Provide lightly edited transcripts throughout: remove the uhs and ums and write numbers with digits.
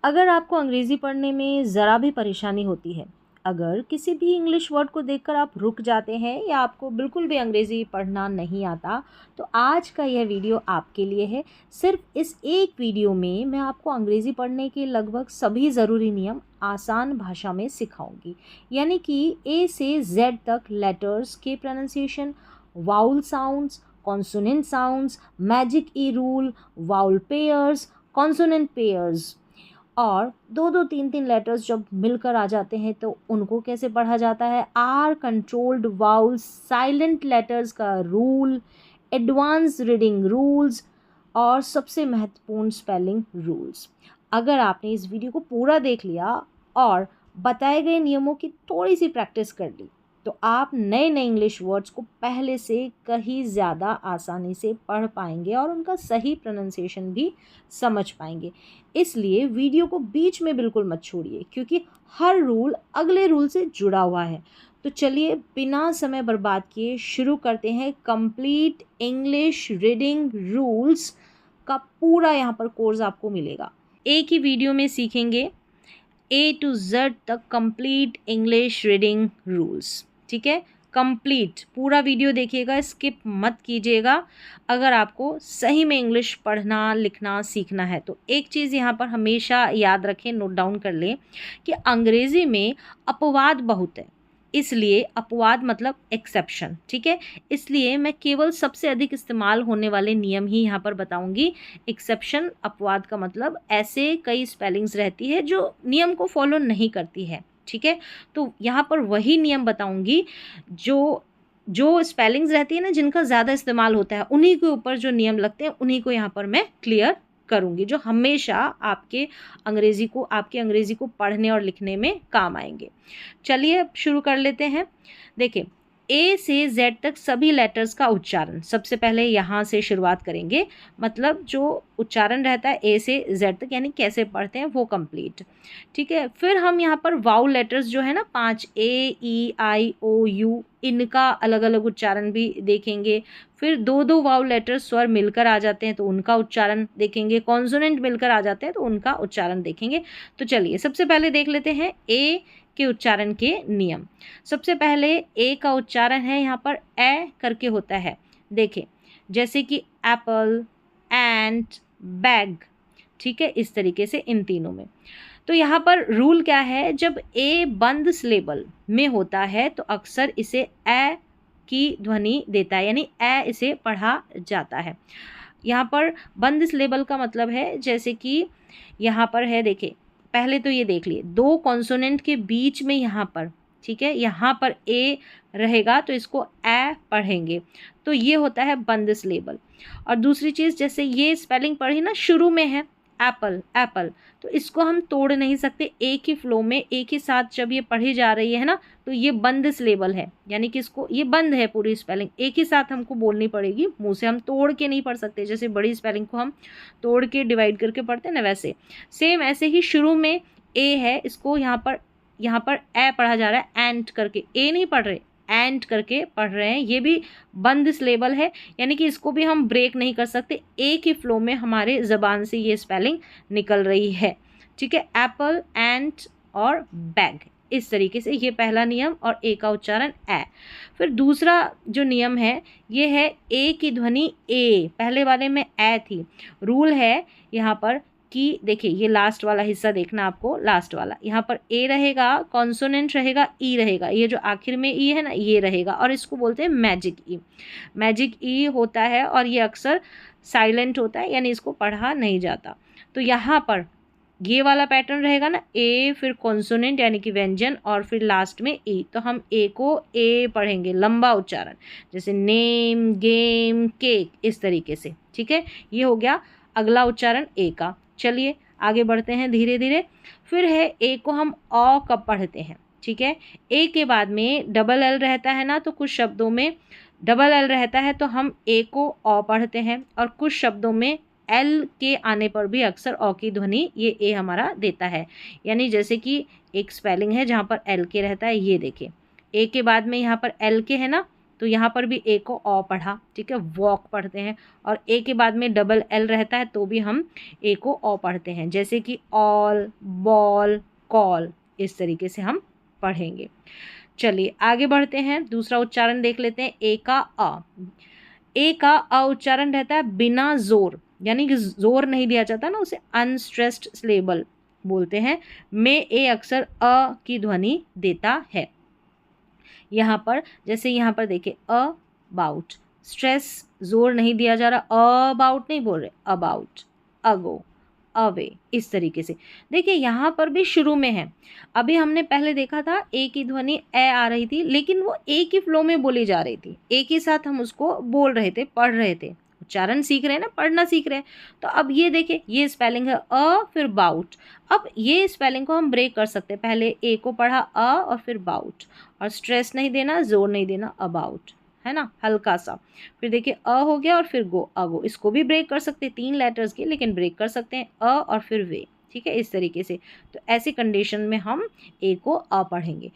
अगर आपको अंग्रेज़ी पढ़ने में ज़रा भी परेशानी होती है, अगर किसी भी इंग्लिश वर्ड को देखकर आप रुक जाते हैं या आपको बिल्कुल भी अंग्रेज़ी पढ़ना नहीं आता, तो आज का यह वीडियो आपके लिए है। सिर्फ इस एक वीडियो में मैं आपको अंग्रेज़ी पढ़ने के लगभग सभी ज़रूरी नियम आसान भाषा में सिखाऊंगी। यानी कि ए से जेड तक लेटर्स के pronunciation, vowel sounds, consonant sounds, magic e rule, vowel pairs, consonant pairs और दो दो तीन तीन लेटर्स जब मिलकर आ जाते हैं तो उनको कैसे पढ़ा जाता है, R controlled vowels, silent letters का रूल, एडवांस रीडिंग रूल्स और सबसे महत्वपूर्ण स्पेलिंग रूल्स। अगर आपने इस वीडियो को पूरा देख लिया और बताए गए नियमों की थोड़ी सी प्रैक्टिस कर ली, तो आप नए नए इंग्लिश वर्ड्स को पहले से कहीं ज़्यादा आसानी से पढ़ पाएंगे और उनका सही प्रोनाउंसिएशन भी समझ पाएंगे। इसलिए वीडियो को बीच में बिल्कुल मत छोड़िए, क्योंकि हर रूल अगले रूल से जुड़ा हुआ है। तो चलिए बिना समय बर्बाद किए शुरू करते हैं कंप्लीट इंग्लिश रीडिंग रूल्स का पूरा यहाँ पर कोर्स आपको मिलेगा। एक ही वीडियो में सीखेंगे ए टू जेड तक कंप्लीट इंग्लिश रीडिंग रूल्स। ठीक है, कंप्लीट पूरा वीडियो देखिएगा, स्किप मत कीजिएगा अगर आपको सही में इंग्लिश पढ़ना लिखना सीखना है। तो एक चीज़ यहाँ पर हमेशा याद रखें, नोट डाउन कर लें कि अंग्रेज़ी में अपवाद बहुत है, इसलिए अपवाद मतलब एक्सेप्शन। ठीक है, इसलिए मैं केवल सबसे अधिक इस्तेमाल होने वाले नियम ही यहाँ पर बताऊंगी। एक्सेप्शन अपवाद का मतलब ऐसे कई स्पेलिंग्स रहती है जो नियम को फॉलो नहीं करती है। ठीक है, तो यहाँ पर वही नियम बताऊंगी जो जो स्पेलिंग्स रहती है ना, जिनका ज़्यादा इस्तेमाल होता है, उन्हीं के ऊपर जो नियम लगते हैं उन्हीं को यहाँ पर मैं क्लियर करूँगी, जो हमेशा आपके अंग्रेज़ी को पढ़ने और लिखने में काम आएंगे। चलिए अब शुरू कर लेते हैं। देखिए, ए से जेड तक सभी लेटर्स का उच्चारण सबसे पहले यहाँ से शुरुआत करेंगे। मतलब जो उच्चारण रहता है ए से जेड तक, यानी कैसे पढ़ते हैं वो कंप्लीट। ठीक है, फिर हम यहाँ पर वाउल लेटर्स जो है ना 5, ए ई आई ओ यू, इनका अलग अलग उच्चारण भी देखेंगे। फिर दो दो वाउल लेटर्स स्वर मिलकर आ जाते हैं तो उनका उच्चारण देखेंगे, कॉन्सोनेंट मिलकर आ जाते हैं तो उनका उच्चारण देखेंगे। तो चलिए सबसे पहले देख लेते हैं ए के उच्चारण के नियम। सबसे पहले ए का उच्चारण है यहाँ पर ए करके होता है। देखें, जैसे कि एप्पल, एंट, बैग। ठीक है, इस तरीके से इन तीनों में। तो यहाँ पर रूल क्या है, जब ए बंद सिलेबल में होता है तो अक्सर इसे ए की ध्वनि देता है, यानी ए इसे पढ़ा जाता है। यहाँ पर बंद सिलेबल का मतलब है, जैसे कि यहाँ पर है, देखें पहले तो ये देख लिए दो कॉन्सोनेंट के बीच में यहाँ पर, ठीक है, यहाँ पर ए रहेगा तो इसको ए पढ़ेंगे, तो ये होता है बंद सिलेबल। और दूसरी चीज़, जैसे ये स्पेलिंग पढ़ी ना, शुरू में है एप्पल, एप्पल, तो इसको हम तोड़ नहीं सकते। एक ही फ्लो में एक ही साथ जब ये पढ़ी जा रही है ना, तो ये बंद सिलेबल है, यानी कि इसको ये बंद है, पूरी स्पेलिंग एक ही साथ हमको बोलनी पड़ेगी, मुंह से हम तोड़ के नहीं पढ़ सकते। जैसे बड़ी स्पेलिंग को हम तोड़ के डिवाइड करके पढ़ते हैं ना, वैसे सेम ऐसे ही शुरू में ए है, इसको यहाँ पर ए पढ़ा जा रहा है, एंट करके, ए नहीं पढ़ रहे, एंट करके पढ़ रहे हैं, ये भी बंद सिलेबल है, यानी कि इसको भी हम ब्रेक नहीं कर सकते, एक ही फ्लो में हमारे ज़बान से ये स्पेलिंग निकल रही है। ठीक है, एप्पल, एंट और बैग, इस तरीके से ये पहला नियम, और ए का उच्चारण ए। फिर दूसरा जो नियम है ये है ए की ध्वनि ए, पहले वाले में ए थी। रूल है यहाँ पर कि देखिए, ये लास्ट वाला हिस्सा देखना आपको, लास्ट वाला यहाँ पर ए रहेगा, कॉन्सोनेंट रहेगा, ई रहेगा, ये जो आखिर में ई है ना ये रहेगा, और इसको बोलते हैं मैजिक ई। मैजिक ई होता है और ये अक्सर साइलेंट होता है, यानी इसको पढ़ा नहीं जाता। तो यहाँ पर ये वाला पैटर्न रहेगा ना, ए फिर कॉन्सोनेंट यानी कि व्यंजन और फिर लास्ट में ई, तो हम ए को ए पढ़ेंगे, लंबा उच्चारण, जैसे नेम, गेम, केक, इस तरीके से। ठीक है, ये हो गया अगला उच्चारण ए का। चलिए आगे बढ़ते हैं धीरे धीरे। फिर है ए को हम औ कब पढ़ते हैं। ठीक है, ए के बाद में डबल एल रहता है ना, तो कुछ शब्दों में डबल एल रहता है तो हम ए को औ पढ़ते हैं, और कुछ शब्दों में एल के आने पर भी अक्सर औ की ध्वनि ये ए हमारा देता है। यानी जैसे कि एक स्पेलिंग है जहाँ पर एल के रहता है, ये देखिए ए के बाद में यहाँ पर एल के है ना, तो यहाँ पर भी ए को ऑ पढ़ा, ठीक है। वॉक पढ़ते हैं, और ए के बाद में डबल एल रहता है तो भी हम ए को ऑ पढ़ते हैं, जैसे कि ऑल, बॉल, कॉल, इस तरीके से हम पढ़ेंगे। चलिए आगे बढ़ते हैं, दूसरा उच्चारण देख लेते हैं। ए का अ, ए का अ उच्चारण रहता है बिना जोर, यानी कि जोर नहीं दिया जाता ना, उसे अनस्ट्रेस्ड सिलेबल बोलते हैं। में ए अक्सर अ की ध्वनि देता है। यहाँ पर जैसे यहाँ पर देखिए अबाउट, स्ट्रेस जोर नहीं दिया जा रहा, अबाउट नहीं बोल रहे, अबाउट, अगो, अवे, इस तरीके से। देखिए यहाँ पर भी शुरू में है, अभी हमने पहले देखा था ए की ध्वनि ए आ रही थी, लेकिन वो ए की फ्लो में बोली जा रही थी, ए के साथ हम उसको बोल रहे थे, पढ़ रहे थे, उच्चारण सीख रहे हैं ना, पढ़ना सीख रहे हैं। तो अब ये देखिए, ये स्पेलिंग है अ फिर बाउट। अब ये स्पेलिंग को हम ब्रेक कर सकते हैं, पहले ए को पढ़ा अ और फिर बाउट, और स्ट्रेस नहीं देना, जोर नहीं देना, अबाउट, है ना, हल्का सा। फिर देखिए अ हो गया और फिर गो, अगो, इसको भी ब्रेक कर सकते हैं, 3 लेटर्स के, लेकिन ब्रेक कर सकते हैं, अ और फिर वे, ठीक है, इस तरीके से। तो ऐसी कंडीशन में हम ए को अ पढ़ेंगे।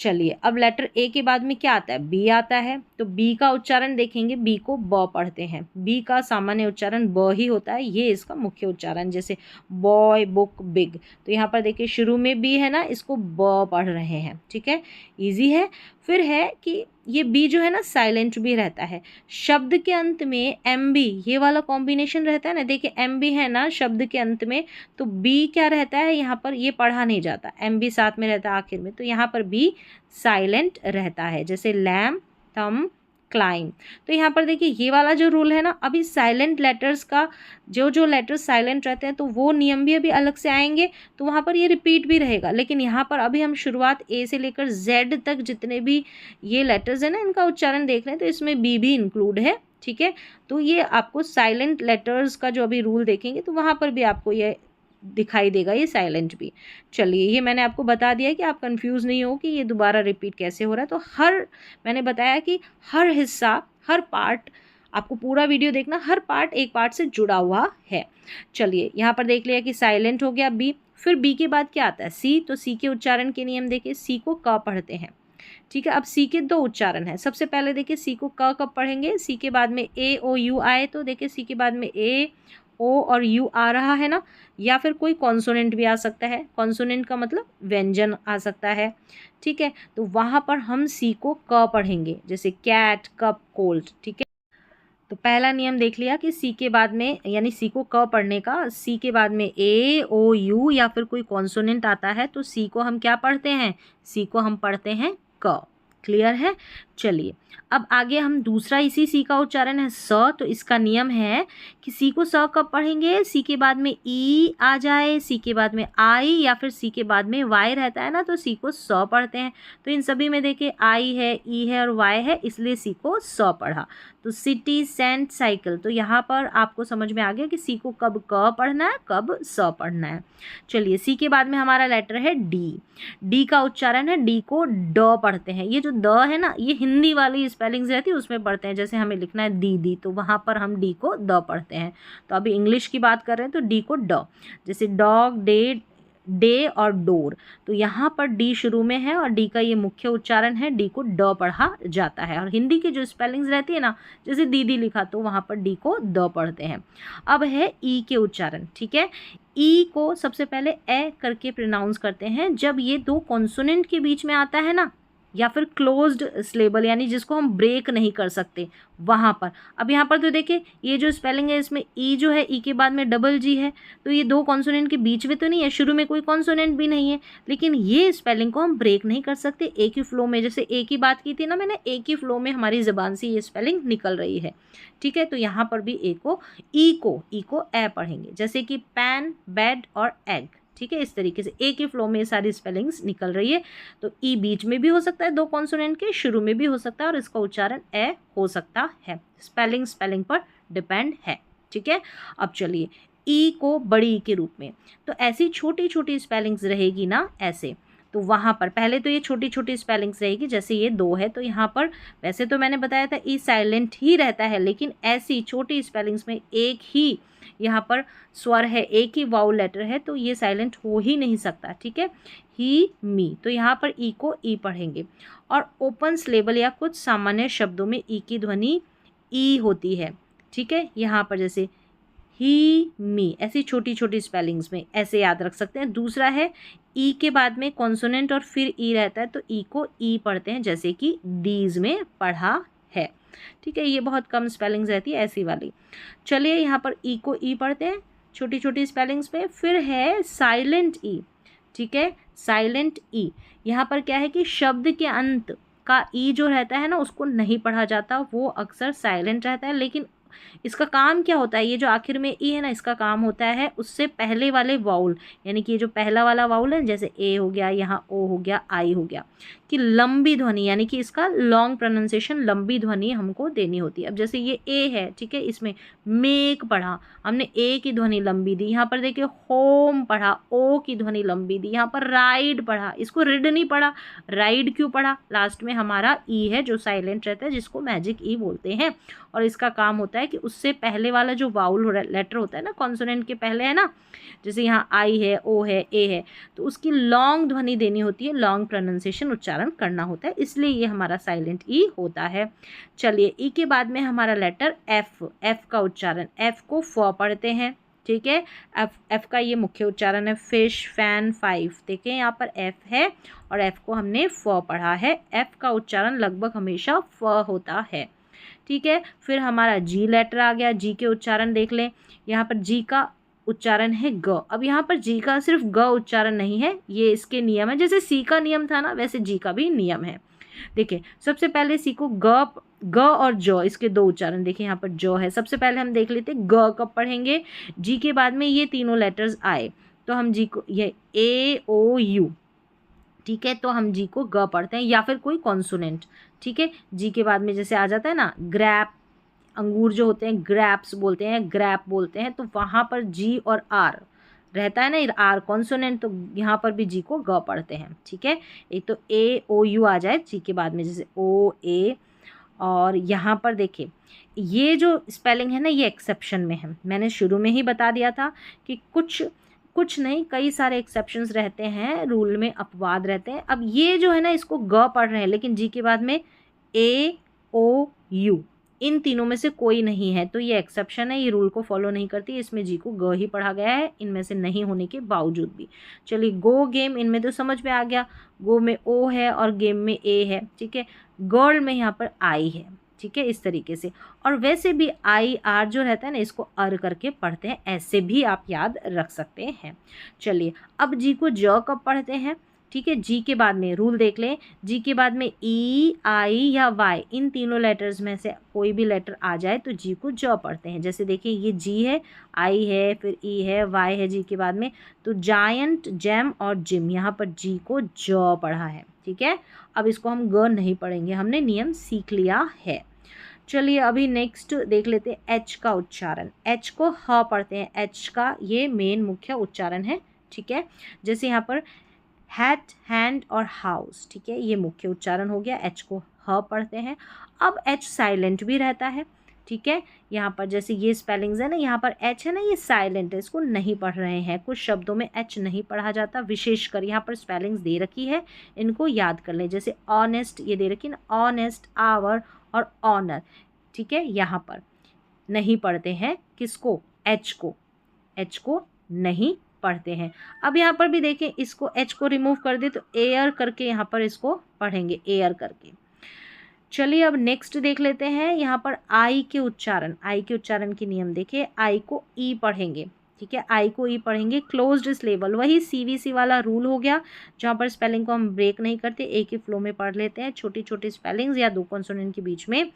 चलिए अब लेटर ए के बाद में क्या आता है, बी आता है। तो बी का उच्चारण देखेंगे, बी को ब पढ़ते हैं। बी का सामान्य उच्चारण ब ही होता है, ये इसका मुख्य उच्चारण, जैसे बॉय, बुक, बिग। तो यहाँ पर देखिए शुरू में बी है ना, इसको ब पढ़ रहे हैं, ठीक है, इजी है। फिर है कि ये बी जो है ना साइलेंट भी रहता है, शब्द के अंत में एम बी, ये वाला कॉम्बिनेशन रहता है ना, देखिए एम बी है ना शब्द के अंत में, तो बी क्या रहता है यहाँ पर, ये पढ़ा नहीं जाता, एम बी साथ में रहता है आखिर में, तो यहाँ पर बी साइलेंट रहता है, जैसे लैम, थम, क्लाइम। तो यहाँ पर देखिए ये वाला जो रूल है ना, अभी साइलेंट लेटर्स का जो लेटर्स साइलेंट रहते हैं तो वो नियम भी अभी अलग से आएंगे, तो वहाँ पर ये रिपीट भी रहेगा। लेकिन यहाँ पर अभी हम शुरुआत ए से लेकर जेड तक जितने भी ये लेटर्स हैं ना, इनका उच्चारण देख रहे हैं, तो इसमें बी भी इंक्लूड है, ठीक है। तो ये आपको साइलेंट लेटर्स का जो अभी रूल देखेंगे तो वहाँ पर भी आपको ये दिखाई देगा, ये साइलेंट भी। चलिए ये मैंने आपको बता दिया कि आप कंफ्यूज नहीं हो कि ये दोबारा रिपीट कैसे हो रहा है। तो मैंने बताया कि हर हिस्सा, हर पार्ट, आपको पूरा वीडियो देखना, हर पार्ट एक पार्ट से जुड़ा हुआ है। चलिए यहाँ पर देख लिया कि साइलेंट हो गया बी। फिर बी के बाद क्या आता है, सी। तो सी के उच्चारण के नियम देखिए, सी को क पढ़ते हैं, ठीक है। अब सी के 2 उच्चारण है, सबसे पहले देखिए सी को क कब पढ़ेंगे, सी के बाद में ए ओ यू आए, तो देखिए सी के बाद में ए ओ और यू आ रहा है ना, या फिर कोई कॉन्सोनेंट भी आ सकता है, कॉन्सोनेंट का मतलब व्यंजन आ सकता है, ठीक है। तो वहाँ पर हम सी को क पढ़ेंगे, जैसे कैट, कप, कोल्ड, ठीक है। तो पहला नियम देख लिया कि सी के बाद में, यानी सी को क पढ़ने का, सी के बाद में ए ओ यू या फिर कोई कॉन्सोनेंट आता है तो सी को हम क्या पढ़ते हैं, सी को हम पढ़ते हैं क। क्लियर है। चलिए अब आगे हम दूसरा इसी सी का उच्चारण है स। तो इसका नियम है कि सी को स कब पढ़ेंगे, सी के बाद में ई आ जाए, सी के बाद में आई, या फिर सी के बाद में वाई रहता है ना, तो सी को स पढ़ते हैं। तो इन सभी में देखिए आई है, ई है और वाई है, इसलिए सी को स पढ़ा। तो सिटी, सेंट, साइकिल। तो यहाँ पर आपको समझ में आ गया कि सी को कब क पढ़ना है, कब स पढ़ना है। चलिए सी के बाद में हमारा लेटर है डी। डी का उच्चारण है, डी को ड पढ़ते हैं। ये जो द है ना, ये हिंदी वाली स्पेलिंग्स रहती है उसमें पढ़ते हैं, जैसे हमें लिखना है दीदी, तो वहाँ पर हम डी को द पढ़ते हैं। तो अभी इंग्लिश की बात कर रहे हैं तो डी को ड, जैसे डॉग, डे, डे और डोर। तो यहाँ पर डी शुरू में है और डी का ये मुख्य उच्चारण है, डी को ड पढ़ा जाता है। और हिंदी की जो स्पेलिंग्स रहती है ना, जैसे दीदी लिखा तो वहाँ पर डी को द पढ़ते हैं। अब है ई के उच्चारण, ठीक है। ई को सबसे पहले ए करके प्रोनाउंस करते हैं जब ये 2 कॉन्सोनेंट के बीच में आता है ना, या फिर क्लोज्ड सिलेबल, यानी जिसको हम ब्रेक नहीं कर सकते वहाँ पर। अब यहाँ पर तो देखिए ये जो स्पेलिंग है इसमें ई जो है, ई के बाद में डबल जी है, तो ये 2 कॉन्सोनेंट के बीच में तो नहीं है, शुरू में कोई कॉन्सोनेंट भी नहीं है, लेकिन ये स्पेलिंग को हम ब्रेक नहीं कर सकते एक ही फ्लो में। जैसे ए की बात की थी ना मैंने, एक ही फ्लो में हमारी ज़बान से ये स्पेलिंग निकल रही है, ठीक है। तो यहाँ पर भी ई को ए पढ़ेंगे, जैसे कि पैन, बेड और एग, ठीक है। इस तरीके से एक ही फ्लो में सारी स्पेलिंग्स निकल रही है। तो ई बीच में भी हो सकता है 2 कॉन्सोनेंट के, शुरू में भी हो सकता है, और इसका उच्चारण ए हो सकता है। स्पेलिंग पर डिपेंड है, ठीक है। अब चलिए ई को बड़ी ई के रूप में, तो ऐसी छोटी छोटी स्पेलिंग्स रहेगी ना ऐसे। तो वहाँ पर पहले तो ये छोटी छोटी स्पेलिंग्स रहेगी, जैसे ये 2 है तो यहाँ पर वैसे तो मैंने बताया था ई साइलेंट ही रहता है, लेकिन ऐसी छोटी स्पेलिंग्स में एक ही यहाँ पर स्वर है, एक ही वाउल लेटर है, तो ये साइलेंट हो ही नहीं सकता। ठीक है, ही मी, तो यहाँ पर ई को ई पढ़ेंगे। और ओपन सिलेबल या कुछ सामान्य शब्दों में ई की ध्वनि ई होती है। ठीक है, यहाँ पर जैसे ही मी, ऐसी छोटी छोटी स्पेलिंग्स में ऐसे याद रख सकते हैं। दूसरा है ई के बाद में कॉन्सोनेंट और फिर ई रहता है, तो ई को ई पढ़ते हैं, जैसे कि दीज में पढ़ा है। ठीक है, ये बहुत कम स्पेलिंग्स रहती है ऐसी वाली। चलिए यहाँ पर ई को ई पढ़ते हैं छोटी छोटी स्पेलिंग्स में। फिर है साइलेंट ई। ठीक है, साइलेंट ई, यहाँ पर क्या है कि शब्द के अंत का ई जो रहता है ना, उसको नहीं पढ़ा जाता, वो अक्सर साइलेंट रहता है। लेकिन इसका काम क्या होता है, ये जो आखिर में ई है ना, इसका काम होता है उससे पहले वाले वाउल, यानी कि ये जो पहला वाला वाउल है, जैसे ए हो गया, यहाँ ओ हो गया, आई हो गया, कि लंबी ध्वनि, यानी कि इसका लॉन्ग प्रोनाउंसिएशन, लंबी ध्वनि हमको देनी होती है। अब जैसे ये ए है, ठीक है, इसमें मेक पढ़ा, हमने ए की ध्वनि लंबी दी। यहाँ पर देखिए होम पढ़ा, ओ की ध्वनि लंबी दी। यहाँ पर राइड पढ़ा, इसको रिड नहीं पढ़ा, राइड क्यों पढ़ा? लास्ट में हमारा ई है जो साइलेंट रहता है, जिसको मैजिक ई बोलते हैं, और इसका काम होता है कि उससे पहले वाला जो वाउल लेटर होता है ना, कॉन्सोनेंट के पहले है ना, जैसे यहाँ आई है, ओ है, ए है, तो उसकी लॉन्ग ध्वनि देनी होती है, लॉन्ग प्रोनाउंसिएशन उच्चारण करना होता है, इसलिए ये हमारा साइलेंट ई होता है। चलिए ई के बाद में हमारा लेटर एफ, एफ का उच्चारण, एफ को फ पढ़ते हैं। ठीक है, एफ का ये मुख्य उच्चारण है, फिश, फैन, 5। देखिए यहाँ पर एफ है और एफ को हमने फ पढ़ा है। एफ का उच्चारण लगभग हमेशा फ होता है। ठीक है, फिर हमारा जी लेटर आ गया। जी के उच्चारण देख लें, यहाँ पर जी का उच्चारण है ग। अब यहाँ पर जी का सिर्फ ग उच्चारण नहीं है, ये इसके नियम है, जैसे सी का नियम था ना, वैसे जी का भी नियम है। देखिए सबसे पहले सी को ग और ज, इसके 2 उच्चारण। देखिए यहाँ पर ज है, सबसे पहले हम देख लेते ग कब पढ़ेंगे। जी के बाद में ये तीनों लेटर्स आए तो हम जी को, ये ए ओ यू, ठीक है, तो हम जी को ग पढ़ते हैं, या फिर कोई कॉन्सोनेंट। ठीक है, जी के बाद में जैसे आ जाता है ना ग्रैप, अंगूर जो होते हैं ग्रैप्स बोलते हैं, ग्रैप बोलते हैं, तो वहाँ पर जी और आर रहता है ना, आर कॉन्सोनेंट, तो यहाँ पर भी जी को ग पढ़ते हैं। ठीक है, एक तो ए ओ यू आ जाए जी के बाद में, जैसे ओ ए, और यहाँ पर देखिए ये जो स्पेलिंग है ना, ये एक्सेप्शन में है। मैंने शुरू में ही बता दिया था कि कुछ नहीं, कई सारे एक्सेप्शंस रहते हैं, रूल में अपवाद रहते हैं। अब ये जो है ना, इसको ग पढ़ रहे हैं, लेकिन जी के बाद में ए ओ यू, इन तीनों में से कोई नहीं है, तो ये एक्सेप्शन है, ये रूल को फॉलो नहीं करती, इसमें जी को ग ही पढ़ा गया है, इनमें से नहीं होने के बावजूद भी। चलिए गो गेम, इनमें तो समझ में आ गया, गो में ओ है और गेम में ए है। ठीक है, गर्ल में यहाँ पर आई है। ठीक है, इस तरीके से, और वैसे भी आई आर जो रहता है ना, इसको अर करके पढ़ते हैं, ऐसे भी आप याद रख सकते हैं। चलिए अब जी को ज कब पढ़ते हैं। ठीक है, जी के बाद में रूल देख लें, जी के बाद में ई आई या वाई, इन तीनों लेटर्स में से कोई भी लेटर आ जाए तो जी को ज पढ़ते हैं। जैसे देखिए ये जी है, आई है, फिर ई है, वाई है जी के बाद में, तो जायंट, जेम और जिम, यहाँ पर जी को ज पढ़ा है। ठीक है, अब इसको हम ग नहीं पढ़ेंगे, हमने नियम सीख लिया है। चलिए अभी नेक्स्ट देख लेते हैं एच का उच्चारण। एच को ह पढ़ते हैं, एच का ये मेन मुख्य उच्चारण है। ठीक है, जैसे यहाँ पर हैट, हैंड और हाउस। ठीक है, ये मुख्य उच्चारण हो गया, एच को ह पढ़ते हैं। अब एच साइलेंट भी रहता है। ठीक है, यहाँ पर जैसे ये स्पेलिंग्स है ना, यहाँ पर एच है ना, ये साइलेंट है, इसको नहीं पढ़ रहे हैं। कुछ शब्दों में एच नहीं पढ़ा जाता, विशेषकर यहाँ पर स्पेलिंग्स दे रखी है, इनको याद कर लें। जैसे ऑनेस्ट ये दे रखी है ना, ऑनेस्ट, आवर और ऑनर। ठीक है, यहाँ पर नहीं पढ़ते हैं, किसको, एच को, एच को नहीं पढ़ते हैं। अब यहाँ पर भी देखें, इसको एच को रिमूव कर दे तो एयर करके यहाँ पर इसको पढ़ेंगे, एयर करके। चलिए अब नेक्स्ट देख लेते हैं, यहाँ पर आई के उच्चारण, आई के उच्चारण के नियम देखिए। आई को ई पढ़ेंगे। ठीक है, आई को ई पढ़ेंगे, क्लोज्ड स्लेबल, वही सीवीसी वाला रूल हो गया, जहाँ पर स्पेलिंग को हम ब्रेक नहीं करते, एक ही फ्लो में पढ़ लेते हैं। छोटी छोटी स्पेलिंग्स या 2 कॉन्सोनेंट के बीच में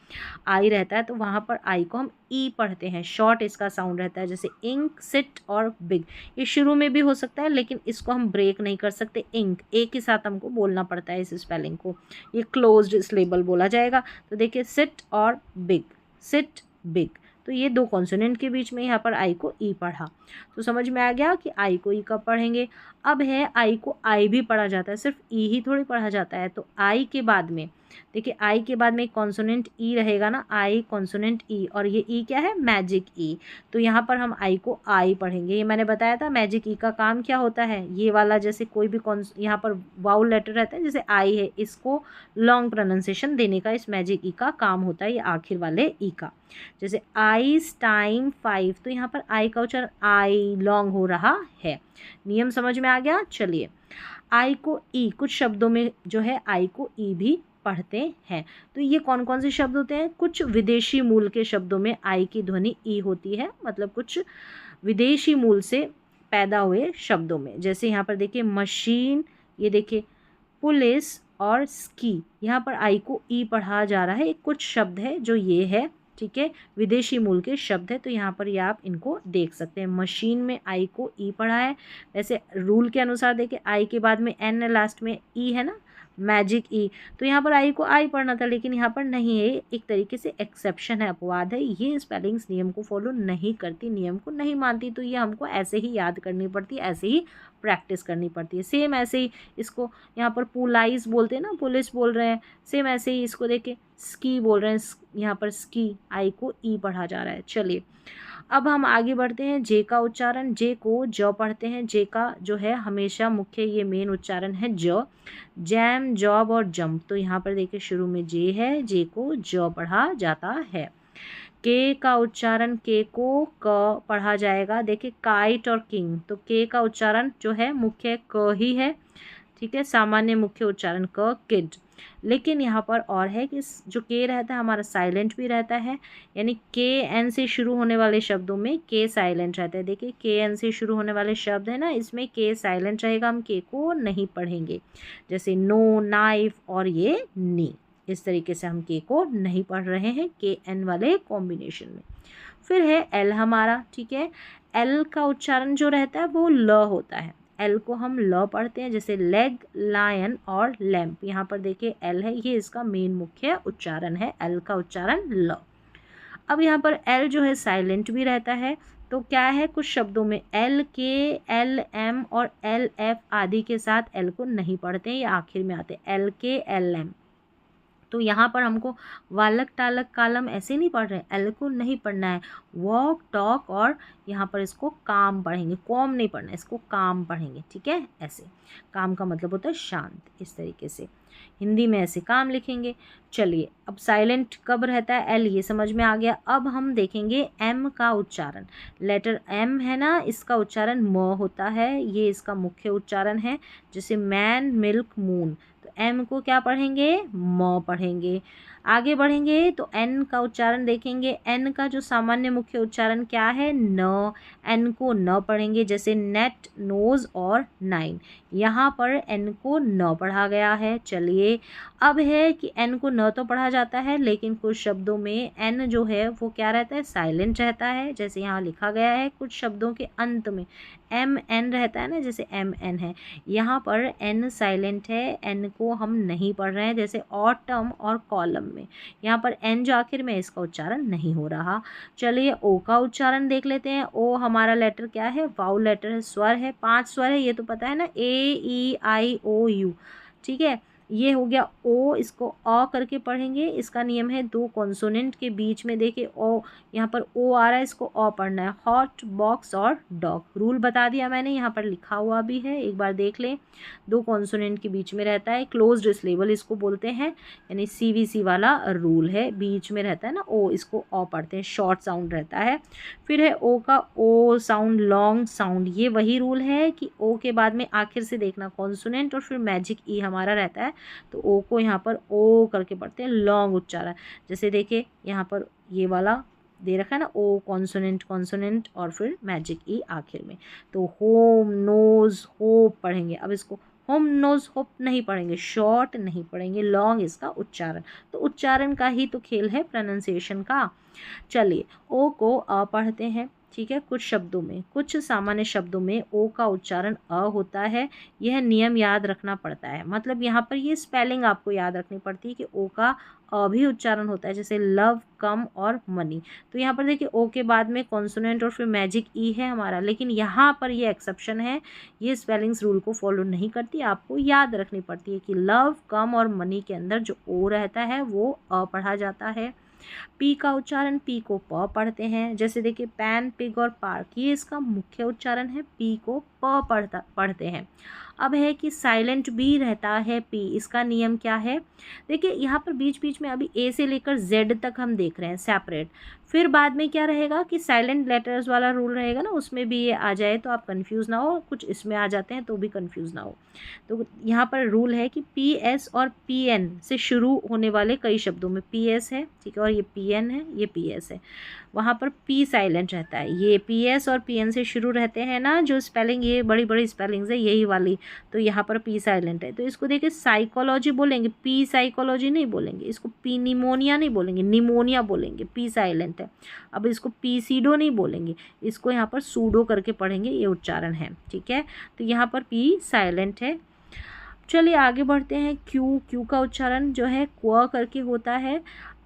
आई रहता है, तो वहाँ पर आई को हम ई पढ़ते हैं, शॉर्ट इसका साउंड रहता है, जैसे इंक, सिट और बिग। ये शुरू में भी हो सकता है, लेकिन इसको हम ब्रेक नहीं कर सकते, इंक एक के साथ हमको बोलना पड़ता है इस स्पेलिंग को, ये क्लोज्ड स्लेबल बोला जाएगा। तो देखिए सिट और बिग, सिट बिग, तो ये दो कॉन्सोनेंट के बीच में यहाँ पर आई को ई पढ़ा, तो समझ में आ गया कि आई को ई कब पढ़ेंगे। अब है आई को आई भी पढ़ा जाता है, सिर्फ ई ही थोड़ी पढ़ा जाता है। तो आई के बाद में देखिए, आई के बाद में एक कॉन्सोनेंट ई रहेगा ना, आई कॉन्सोनेंट ई, और ये ई क्या है, मैजिक ई। तो यहाँ पर हम आई को आई पढ़ेंगे। ये मैंने बताया था मैजिक ई का काम क्या होता है, ये वाला जैसे कोई भी यहाँ पर वाउल लेटर रहता है, जैसे आई है, इसको लॉन्ग प्रोनाउंसिएशन देने का इस मैजिक ई का काम होता है, ये आखिर वाले ई का। जैसे आइस टाइम 5, तो यहाँ पर आई का उच्चारण आई लॉन्ग हो रहा है। नियम समझ में आ गया। चलिए, आई को ई, कुछ शब्दों में जो है आई को ई भी पढ़ते हैं। तो ये कौन कौन से शब्द होते हैं, कुछ विदेशी मूल के शब्दों में आई की ध्वनि ई होती है, मतलब कुछ विदेशी मूल से पैदा हुए शब्दों में। जैसे यहाँ पर देखिए मशीन, ये देखिए पुलिस और स्की, यहाँ पर आई को ई पढ़ा जा रहा है। एक कुछ शब्द है जो ये है, ठीक है, विदेशी मूल के शब्द है, तो यहाँ पर ये आप इनको देख सकते हैं। मशीन में आई को ई पढ़ा है। वैसे रूल के अनुसार देखिए, आई के बाद में एन लास्ट में ई है ना, मैजिक ई, तो यहाँ पर आई को आई पढ़ना था, लेकिन यहाँ पर नहीं है। एक तरीके से एक्सेप्शन है, अपवाद है, ये स्पेलिंग्स नियम को फॉलो नहीं करती, नियम को नहीं मानती, तो ये हमको ऐसे ही याद करनी पड़ती है, ऐसे ही प्रैक्टिस करनी पड़ती है। सेम ऐसे ही इसको यहाँ पर पुलाइस बोलते हैं ना, पुलिस बोल रहे हैं, सेम ऐसे ही इसको देखे स्की बोल रहे हैं, यहाँ पर स्की, आई को ई पढ़ा जा रहा है। चलिए, अब हम आगे बढ़ते हैं। जे का उच्चारण, जे को ज पढ़ते हैं। जे का जो है हमेशा मुख्य ये मेन उच्चारण है ज, जैम, जॉब और जंप। तो यहाँ पर देखिए शुरू में जे है, जे को ज पढ़ा जाता है। के का उच्चारण, के को क पढ़ा जाएगा। देखिए काइट और किंग, तो के का उच्चारण जो है मुख्य क ही है, ठीक है, सामान्य मुख्य उच्चारण क, किड। लेकिन यहाँ पर और है कि जो के रहता है हमारा साइलेंट भी रहता है, यानी के एन से शुरू होने वाले शब्दों में के साइलेंट रहता है। देखिए के एन से शुरू होने वाले शब्द है ना, इसमें के साइलेंट रहेगा, हम के को नहीं पढ़ेंगे। जैसे नो, नाइफ और ये नी, इस तरीके से हम के को नहीं पढ़ रहे हैं के एन वाले कॉम्बिनेशन में। फिर है एल हमारा, ठीक है, एल का उच्चारण जो रहता है वो ल होता है। एल को हम ल पढ़ते हैं, जैसे लेग, लायन और लैम्प। यहाँ पर देखिए एल है, ये इसका मेन मुख्य उच्चारण है, एल का उच्चारण ल। अब यहाँ पर एल जो है साइलेंट भी रहता है, तो क्या है, कुछ शब्दों में एल के, एल एम और एल एफ आदि के साथ एल को नहीं पढ़ते हैं, ये आखिर में आते हैं, एल के, एल एम। तो यहाँ पर हमको वालक, टालक, कालम ऐसे नहीं पढ़ रहे हैं, एल को नहीं पढ़ना है, वॉक, टॉक और यहाँ पर इसको काम पढ़ेंगे, कॉम नहीं पढ़ना है, इसको काम पढ़ेंगे, ठीक है। ऐसे काम का मतलब होता है शांत, इस तरीके से हिंदी में ऐसे काम लिखेंगे। चलिए, अब साइलेंट कब रहता है, एल, ये समझ में आ गया। अब हम देखेंगे एम का उच्चारण। लेटर एम है ना, इसका उच्चारण म होता है, ये इसका मुख्य उच्चारण है। जैसे मैन, मिल्क, मून, तो एम को क्या पढ़ेंगे, म पढ़ेंगे। आगे बढ़ेंगे तो एन का उच्चारण देखेंगे। एन का जो सामान्य मुख्य उच्चारण क्या है, न, एन को न पढ़ेंगे। जैसे नेट, नोज और नाइन, यहाँ पर एन को न पढ़ा गया है। चलिए, अब है कि एन को न तो पढ़ा जाता है, लेकिन कुछ शब्दों में एन जो है वो क्या रहता है, साइलेंट रहता है। जैसे यहाँ लिखा गया है, कुछ शब्दों के अंत में एम एन रहता है ना, जैसे एम एन है, यहाँ पर एन साइलेंट है, एन को हम नहीं पढ़ रहे हैं। जैसे ऑटम और कॉलम में यहाँ पर एन जो आखिर में, इसका उच्चारण नहीं हो रहा। चलिए, ओ का उच्चारण देख लेते हैं। ओ हमारा लेटर क्या है, वाउल लेटर है, स्वर है, 5 स्वर है, ये तो पता है ना, ए, ई, आई, ओ, यू, ठीक है। ये हो गया ओ, इसको अ करके पढ़ेंगे। इसका नियम है 2 कॉन्सोनेंट के बीच में देखिए ओ, यहाँ पर ओ आ रहा है, इसको अ पढ़ना है। हॉट, बॉक्स और डॉग, रूल बता दिया मैंने, यहाँ पर लिखा हुआ भी है, एक बार देख लें। 2 कॉन्सोनेंट के बीच में रहता है, क्लोज्ड सिलेबल इसको बोलते हैं, यानी CVC वाला रूल है, बीच में रहता है ना ओ, इसको अ पढ़ते हैं, शॉर्ट साउंड रहता है। फिर है ओ का ओ साउंड, लॉन्ग साउंड, ये वही रूल है कि ओ के बाद में आखिर से देखना कॉन्सोनेंट और फिर मैजिक ई हमारा रहता है, तो ओ को यहाँ पर ओ करके पढ़ते हैं, लॉन्ग उच्चारण। जैसे देखिए यहाँ पर ये वाला दे रखा है ना, ओ कॉन्सोनेंट, कॉन्सोनेंट और फिर मैजिक ई आखिर में। तो होम, नोज, होप पढ़ेंगे। अब इसको होम, नोज, होप नहीं पढ़ेंगे, शॉर्ट नहीं पढ़ेंगे, लॉन्ग इसका उच्चारण। तो उच्चारण का ही तो खेल है, प्रोनाउंसिएशन का। चलिए, ओ को अ पढ़ते हैं, ठीक है। कुछ शब्दों में, कुछ सामान्य शब्दों में ओ का उच्चारण अ होता है। यह नियम याद रखना पड़ता है। मतलब यहाँ पर ये स्पेलिंग आपको याद रखनी पड़ती है कि ओ का अ भी उच्चारण होता है, जैसे लव, कम और मनी। तो यहाँ पर देखिए ओ के बाद में कॉन्सोनेंट और फिर मैजिक ई है हमारा, लेकिन यहाँ पर ये एक्सेप्शन है, ये स्पेलिंग्स रूल को फॉलो नहीं करती, आपको याद रखनी पड़ती है कि लव, कम और मनी के अंदर जो ओ रहता है वो अ पढ़ा जाता है। पी का उच्चारण पी को प पढ़ते हैं। जैसे देखिए पैन, पिग और पार्क, ये इसका मुख्य उच्चारण है, पी को प पढ़ते हैं। अब है कि साइलेंट भी रहता है पी, इसका नियम क्या है? देखिए यहाँ पर बीच बीच में अभी ए से लेकर जेड तक हम देख रहे हैं सेपरेट, फिर बाद में क्या रहेगा कि साइलेंट लेटर्स वाला रूल रहेगा ना, उसमें भी ये आ जाए तो आप कंफ्यूज ना हो, कुछ इसमें आ जाते हैं तो भी कंफ्यूज ना हो। तो यहाँ पर रूल है कि पी एस और पी एन से शुरू होने वाले कई शब्दों में पी एस है, ठीक है, और ये पी एन है, ये पी एस है, वहाँ पर पी साइलेंट रहता है। ये पी एस और पी एन से शुरू रहते हैं ना जो स्पेलिंग, ये बड़ी बड़ी स्पेलिंग्स है यही वाली, तो यहाँ पर पी साइलेंट है। तो इसको देखिए साइकोलॉजी बोलेंगे, पी साइकोलॉजी नहीं बोलेंगे, इसको पी निमोनिया नहीं बोलेंगे, निमोनिया बोलेंगे, पी साइलेंट है। अब इसको पी सीडो नहीं बोलेंगे, इसको यहाँ पर सूडो करके पढ़ेंगे, ये उच्चारण है, ठीक है। तो यहाँ पर पी साइलेंट है। चलिए आगे बढ़ते हैं। क्यू, क्यू का उच्चारण जो है क्व करके होता है।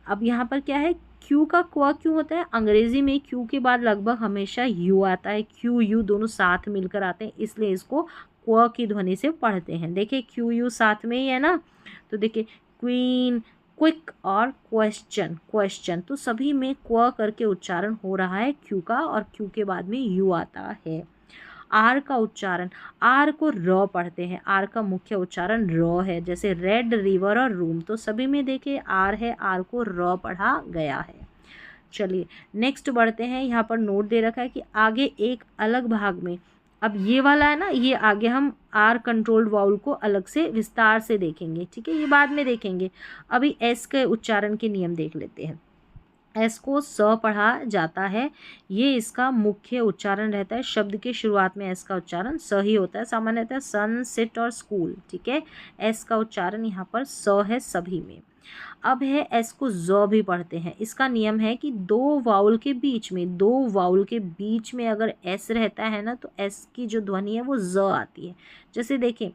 अब यहाँ पर क्या है, क्यू का क्व क्यों होता है? अंग्रेजी में क्यू के बाद लगभग हमेशा यू आता है, क्यू यू दोनों साथ मिलकर आते हैं, इसलिए इसको क्व की ध्वनि से पढ़ते हैं। देखिए क्यू यू साथ में ही है ना, तो देखिए क्वीन, क्विक और क्वेश्चन, क्वेश्चन, तो सभी में क्व करके उच्चारण हो रहा है क्यू का, और क्यू के बाद में यू आता है। आर का उच्चारण, आर को र पढ़ते हैं, आर का मुख्य उच्चारण र है, जैसे रेड, रिवर और रूम, तो सभी में देखिए आर है, आर को र पढ़ा गया है। चलिए नेक्स्ट बढ़ते हैं। यहाँ पर नोट दे रखा है कि आगे एक अलग भाग में, अब ये वाला है ना, ये आगे हम आर कंट्रोल्ड वाउल को अलग से विस्तार से देखेंगे, ठीक है, ये बाद में देखेंगे। अभी एस के उच्चारण के नियम देख लेते हैं। एस को स पढ़ा जाता है, ये इसका मुख्य उच्चारण रहता है। शब्द के शुरुआत में एस का उच्चारण स ही होता है सामान्यतः, सन, सिट और स्कूल, ठीक है। एस का उच्चारण यहाँ पर स है सभी में। अब है एस को ज भी पढ़ते हैं। इसका नियम है कि दो वाउल के बीच में, दो वाउल के बीच में अगर एस रहता है ना, तो एस की जो ध्वनि है वो ज आती है। जैसे देखें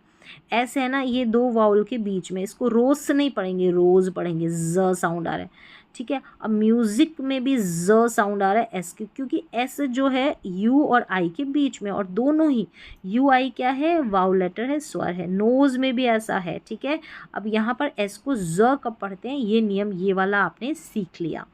एस है ना, ये दो वाउल के बीच में, इसको रोज से नहीं पढ़ेंगे, रोज पढ़ेंगे, ज साउंड आ रहा है, ठीक है। अब म्यूजिक में भी ज साउंड आ रहा है एस की, क्योंकि एस जो है यू और आई के बीच में, और दोनों ही यू आई क्या है, वाउल लेटर है, स्वर है। नोज में भी ऐसा है, ठीक है। अब यहाँ पर एस को ज कब पढ़ते हैं, ये नियम ये वाला आपने सीख लिया।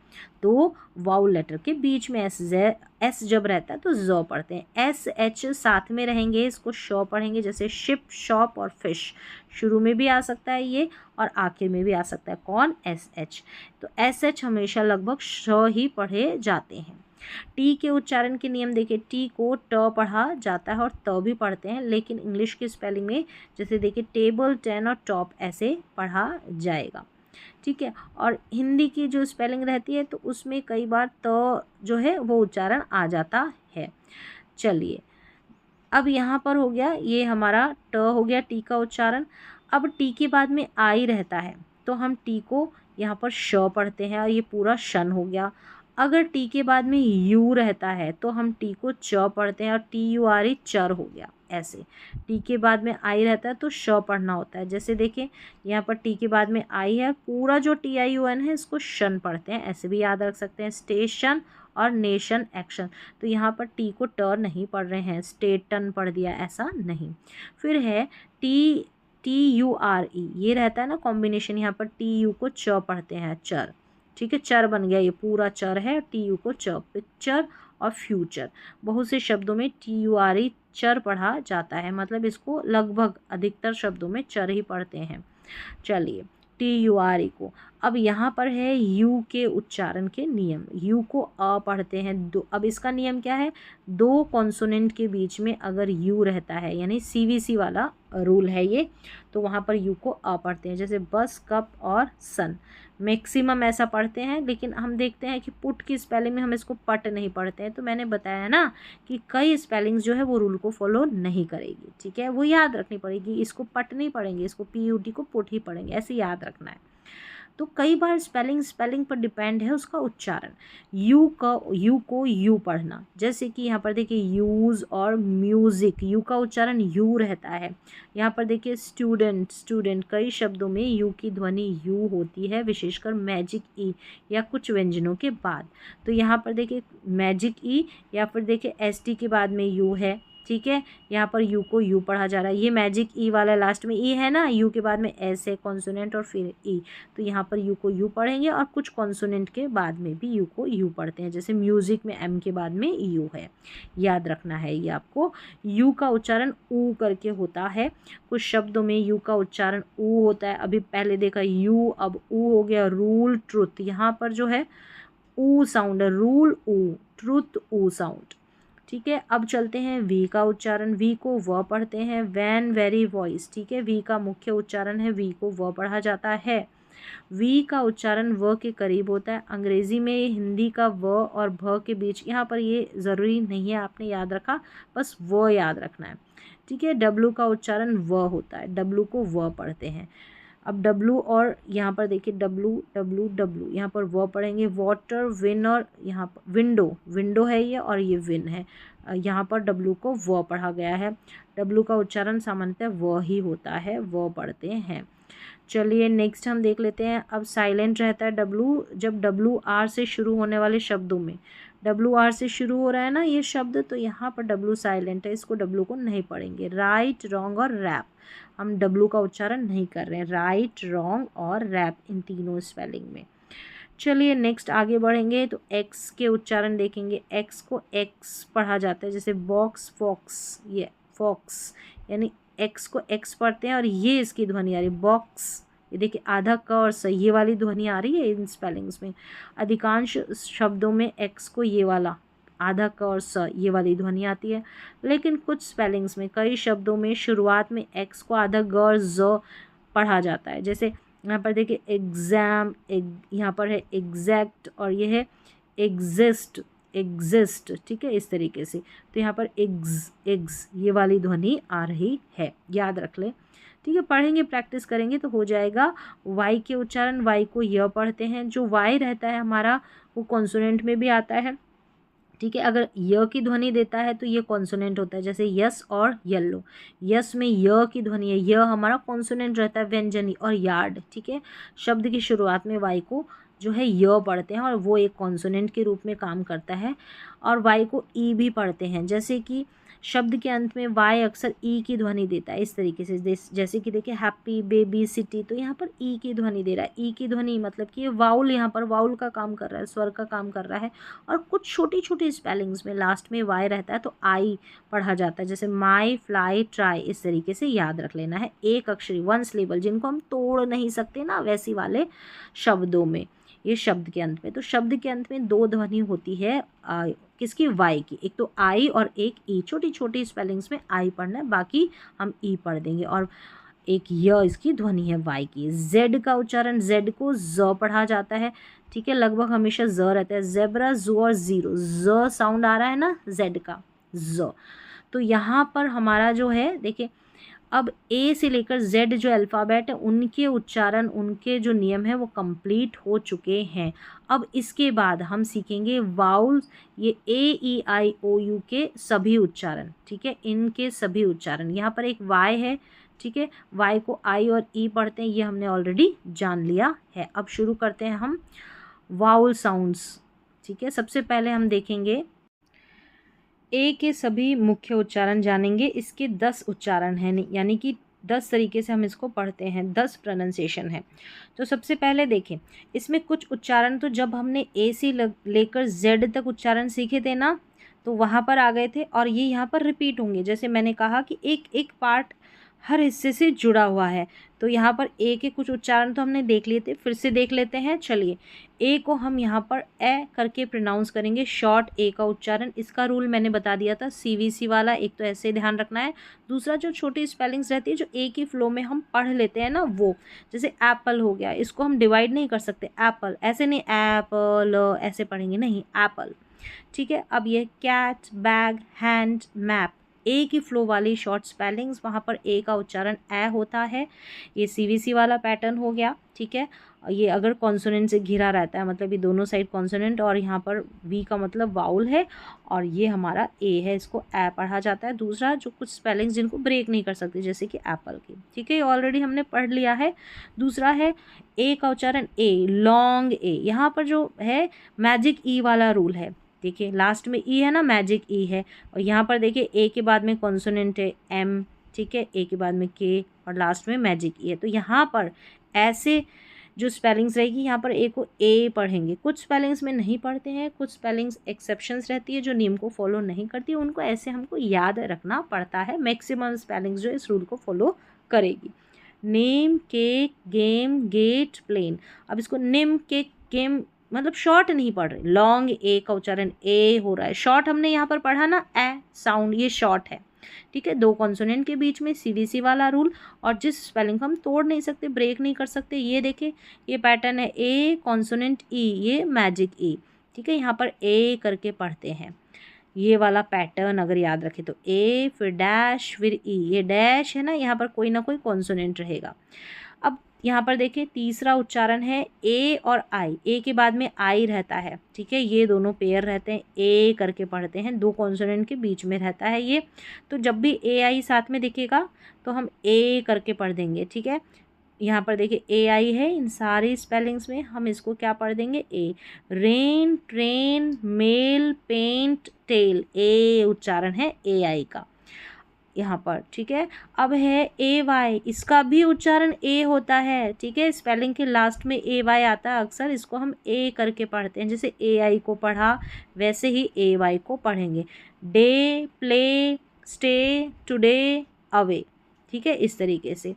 तो वाउल लेटर के बीच में एस जब रहता है तो ज पढ़ते हैं। एस एच साथ में रहेंगे, इसको श पढ़ेंगे, जैसे शिप, शॉप और फिश, शुरू में भी आ सकता है ये और आखिर में भी आ सकता है, कौन, एस एच। तो एस एच हमेशा लगभग श ही पढ़े जाते हैं। टी के उच्चारण के नियम देखिए, टी को ट पढ़ा जाता है और त भी पढ़ते हैं, लेकिन इंग्लिश की स्पेलिंग में जैसे देखिए टेबल, टेन और टॉप ऐसे पढ़ा जाएगा, ठीक है। और हिंदी की जो स्पेलिंग रहती है तो उसमें कई बार त जो है वो उच्चारण आ जाता है। चलिए अब यहाँ पर हो गया, ये हमारा ट हो गया टी का उच्चारण। अब टी के बाद में आई रहता है तो हम टी को यहाँ पर श पढ़ते हैं, और ये पूरा शन हो गया। अगर टी के बाद में यू रहता है तो हम टी को च पढ़ते हैं, और टी यू आर ई चर हो गया। ऐसे टी के बाद में आई रहता है तो श पढ़ना होता है। जैसे देखें यहाँ पर टी के बाद में आई है, पूरा जो टी आई यू एन है इसको शन पढ़ते हैं, ऐसे भी याद रख सकते हैं। स्टेशन और नेशन, एक्शन, तो यहाँ पर टी को ट नहीं पढ़ रहे हैं, स्टेटन पढ़ दिया, ऐसा नहीं। फिर है T, T U R E, ये रहता है ना कॉम्बिनेशन, यहाँ पर टी यू को च पढ़ते हैं, चर, ठीक है, चर बन गया, ये पूरा चर है, टी यू को च। पिक्चर और फ्यूचर, बहुत से शब्दों में टी यू आर ई चर पढ़ा जाता है, मतलब इसको लगभग अधिकतर शब्दों में चर ही पढ़ते हैं। चलिए टी यू आर ई को, अब यहाँ पर है यू के उच्चारण के नियम। यू को अ पढ़ते हैं दो, अब इसका नियम क्या है, दो कॉन्सोनेंट के बीच में अगर यू रहता है, यानी सीवीसी वाला रूल है ये, तो वहाँ पर यू को अ पढ़ते हैं, जैसे बस, कप और सन। मैक्सिमम ऐसा पढ़ते हैं, लेकिन हम देखते हैं कि पुट की स्पेलिंग में हम इसको पट नहीं पढ़ते हैं, तो मैंने बताया ना कि कई स्पेलिंग्स जो है वो रूल को फॉलो नहीं करेगी, ठीक है, वो याद रखनी पड़ेगी। इसको पट नहीं पढ़ेंगे, इसको पी यू टी को पुट ही पढ़ेंगे, ऐसे याद रखना है। तो कई बार स्पेलिंग पर डिपेंड है उसका उच्चारण। यू को यू पढ़ना, जैसे कि यहाँ पर देखिए यूज़ और म्यूज़िक, यू का उच्चारण यू रहता है। यहाँ पर देखिए स्टूडेंट, कई शब्दों में यू की ध्वनि यू होती है, विशेषकर मैजिक ई या कुछ व्यंजनों के बाद। तो यहाँ पर देखिए मैजिक ई या फिर देखिए एस टी के बाद में यू है, ठीक है। यहाँ पर यू को यू पढ़ा जा रहा है, ये मैजिक ई वाला लास्ट में ई है ना, यू के बाद में एस है कॉन्सोनेंट और फिर ई, तो यहाँ पर यू को यू पढ़ेंगे और कुछ कॉन्सोनेंट के बाद में भी यू को यू पढ़ते हैं, जैसे म्यूज़िक में एम के बाद में यू है, याद रखना है ये आपको। यू का उच्चारण ऊ करके होता है, कुछ शब्दों में यू का उच्चारण ऊ होता है। अभी पहले देखा यू, अब ऊ हो गया। रूल ट्रुथ, यहाँ पर जो है ऊ साउंड है, रूल ऊ, ट्रुथ ऊ साउंड, ठीक है। अब चलते हैं वी का उच्चारण, वी को व पढ़ते हैं। वैन, वेरी, वॉइस, ठीक है। वी का मुख्य उच्चारण है, वी को व पढ़ा जाता है। वी का उच्चारण व के करीब होता है। अंग्रेजी में हिंदी का व और भ के बीच, यहाँ पर ये ज़रूरी नहीं है आपने याद रखा, बस व याद रखना है, ठीक है। डब्लू का उच्चारण व होता है, डब्लू को व पढ़ते हैं। अब डब्लू और यहाँ पर देखिए डब्लू डब्लू डब्लू, यहाँ पर व पढ़ेंगे। वाटर, विन और यहाँ पर विंडो है ये और ये विन है, यहाँ पर डब्लू को व पढ़ा गया है। डब्लू का उच्चारण सामान्यतः व ही होता है, व पढ़ते हैं। चलिए नेक्स्ट हम देख लेते हैं। अब साइलेंट रहता है डब्लू, जब डब्लू आर से शुरू होने वाले शब्दों में, डब्लू आर से शुरू हो रहा है ना ये शब्द, तो यहाँ पर डब्लू साइलेंट है, इसको डब्लू को नहीं पढ़ेंगे। राइट, रॉन्ग और रैप, हम डब्लू का उच्चारण नहीं कर रहे हैं, राइट, रॉन्ग और रैप, इन तीनों स्पेलिंग में। चलिए नेक्स्ट आगे बढ़ेंगे तो एक्स के उच्चारण देखेंगे। एक्स को एक्स पढ़ा जाता है, जैसे बॉक्स, फॉक्स, ये फॉक्स, यानी एक्स को एक्स पढ़ते हैं और ये इसकी ध्वनि आ रही है बॉक्स, ये देखिए आधा क और स ये वाली ध्वनि आ रही है इन स्पेलिंग्स में। अधिकांश शब्दों में एक्स को ये वाला आधा क और स ये वाली ध्वनि आती है, लेकिन कुछ स्पेलिंग्स में, कई शब्दों में शुरुआत में एक्स को आधा ग और ज पढ़ा जाता है। जैसे यहाँ पर देखिए एग्ज़ाम, यहाँ पर है एग्जैक्ट और ये है एग्जिस्ट, ठीक है, इस तरीके से। तो यहाँ पर एग्स ये वाली ध्वनि आ रही है, याद रख लें, ठीक है। पढ़ेंगे, प्रैक्टिस करेंगे तो हो जाएगा। वाई के उच्चारण, वाई को य पढ़ते हैं। जो वाई रहता है हमारा वो कॉन्सोनेंट में भी आता है, ठीक है। अगर य की ध्वनि देता है तो ये कॉन्सोनेंट होता है, जैसे यस और येलो, यस में य की ध्वनि है, य हमारा कॉन्सोनेंट रहता है व्यंजनी, और यार्ड, ठीक है। शब्द की शुरुआत में वाई को जो है य पढ़ते हैं और वो एक कॉन्सोनेंट के रूप में काम करता है। और वाई को ई भी पढ़ते हैं, जैसे कि शब्द के अंत में वाई अक्सर ई की ध्वनि देता है, इस तरीके से। जैसे कि देखिए हैप्पी, बेबी, सिटी, तो यहाँ पर ई की ध्वनि दे रहा है। ई की ध्वनि मतलब कि ये वाउल, यहाँ पर वाउल का काम कर रहा है, स्वर का काम कर रहा है। और कुछ छोटी छोटी स्पेलिंग्स में लास्ट में वाई रहता है तो आई पढ़ा जाता है, जैसे माई, फ्लाई, ट्राई, इस तरीके से याद रख लेना है। एक अक्षरी, वन सिलेबल, जिनको हम तोड़ नहीं सकते ना, वैसी वाले शब्दों में ये शब्द के अंत में। तो शब्द के अंत में दो ध्वनि होती है, किसकी, वाई की, एक तो आई और एक ई। छोटी छोटी स्पेलिंग्स में आई पढ़ना है, बाकी हम ई पढ़ देंगे। और एक य इसकी ध्वनि है वाई की। जेड का उच्चारण, जेड को ज पढ़ा जाता है, ठीक है, लगभग हमेशा ज रहता है। जेब्रा, जू और जीरो, ज साउंड आ रहा है ना जेड का, ज। तो यहाँ पर हमारा जो है देखिए, अब ए से लेकर जेड जो अल्फ़ाबेट है उनके उच्चारण, उनके जो नियम है वो कंप्लीट हो चुके हैं। अब इसके बाद हम सीखेंगे वाउल्स, ये ए ई आई ओ यू के सभी उच्चारण, ठीक है, इनके सभी उच्चारण। यहाँ पर एक वाई है, ठीक है, वाई को आई और ई पढ़ते हैं, ये हमने ऑलरेडी जान लिया है। अब शुरू करते हैं हम वाउल साउंड्स, ठीक है। सबसे पहले हम देखेंगे ए के सभी मुख्य उच्चारण जानेंगे। इसके 10 उच्चारण हैं, यानी कि 10 तरीके से हम इसको पढ़ते हैं, 10 प्रोनाउंसिएशन है। तो सबसे पहले देखें, इसमें कुछ उच्चारण तो जब हमने ए से लेकर जेड तक उच्चारण सीखे थे ना, तो वहाँ पर आ गए थे, और ये यहाँ पर रिपीट होंगे। जैसे मैंने कहा कि एक एक पार्ट हर हिस्से से जुड़ा हुआ है, तो यहाँ पर ए के कुछ उच्चारण तो हमने देख लिए थे, फिर से देख लेते हैं। चलिए, ए को हम यहाँ पर ए करके प्रोनाउंस करेंगे, शॉर्ट ए का उच्चारण। इसका रूल मैंने बता दिया था, सीवीसी वाला, एक तो ऐसे ध्यान रखना है। दूसरा, जो छोटी स्पेलिंग्स रहती है जो ए की फ्लो में हम पढ़ लेते हैं ना, वो जैसे एप्पल हो गया, इसको हम डिवाइड नहीं कर सकते, एप्पल ऐसे नहीं, एप्पल ऐसे पढ़ेंगे, नहीं, एप्पल, ठीक है। अब ये कैट, बैग, हैंड, मैप, ए की फ्लो वाली शॉर्ट स्पेलिंग्स, वहाँ पर ए का उच्चारण ए होता है। ये सीवीसी वाला पैटर्न हो गया, ठीक है। ये अगर कॉन्सोनेंट से घिरा रहता है, मतलब ये दोनों साइड कॉन्सोनेंट और यहाँ पर वी का मतलब वाउल है और ये हमारा ए है, इसको ए पढ़ा जाता है। दूसरा जो कुछ स्पेलिंग्स जिनको ब्रेक नहीं कर सकती, जैसे कि एप्पल की, ठीक है, ये ऑलरेडी हमने पढ़ लिया है। दूसरा है ए का उच्चारण ए, लॉन्ग ए। यहाँ पर जो है मैजिक ई वाला रूल है, देखिए लास्ट में ई है ना, मैजिक ई है। और यहाँ पर देखिए ए के बाद में कॉन्सोनेंट है एम, ठीक है, ए के बाद में के और लास्ट में मैजिक ई है। तो यहाँ पर ऐसे जो स्पेलिंग्स रहेगी, यहाँ पर ए को ए पढ़ेंगे। कुछ स्पेलिंग्स में नहीं पढ़ते हैं, कुछ स्पेलिंग्स एक्सेप्शंस रहती है जो नियम को फॉलो नहीं करती, उनको ऐसे हमको याद रखना पड़ता है। मैक्सिमम स्पेलिंग्स जो इस रूल को फॉलो करेगी। Name, cake, game, gate, plane. अब इसको निम, केक, गेम मतलब शॉर्ट नहीं पढ़ रहे, लॉन्ग ए का उच्चारण ए हो रहा है। शॉर्ट हमने यहाँ पर पढ़ा ना, ए साउंड, ये शॉर्ट है, ठीक है। दो कॉन्सोनेंट के बीच में सीवीसी वाला रूल, और जिस स्पेलिंग को हम तोड़ नहीं सकते, ब्रेक नहीं कर सकते, ये देखें ये पैटर्न है ए कॉन्सोनेंट ई, ये मैजिक ई, ठीक है। यहाँ पर ए करके पढ़ते हैं, ये वाला पैटर्न अगर याद रखें तो ए फिर डैश फिर ई, ये डैश है ना, यहाँ पर कोई ना कोई कॉन्सोनेंट रहेगा। अब यहाँ पर देखिए तीसरा उच्चारण है ए और आई, ए के बाद में आई रहता है, ठीक है, ये दोनों पेयर रहते हैं, ए करके पढ़ते हैं, दो कॉन्सोनेंट के बीच में रहता है ये। तो जब भी ए आई साथ में दिखेगा तो हम ए करके पढ़ देंगे, ठीक है। यहाँ पर देखिए ए आई है, इन सारी स्पेलिंग्स में हम इसको क्या पढ़ देंगे, a. Rain, train, mail, paint, tail, a उच्चारण है ए आई का यहाँ पर, ठीक है। अब है ए वाई, इसका भी उच्चारण ए होता है, ठीक है। स्पेलिंग के लास्ट में ए वाई आता है अक्सर, इसको हम ए करके पढ़ते हैं। जैसे ए आई को पढ़ा वैसे ही ए वाई को पढ़ेंगे। Day, play, stay, today, away, ठीक है, इस तरीके से।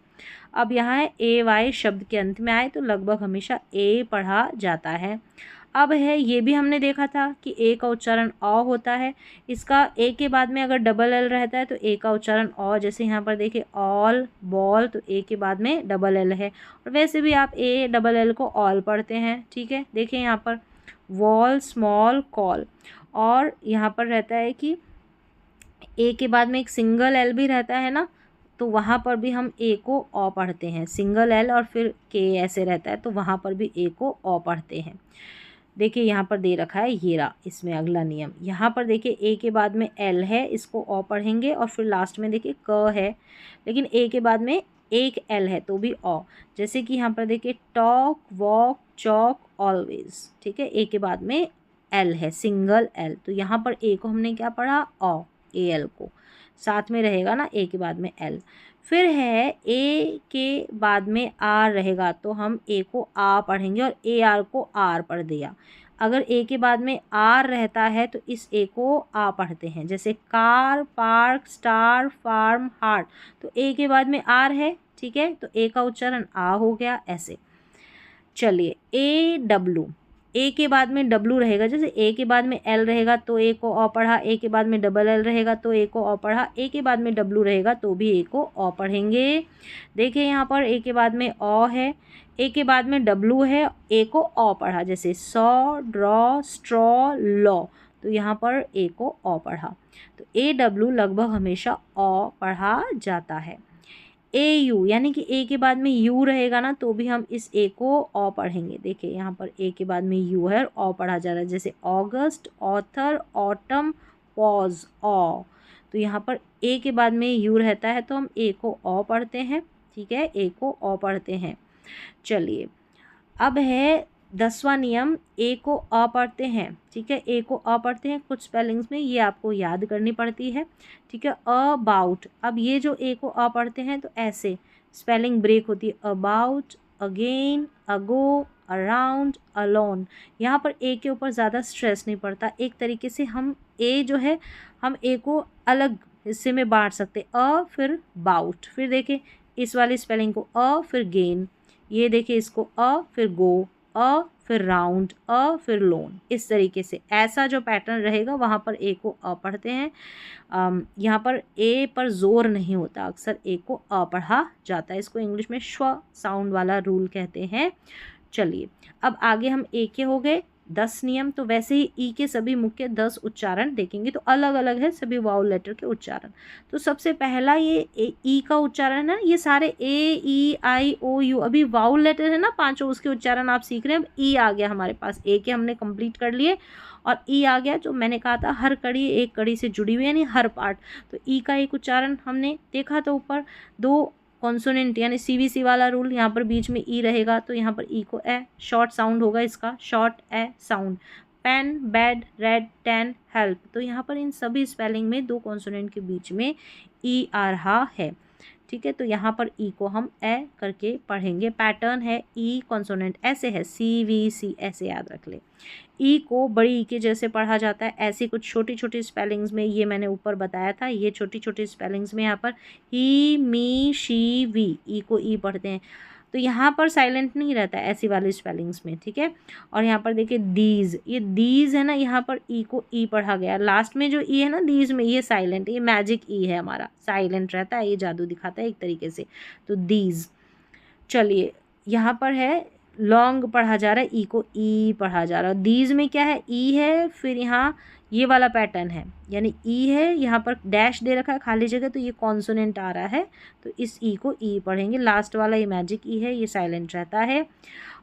अब यहाँ है ए वाई शब्द के अंत में आए तो लगभग हमेशा ए पढ़ा जाता है। अब है ये भी हमने देखा था कि ए का उच्चारण अ होता है, इसका ए के बाद में अगर डबल एल रहता है तो ए का उच्चारण अ, जैसे यहाँ पर देखिए ऑल, बॉल, तो ए के बाद में डबल एल है। और वैसे भी आप ए डबल एल को ऑल पढ़ते हैं, ठीक है। देखिए यहाँ पर वॉल, स्मॉल, कॉल, और यहाँ पर रहता है कि ए के बाद में एक सिंगल एल भी रहता है ना, तो वहाँ पर भी हम ए को अ पढ़ते हैं, सिंगल एल और फिर के ऐसे रहता है, तो वहाँ पर भी ए को अ पढ़ते हैं। देखिए यहाँ पर दे रखा है ये रहा, इसमें अगला नियम, यहाँ पर देखिए ए के बाद में एल है, इसको अ पढ़ेंगे, और फिर लास्ट में देखिए क है, लेकिन ए के बाद में एक एल है तो भी अ। जैसे कि यहाँ पर देखिए टॉक, वॉक, चॉक, ऑलवेज, ठीक है, ए के बाद में एल है, सिंगल एल, तो यहाँ पर ए को हमने क्या पढ़ा, अ, ए एल को साथ में रहेगा ना, ए के बाद में एल। फिर है ए के बाद में आर रहेगा तो हम ए को आ पढ़ेंगे और ए आर को आर पढ़ दिया। अगर ए के बाद में आर रहता है तो इस ए को आ पढ़ते हैं, जैसे car, park, star, farm, heart, तो ए के बाद में आर है, ठीक है, तो ए का उच्चारण आ हो गया ऐसे। चलिए ए डब्लू, ए के बाद में डब्लू रहेगा, जैसे ए के बाद में एल रहेगा तो ए को अ पढ़ा, ए के बाद में डबल एल रहेगा तो ए को अ पढ़ा, ए के बाद में डब्लू रहेगा तो भी ए को अ पढ़ेंगे। देखिए यहाँ पर ए के बाद में अ है, ए के बाद में डब्लू है, ए को अ पढ़ा, जैसे सॉ, ड्रॉ, स्ट्रॉ, लॉ, तो यहाँ पर ए को अ पढ़ा। तो ए डब्लू लगभग हमेशा अ पढ़ा जाता है। ए यू, यानी कि ए के बाद में यू रहेगा ना तो भी हम इस ए को अ पढ़ेंगे। देखिए यहाँ पर ए के बाद में यू है और अ पढ़ा जा रहा है, जैसे ऑगस्ट, ऑथर, ऑटम, पॉज, अ, तो यहाँ पर ए के बाद में यू रहता है तो हम ए को अ पढ़ते हैं, ठीक है, ए को अ पढ़ते हैं। चलिए अब है 10वां नियम, ए को अ पढ़ते हैं, ठीक है, ए को अ पढ़ते हैं। कुछ स्पेलिंग्स में ये आपको याद करनी पड़ती है, ठीक है। अबाउट, अब ये जो ए को अ पढ़ते हैं तो ऐसे स्पेलिंग ब्रेक होती है, about, again, ago, around, alone. यहाँ पर ए के ऊपर ज़्यादा स्ट्रेस नहीं पड़ता, एक तरीके से हम ए जो है हम ए को अलग हिस्से में बांट सकते, अ फिर बाउट, फिर देखें इस वाली स्पेलिंग को अ फिर गेन, ये देखिए इसको अ फिर गो, अ फिर राउंड, अ फिर लोन, इस तरीके से ऐसा जो पैटर्न रहेगा वहाँ पर ए को अ पढ़ते हैं। यहाँ पर ए पर जोर नहीं होता, अक्सर ए को अ पढ़ा जाता है, इसको इंग्लिश में श्व साउंड वाला रूल कहते हैं। चलिए अब आगे हम ए के हो गए, 10 नियम, तो वैसे ही ई के सभी मुख्य 10 उच्चारण देखेंगे, तो अलग अलग है सभी वाउल लेटर के उच्चारण। तो सबसे पहला ये ई का उच्चारण है, ये सारे ए ई आई ओ यू अभी वाउल लेटर है ना पांचों, उसके उच्चारण आप सीख रहे हैं। अब ई आ गया हमारे पास, ए के हमने कंप्लीट कर लिए और ई आ गया, जो मैंने कहा था हर कड़ी एक कड़ी से जुड़ी हुई है, यानी हर पार्ट। तो ई का एक उच्चारण हमने देखा था ऊपर, दो कॉन्सोनेंट यानी सीवीसी वाला रूल, यहाँ पर बीच में ई रहेगा, तो यहाँ पर ई को ए शॉर्ट साउंड होगा, इसका short a sound. Pen, bed, red, ten, help, तो यहाँ पर इन सभी स्पेलिंग में दो कॉन्सोनेंट के बीच में ई आ रहा है। ठीक है, तो यहाँ पर ई को हम ए करके पढ़ेंगे। पैटर्न है ई कॉन्सोनेंट ऐसे है, सी वी सी, ऐसे याद रख ले। ई को बड़ी ई के जैसे पढ़ा जाता है, ऐसी कुछ छोटी छोटी स्पेलिंग्स में, ये मैंने ऊपर बताया था, ये छोटी छोटी स्पेलिंग्स में यहाँ पर ही, मी, शी, वी, ई को ई पढ़ते हैं। तो यहाँ पर साइलेंट नहीं रहता है ऐसी वाली स्पेलिंग्स में, ठीक है। और यहाँ पर देखिए दीज, ये दीज है ना, यहाँ पर ई को ई पढ़ा गया, लास्ट में जो ई है ना दीज में, ये साइलेंट, ये मैजिक ई है हमारा, साइलेंट रहता है, ये जादू दिखाता है एक तरीके से। तो दीज, चलिए यहाँ पर है लॉन्ग पढ़ा जा रहा है, ई को ई पढ़ा जा रहा है। दीज में क्या है, ई है, फिर यहाँ ये वाला पैटर्न है, यानी ई है, यहाँ पर डैश दे रखा है खाली जगह, तो ये कॉन्सोनेंट आ रहा है, तो इस ई को ई पढ़ेंगे। लास्ट वाला ये मैजिक ई है, ये साइलेंट रहता है।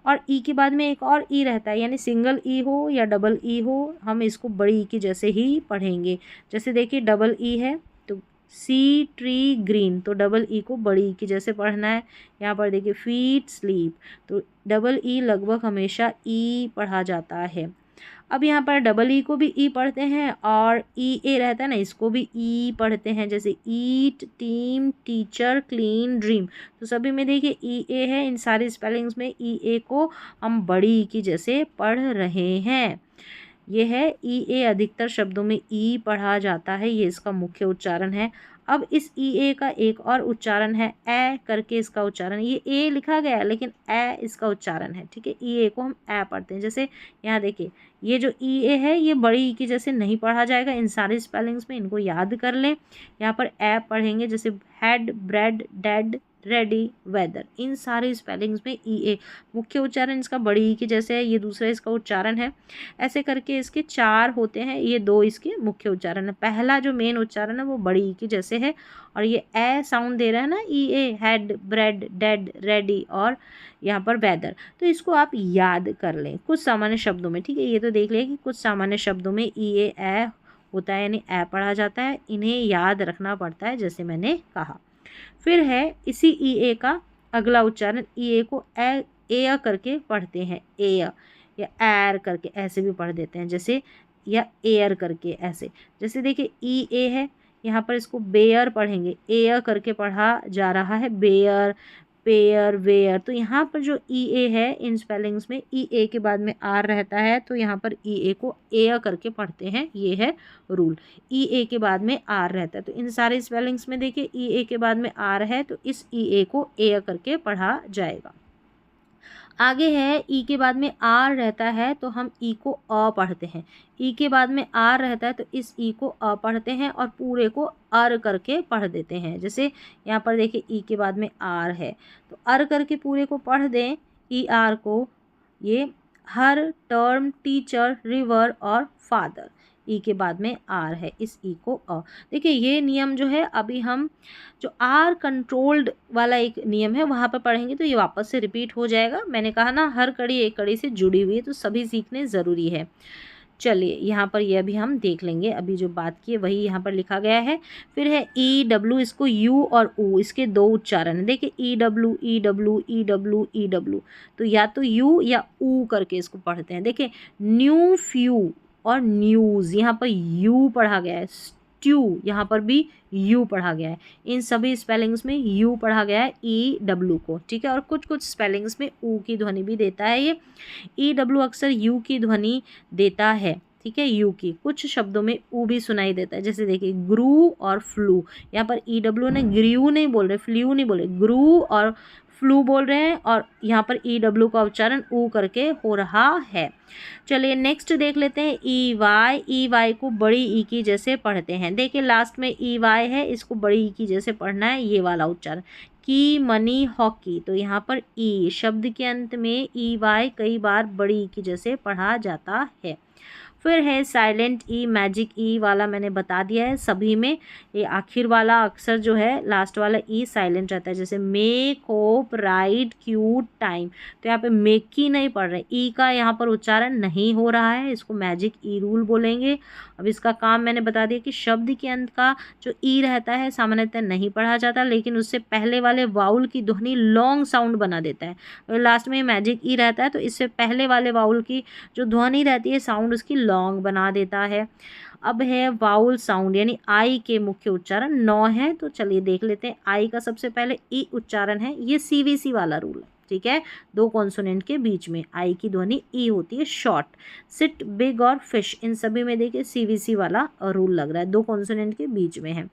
और ई के बाद में एक और ई रहता है, यानी सिंगल ई हो या डबल ई हो, हम इसको बड़ी ई के जैसे ही पढ़ेंगे। जैसे देखिए डबल ई है, तो सी ट्री ग्रीन, तो डबल ई को बड़ी ई के जैसे पढ़ना है। यहाँ पर देखिए फीट स्लीप, तो डबल ई लगभग हमेशा ई पढ़ा जाता है। अब यहाँ पर डबल ई को भी ई पढ़ते हैं, और ई ए रहता है ना, इसको भी ई पढ़ते हैं, जैसे ईट, टीम, टीचर, क्लीन, ड्रीम। तो सभी में देखिए ई ए है, इन सारी स्पेलिंग्स में ई ए को हम बड़ी ई की जैसे पढ़ रहे हैं। ये है ई ए, अधिकतर शब्दों में ई पढ़ा जाता है, ये इसका मुख्य उच्चारण है। अब इस ई ए का एक और उच्चारण है, ए करके इसका उच्चारण, ये ए लिखा गया है लेकिन ए इसका उच्चारण है, ठीक है। ई ए को हम ए पढ़ते हैं। जैसे यहाँ देखिए ये जो ई ए है, ये बड़ी ई की जैसे नहीं पढ़ा जाएगा इन सारी स्पेलिंग्स में, इनको याद कर लें। यहाँ पर ए पढ़ेंगे, जैसे head, bread, dead, ready, weather, इन सारे स्पेलिंग्स में ई ए मुख्य उच्चारण इसका बड़ी ई के जैसे है, ये दूसरा इसका उच्चारण है। ऐसे करके इसके 4 होते हैं, ये 2 इसके मुख्य उच्चारण है। पहला जो मेन उच्चारण है वो बड़ी ई के जैसे है, और ये ए साउंड दे रहा है ना, ई ए, हेड, ब्रेड, डेड, रेडी, और यहाँ पर वेदर। तो इसको आप याद कर लें कुछ सामान्य शब्दों में, ठीक है। ये तो देख लें कि कुछ सामान्य शब्दों में ई ए होता है, यानी ए पढ़ा जाता है, इन्हें याद रखना पड़ता है जैसे मैंने कहा। फिर है इसी ई ए का अगला उच्चारण, ई ए को ए करके पढ़ते हैं, ए या एर करके ऐसे भी पढ़ देते हैं, जैसे या एयर करके ऐसे। जैसे देखिए ई ए है, यहाँ पर इसको बेयर पढ़ेंगे, एयर करके पढ़ा जा रहा है, बेयर, पेयर, वेयर। तो यहाँ पर जो ई ए है इन स्पेलिंग्स में ई ए के बाद में आर रहता है, तो यहाँ पर ई ए को एयर करके पढ़ते हैं, ये है रूल। ई ए के बाद में आर रहता है, तो इन सारे स्पेलिंग्स में देखिए ई ए के बाद में आर है, तो इस ई ए को एयर करके पढ़ा जाएगा। आगे है ई के बाद में आर रहता है, तो हम ई को अ पढ़ते हैं। ई के बाद में आर रहता है, तो इस ई को अ पढ़ते हैं और पूरे को अर करके पढ़ देते हैं। जैसे यहाँ पर देखिए ई के बाद में आर है, तो अर करके पूरे को पढ़ दें ई आर को। ये हर, टर्म, टीचर, रिवर और फादर, ई के बाद में आर है, इस ई को अ। देखिए ये नियम जो है अभी हम जो आर कंट्रोल्ड वाला एक नियम है वहाँ पर पढ़ेंगे, तो ये वापस से रिपीट हो जाएगा। मैंने कहा ना हर कड़ी एक कड़ी से जुड़ी हुई है, तो सभी सीखने ज़रूरी है। चलिए यहाँ पर ये अभी हम देख लेंगे, अभी जो बात की है वही यहाँ पर लिखा गया है। फिर है ई डब्ल्यू, इसको यू और ऊ, इसके 2 उच्चारण है। देखिए E W, E W, E W, E W, तो या तो यू या ऊ करके इसको पढ़ते हैं। देखिए न्यू, फ्यू और न्यूज़, यहाँ पर यू पढ़ा गया है। स्ट्यू, यहाँ पर भी यू पढ़ा गया है। इन सभी स्पेलिंग्स में यू पढ़ा गया है ई डब्ल्यू को, ठीक है। और कुछ कुछ स्पेलिंग्स में ऊ की ध्वनि भी देता है। ये ई डब्ल्यू अक्सर यू की ध्वनि देता है, ठीक है, यू की। कुछ शब्दों में ऊ भी सुनाई देता है, जैसे देखिए ग्रू और फ्लू। यहाँ पर ई डब्ल्यू ने ग्रू नहीं बोल रहे, फ्लू नहीं बोल रहे, ग्रू और फ्लू बोल रहे हैं और यहाँ पर EW का उच्चारण ऊ करके हो रहा है। चलिए नेक्स्ट देख लेते हैं EY को बड़ी ई की जैसे पढ़ते हैं। देखिए लास्ट में EY है, इसको बड़ी ई की जैसे पढ़ना है, ये वाला उच्चारण। की मनी हॉकी, तो यहाँ पर ई शब्द के अंत में EY कई बार बड़ी ई की जैसे पढ़ा जाता है। फिर है साइलेंट ई, मैजिक ई वाला मैंने बता दिया है सभी में। ये आखिर वाला अक्सर जो है लास्ट वाला ई साइलेंट रहता है, जैसे make, hope, right, cute, time. तो यहाँ पे मेक की नहीं पढ़ रहे, ई का यहाँ पर उच्चारण नहीं हो रहा है, इसको मैजिक ई रूल बोलेंगे। अब इसका काम मैंने बता दिया कि शब्द के अंत का जो ई रहता है सामान्यतः नहीं पढ़ा जाता, लेकिन उससे पहले वाले वाउल की ध्वनि लॉन्ग साउंड बना देता है। लास्ट में मैजिक ई रहता है तो इससे पहले वाले वाउल की जो ध्वनि रहती है साउंड उसकी लॉन्ग बना देता है। अब है वाउल साउंड, यानी आई के मुख्य उच्चारण 9 है। तो चलिए देख लेते हैं। आई का सबसे पहले ई उच्चारण है, ये CVC वाला रूल है, ठीक है। 2 कॉन्सोनेंट के बीच में आई की ध्वनि ई होती है, शॉर्ट। सिट, बिग और फिश, इन सभी में देखिए CVC वाला रूल लग रहा है, 2 कॉन्सोनेंट के बीच में है।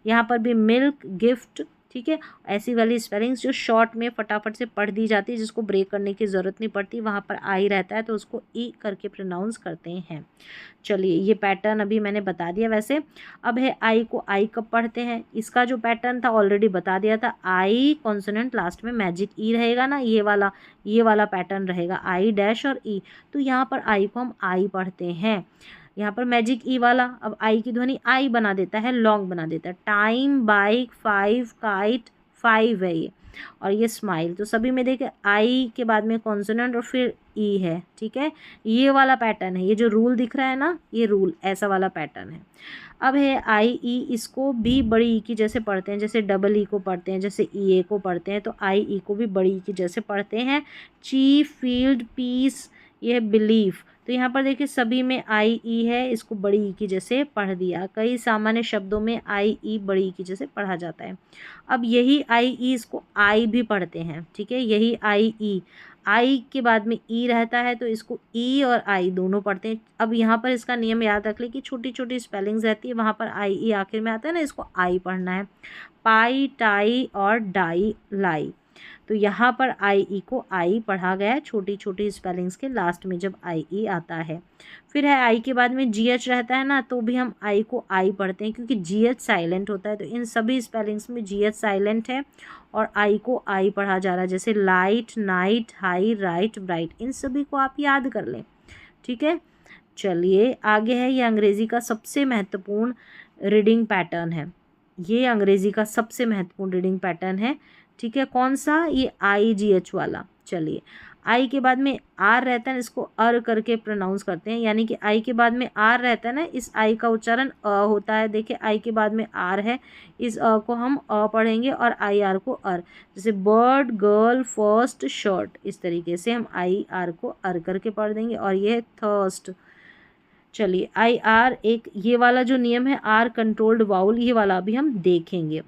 यहाँ पर भी मिल्क, गिफ्ट, ठीक है। ऐसी वाली स्पेलिंग्स जो शॉर्ट में फटाफट से पढ़ दी जाती है, जिसको ब्रेक करने की ज़रूरत नहीं पड़ती, वहाँ पर आई रहता है तो उसको ई करके प्रोनाउंस करते हैं। चलिए ये पैटर्न अभी मैंने बता दिया। वैसे अब है आई को आई कब पढ़ते हैं, इसका जो पैटर्न था ऑलरेडी बता दिया था। आई कॉन्सोनेंट लास्ट में मैजिक ई रहेगा ना, ये वाला पैटर्न रहेगा, आई डैश और ई। तो यहाँ पर आई को हम आई पढ़ते हैं, यहाँ पर मैजिक ई वाला। अब आई की ध्वनि आई बना देता है, लॉन्ग बना देता है। टाइम, बाइक, 5, काइट, 5 है ये, और ये स्माइल। तो सभी में देखिए आई के बाद में कॉन्सोनेंट और फिर ई है, ठीक है। ये वाला पैटर्न है, ये जो रूल दिख रहा है ना, ये रूल ऐसा वाला पैटर्न है। अब है आई ई, इसको भी बड़ी ई की जैसे पढ़ते हैं, जैसे डबल ई को पढ़ते हैं, जैसे ई ए को पढ़ते हैं, तो आई ई को भी बड़ी ई की जैसे पढ़ते हैं। चीफ, फील्ड, पीस, ये बिलीफ। तो यहाँ पर देखिए सभी में आई ई है, इसको बड़ी ई की जैसे पढ़ दिया। कई सामान्य शब्दों में आई ई बड़ी ई की जैसे पढ़ा जाता है। अब यही आई ई, इसको आई भी पढ़ते हैं, ठीक है। यही आई ई, आई के बाद में ई रहता है तो इसको ई और आई दोनों पढ़ते हैं। अब यहाँ पर इसका नियम याद रख ले कि छोटी छोटी स्पेलिंग्स रहती है, वहाँ पर आई ई आखिर में आता है ना, इसको आई पढ़ना है। पाई, टाई और डाई, लाई। तो यहाँ पर आई ई को आई पढ़ा गया है, छोटी छोटी स्पेलिंग्स के लास्ट में जब आई ई आता है। फिर है आई के बाद में GH रहता है ना, तो भी हम आई को आई पढ़ते हैं, क्योंकि GH साइलेंट होता है। तो इन सभी स्पेलिंग्स में GH साइलेंट है और आई को आई पढ़ा जा रहा है, जैसे light, night, high, right, bright. इन सभी को आप याद कर लें, ठीक है। चलिए आगे है, ये अंग्रेज़ी का सबसे महत्वपूर्ण रीडिंग पैटर्न है। ये अंग्रेज़ी का सबसे महत्वपूर्ण रीडिंग पैटर्न है, ठीक है। कौन सा, ये IGH वाला। चलिए आई के बाद में आर रहता है, इसको अर करके प्रोनाउंस करते हैं, यानी कि आई के बाद में आर रहता है ना, इस आई का उच्चारण अ होता है। देखिए आई के बाद में आर है, इस अ को हम अ पढ़ेंगे और आई आर को अर, जैसे बर्ड, गर्ल, फर्स्ट, शर्ट। इस तरीके से हम आई आर को अर करके पढ़ देंगे। और ये थर्स्ट। चलिए आई आर, एक ये वाला जो नियम है आर कंट्रोल्ड वाउल, ये वाला अभी हम देखेंगे।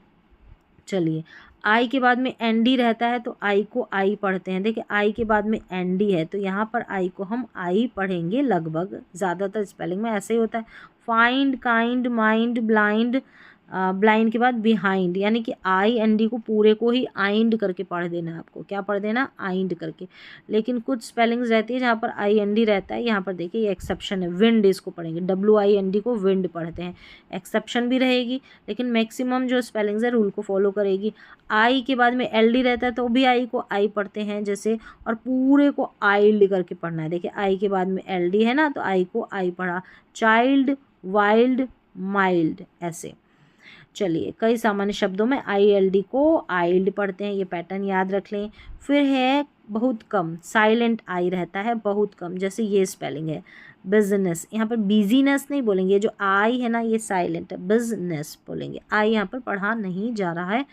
चलिए आई के बाद में ND रहता है तो आई को आई पढ़ते हैं। देखिए आई के बाद में ND है तो यहाँ पर आई को हम आई पढ़ेंगे, लगभग ज़्यादातर स्पेलिंग में ऐसे ही होता है। Find, kind, mind, blind, blind के बाद बिहाइंड, यानी कि IND को पूरे को ही आइंड करके पढ़ देना है आपको। क्या पढ़ देना, आइंड करके। लेकिन कुछ स्पेलिंग्स रहती है जहाँ पर IND रहता है, यहाँ पर देखिए ये एक्सेप्शन है, विंड इसको पढ़ेंगे, WIND को विंड पढ़ते हैं। एक्सेप्शन भी रहेगी, लेकिन मैक्सिमम जो स्पेलिंग्स है रूल को फॉलो करेगी। आई के बाद में LD रहता है तो भी आई को आई पढ़ते हैं जैसे, और पूरे को आइल्ड करके पढ़ना है। देखिए आई के बाद में LD है ना, तो आई को आई पढ़ा। चाइल्ड, वाइल्ड, माइल्ड, ऐसे। चलिए कई सामान्य शब्दों में ILD को आइल्ड पढ़ते हैं, ये पैटर्न याद रख लें। फिर है बहुत कम, साइलेंट आई रहता है, बहुत कम, जैसे ये स्पेलिंग है बिजनेस। यहाँ पर बिजीनेस नहीं बोलेंगे, जो आई है ना ये साइलेंट है, बिजनेस बोलेंगे। आई यहाँ पर पढ़ा नहीं जा रहा है।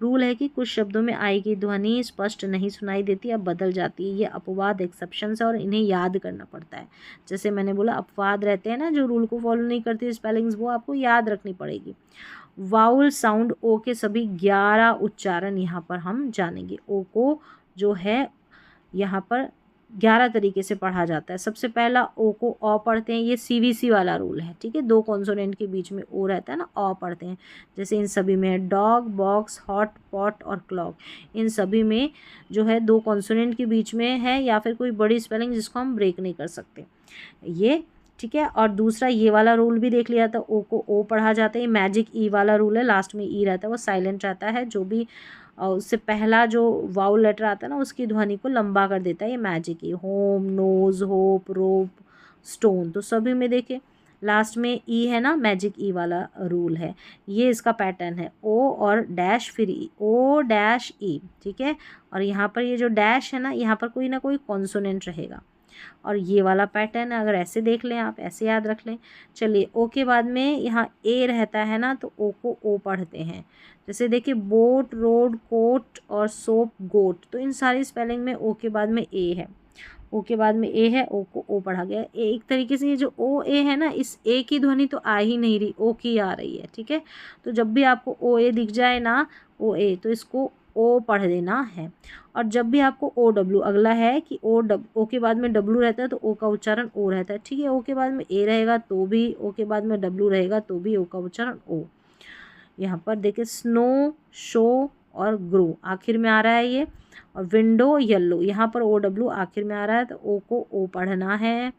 रूल है कि कुछ शब्दों में आई की ध्वनि स्पष्ट नहीं सुनाई देती, अब बदल जाती है। ये अपवाद, एक्सेप्शंस है और इन्हें याद करना पड़ता है। जैसे मैंने बोला अपवाद रहते हैं ना, जो रूल को फॉलो नहीं करती स्पेलिंग्स, वो आपको याद रखनी पड़ेगी। वाउल साउंड ओ के सभी 11 उच्चारण यहाँ पर हम जानेंगे। ओ को जो है यहाँ पर 11 तरीके से पढ़ा जाता है। सबसे पहला ओ को अ पढ़ते हैं, ये सीवीसी वाला रूल है, ठीक है। 2 कॉन्सोनेंट के बीच में ओ रहता है ना, अ पढ़ते हैं। जैसे इन सभी में है डॉग, बॉक्स, हॉट, पॉट और क्लॉक। इन सभी में जो है 2 कॉन्सोनेंट के बीच में है या फिर कोई बड़ी स्पेलिंग जिसको हम ब्रेक नहीं कर सकते, ये ठीक है। और दूसरा ये वाला रूल भी देख लिया था, ओ को ओ पढ़ा जाता है। मैजिक ई वाला रूल है, लास्ट में ई रहता है, वो साइलेंट रहता है। जो भी उससे पहला जो वाउल लेटर आता है ना, उसकी ध्वनि को लंबा कर देता है ये मैजिक ई। होम, नोज, होप, रोप, स्टोन, तो सभी में देखे लास्ट में ई है ना, मैजिक ई वाला रूल है। ये इसका पैटर्न है, ओ और डैश फिर ई, ओ डैश ई, ठीक है। और यहाँ पर ये जो डैश है ना, यहाँ पर कोई ना कोई कॉन्सोनेंट रहेगा। और ये वाला पैटर्न है, अगर ऐसे देख लें आप, ऐसे याद रख लें। चलिए ओ के बाद में यहाँ ए रहता है ना, तो ओ को ओ पढ़ते हैं। जैसे देखिए बोट, रोड, कोट और सोप, गोट, तो इन सारी स्पेलिंग में ओ के बाद में ए है। ओ के बाद में ए है, ओ को ओ पढ़ा गया। एक तरीके से ये जो ओ ए है ना, इस ए की ध्वनि तो आ ही नहीं रही, ओ की आ रही है, ठीक है। तो जब भी आपको ओ ए दिख जाए ना, ओ ए, तो इसको ओ पढ़ देना है। और जब भी आपको ओ डब्ल्यू, अगला है कि ओ के बाद में डब्ल्यू रहता है तो ओ का उच्चारण ओ रहता है, ठीक है। ओ के बाद में ए रहेगा तो भी, ओ के बाद में डब्ल्यू रहेगा तो भी ओ का उच्चारण ओ। यहाँ पर देखिए स्नो, शो और ग्रो आखिर में आ रहा है ये। और विंडो, येलो, यहाँ पर ओ डब्ल्यू आखिर में आ रहा है, तो ओ को ओ पढ़ना है।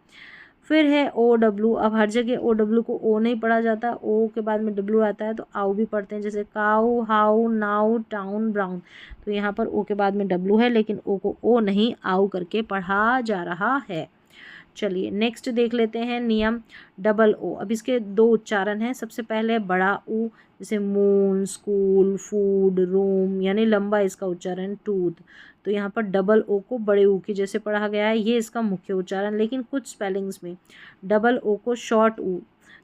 फिर है ओ डब्ल्यू, अब हर जगह ओ डब्ल्यू को ओ नहीं पढ़ा जाता, ओ के बाद में डब्ल्यू आता है तो आउ भी पढ़ते हैं। जैसे काऊ, हाउ, नाउ, टाउन, ब्राउन, तो यहाँ पर ओ के बाद में डब्ल्यू है, लेकिन ओ को ओ नहीं आउ करके पढ़ा जा रहा है। चलिए नेक्स्ट देख लेते हैं नियम डबल ओ। अब इसके 2 उच्चारण हैं। सबसे पहले बड़ा ऊ, जैसे मून, स्कूल, फूड, रूम, यानी लंबा इसका उच्चारण टूथ। तो यहाँ पर डबल ओ को बड़े ऊ की जैसे पढ़ा गया है, ये इसका मुख्य उच्चारण। लेकिन कुछ स्पेलिंग्स में डबल ओ को शॉर्ट ऊ,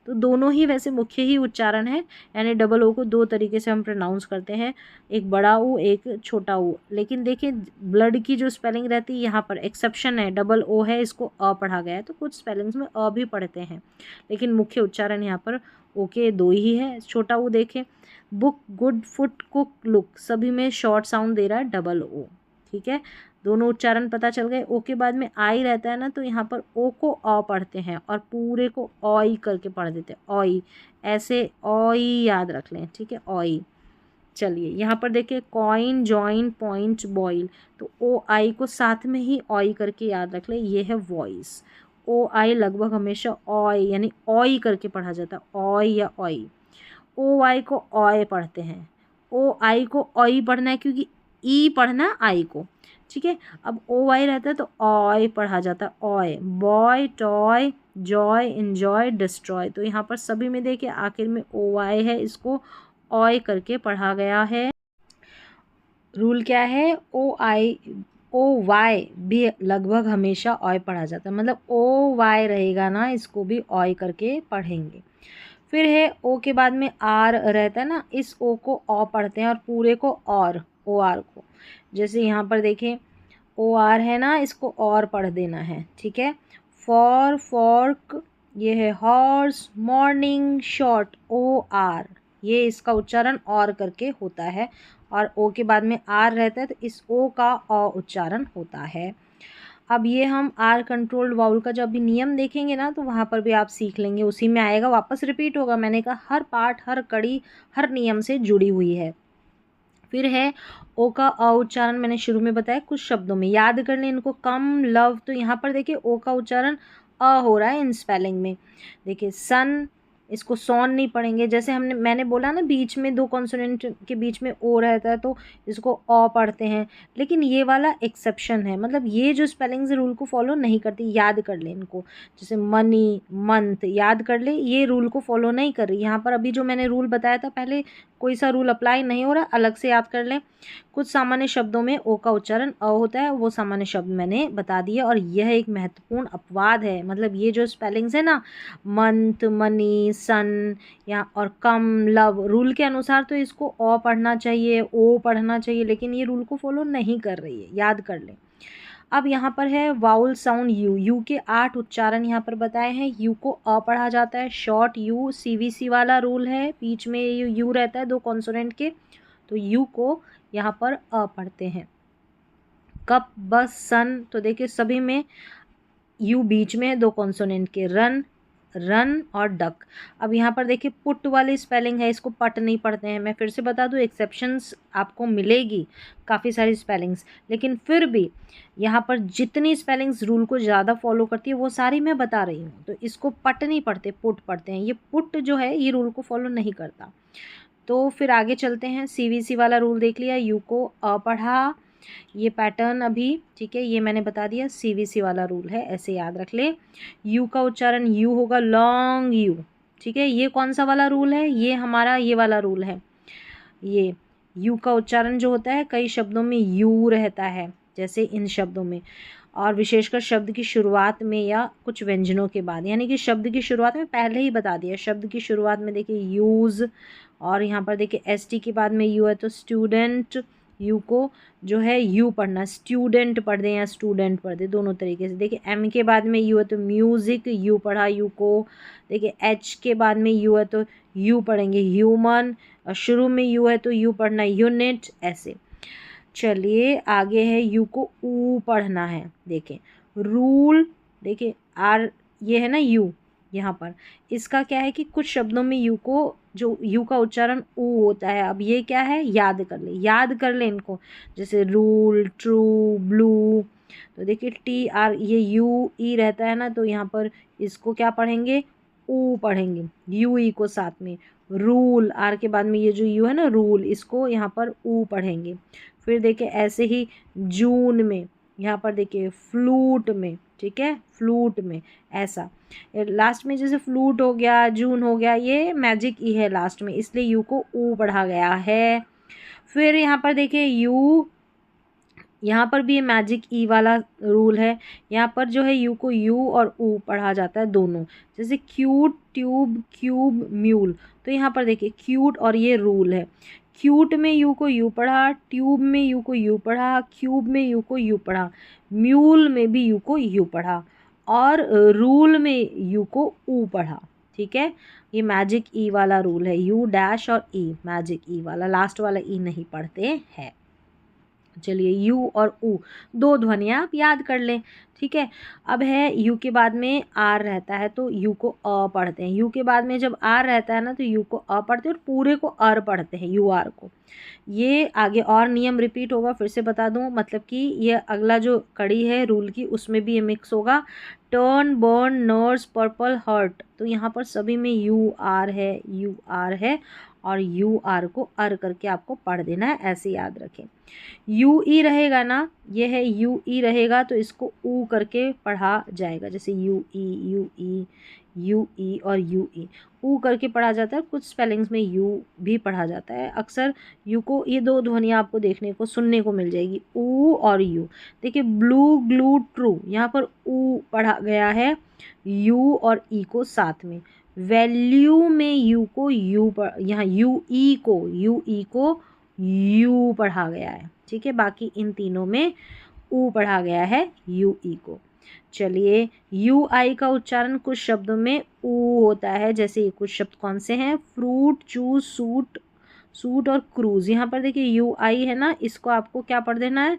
तो दोनों ही वैसे मुख्य ही उच्चारण है। यानी डबल ओ को 2 तरीके से हम प्रोनाउंस करते हैं, एक बड़ा ऊ, एक छोटा ऊ। लेकिन देखिए ब्लड की जो स्पेलिंग रहती है, यहाँ पर एक्सेप्शन है, डबल ओ है, इसको अ पढ़ा गया है। तो कुछ स्पेलिंग्स में अ भी पढ़ते हैं, लेकिन मुख्य उच्चारण यहाँ पर ओ के 2 ही है। छोटा ऊ देखें, book, good, foot, cook, look, सभी में शॉर्ट साउंड दे रहा है डबल ओ, ठीक है। दोनों उच्चारण पता चल गए। ओ के बाद में आई रहता है ना, तो यहाँ पर ओ को अ पढ़ते हैं और पूरे को ऑई करके पढ़ देते हैं, ऑई, ऐसे ऑई याद रख लें, ठीक है, ऑई। चलिए यहाँ पर देखिए कॉइन, जॉइन, पॉइंट, बॉयल, तो ओ आई को साथ में ही ऑई करके याद रख ले, ये है वॉइस। ओ आई लगभग हमेशा ऑय यानी ऑई करके पढ़ा जाता है, ऑय या ऑई। ओ आई को ऑय पढ़ते हैं, ओ आई को ऑई पढ़ना है क्योंकि ई पढ़ना है आई को, ठीक है। अब ओ आई रहता है तो ऑय पढ़ा जाता है, ऑय। Boy, toy, joy, enjoy, destroy, तो यहाँ पर सभी में देखिए आखिर में ओ आई है, इसको ऑय करके पढ़ा गया है। रूल क्या है, ओ वाई भी लगभग हमेशा ऑय पढ़ा जाता है, मतलब ओ वाई रहेगा ना, इसको भी ऑय करके पढ़ेंगे। फिर है ओ के बाद में आर रहता है ना, इस ओ को ऑ पढ़ते हैं और पूरे को और, ओ आर को। जैसे यहाँ पर देखें ओ आर है ना, इसको और पढ़ देना है, ठीक है। फॉर, फॉर्क, ये है horse, morning, short, O R, ये इसका उच्चारण और करके होता है। और ओ के बाद में आर रहता है तो इस ओ का अ उच्चारण होता है। अब ये हम आर कंट्रोल्ड वाउल का जब भी नियम देखेंगे ना, तो वहाँ पर भी आप सीख लेंगे, उसी में आएगा, वापस रिपीट होगा। मैंने कहा हर पार्ट, हर कड़ी, हर नियम से जुड़ी हुई है। फिर है ओ का अ उच्चारण, मैंने शुरू में बताया, कुछ शब्दों में याद कर लें इनको। कम, लव, तो यहाँ पर देखिए ओ का उच्चारण अ हो रहा है इन स्पेलिंग में। देखिए सन, इसको सॉन नहीं पढ़ेंगे। जैसे मैंने बोला ना, बीच में 2 कॉन्सोनेंट के बीच में ओ रहता है तो इसको अ पढ़ते हैं, लेकिन ये वाला एक्सेप्शन है, मतलब ये जो स्पेलिंग्स रूल को फॉलो नहीं करती, याद कर ले इनको। जैसे मनी, मंथ, याद कर ले, ये रूल को फॉलो नहीं कर रही। यहाँ पर अभी जो मैंने रूल बताया था पहले, कोई सा रूल अप्लाई नहीं हो रहा, अलग से याद कर लें। कुछ सामान्य शब्दों में ओ का उच्चारण अ होता है, वो सामान्य शब्द मैंने बता दिया। और यह एक महत्वपूर्ण अपवाद है, मतलब ये जो स्पेलिंग्स है ना, मंथ, मनी, सन या और कम, लव, रूल के अनुसार तो इसको अ पढ़ना चाहिए, ओ पढ़ना चाहिए, लेकिन ये रूल को फॉलो नहीं कर रही है, याद कर लें। अब यहाँ पर है वाउल साउंड यू, यू के 8 उच्चारण यहाँ पर बताए हैं। यू को अ पढ़ा जाता है, शॉर्ट यू, सीवीसी वाला रूल है, बीच में यू रहता है 2 कॉन्सोनेंट के, तो यू को यहाँ पर अ पढ़ते हैं। कप, बस, सन, तो देखिए सभी में यू बीच में है, दो कॉन्सोनेंट के, रन, रन और डक। अब यहाँ पर देखिए पुट वाली स्पेलिंग है, इसको पट नहीं पढ़ते हैं। मैं फिर से बता दूँ, एक्सेप्शंस आपको मिलेगी काफ़ी सारी स्पेलिंग्स, लेकिन फिर भी यहाँ पर जितनी स्पेलिंग्स रूल को ज़्यादा फॉलो करती है वो सारी मैं बता रही हूँ। तो इसको पट नहीं पढ़ते, पुट पढ़ते हैं। ये पुट जो है ये रूल को फॉलो नहीं करता। तो फिर आगे चलते हैं। सीवीसी वाला रूल देख लिया, यू को अ पढ़ा, ये पैटर्न अभी, ठीक है, ये मैंने बता दिया। सीवीसी वाला रूल है, ऐसे याद रख ले। यू का उच्चारण यू होगा, लॉन्ग यू, ठीक है। ये कौन सा वाला रूल है? ये हमारा ये वाला रूल है। ये यू का उच्चारण जो होता है कई शब्दों में यू रहता है, जैसे इन शब्दों में, और विशेषकर शब्द की शुरुआत में या कुछ व्यंजनों के बाद, यानी कि शब्द की शुरुआत में पहले ही बता दिया। शब्द की शुरुआत में देखिए यूज़, और यहाँ पर देखिए एसटी के बाद में यू है तो स्टूडेंट, यू को जो है यू पढ़ना, स्टूडेंट पढ़ दें या स्टूडेंट पढ़ दें, दोनों तरीके से। देखिए एम के बाद में यू है तो म्यूज़िक, यू पढ़ा यू को। देखिए एच के बाद में यू है तो यू पढ़ेंगे ह्यूमन, और शुरू में यू है तो यू पढ़ना यूनिट, ऐसे। चलिए आगे है, यू को ऊ पढ़ना है। देखें रूल, देखिए आर, ये है ना यू, यहाँ पर इसका क्या है कि कुछ शब्दों में यू को, जो यू का उच्चारण ऊ होता है। अब ये क्या है, याद कर ले, याद कर ले इनको, जैसे रूल, ट्रू, ब्लू। तो देखिए टी आर, ये यू ई रहता है ना, तो यहाँ पर इसको क्या पढ़ेंगे, ऊ पढ़ेंगे, यू ई को साथ में। रूल, आर के बाद में ये जो यू है ना रूल, इसको यहाँ पर ऊ पढ़ेंगे। फिर देखिए ऐसे ही जून में, यहाँ पर देखिए फ्लूट में, ठीक है, फ्लूट में, ऐसा। लास्ट में जैसे फ्लूट हो गया, जून हो गया, ये मैजिक ई है लास्ट में, इसलिए यू को ऊ पढ़ा गया है। फिर यहाँ पर देखिए यू, यहाँ पर भी ये मैजिक ई वाला रूल है। यहाँ पर जो है यू को यू और ऊ पढ़ा जाता है दोनों, जैसे क्यूट, ट्यूब, क्यूब, म्यूल। तो यहाँ पर देखिए क्यूट, और ये रूल है, क्यूट में यू को यू पढ़ा, ट्यूब में यू को यू पढ़ा, क्यूब में यू को यू पढ़ा, म्यूल में भी यू को यू पढ़ा, और रूल में यू को ऊ पढ़ा, ठीक है। ये मैजिक ई वाला रूल है, यू डैश और ई, मैजिक ई वाला, लास्ट वाला ई नहीं पढ़ते हैं। चलिए यू और ऊ, दो ध्वनियाँ आप याद कर लें, ठीक है। अब है यू के बाद में आर रहता है तो यू को अ पढ़ते हैं। यू के बाद में जब आर रहता है ना तो यू को अ पढ़ते हैं और पूरे को अर पढ़ते हैं, यू आर को। ये आगे और नियम रिपीट होगा, फिर से बता दूं, मतलब कि ये अगला जो कड़ी है रूल की उसमें भी ये मिक्स होगा। Turn, burn, nurse, purple, hurt, तो यहाँ पर सभी में यू आर है, यू आर है, और यू आर को अर करके आपको पढ़ देना है, ऐसे याद रखें। यू ई रहेगा ना, ये है यू ई रहेगा तो इसको ऊ करके पढ़ा जाएगा, जैसे you E, you E, you ई और यू ई, ऊ करके पढ़ा जाता है। कुछ स्पेलिंग्स में यू भी पढ़ा जाता है। अक्सर यू को, ये दो ध्वनियाँ आपको देखने को, सुनने को मिल जाएगी, ऊ और यू। देखिए ब्लू, ग्लू, ट्रू, यहाँ पर ऊ पढ़ा गया है यू और ई को साथ में। वैल्यू में यू को यू, यहाँ यू ई को, यू ई को यू पढ़ा गया है, ठीक है। बाकी इन तीनों में ऊ पढ़ा गया है, यू ई को। चलिए यू आई का उच्चारण कुछ शब्दों में ऊ होता है, जैसे ये कुछ शब्द कौन से हैं, फ्रूट, चूज, सूट, सूट और क्रूज। यहाँ पर देखिए यू आई है ना, इसको आपको क्या पढ़ देना है,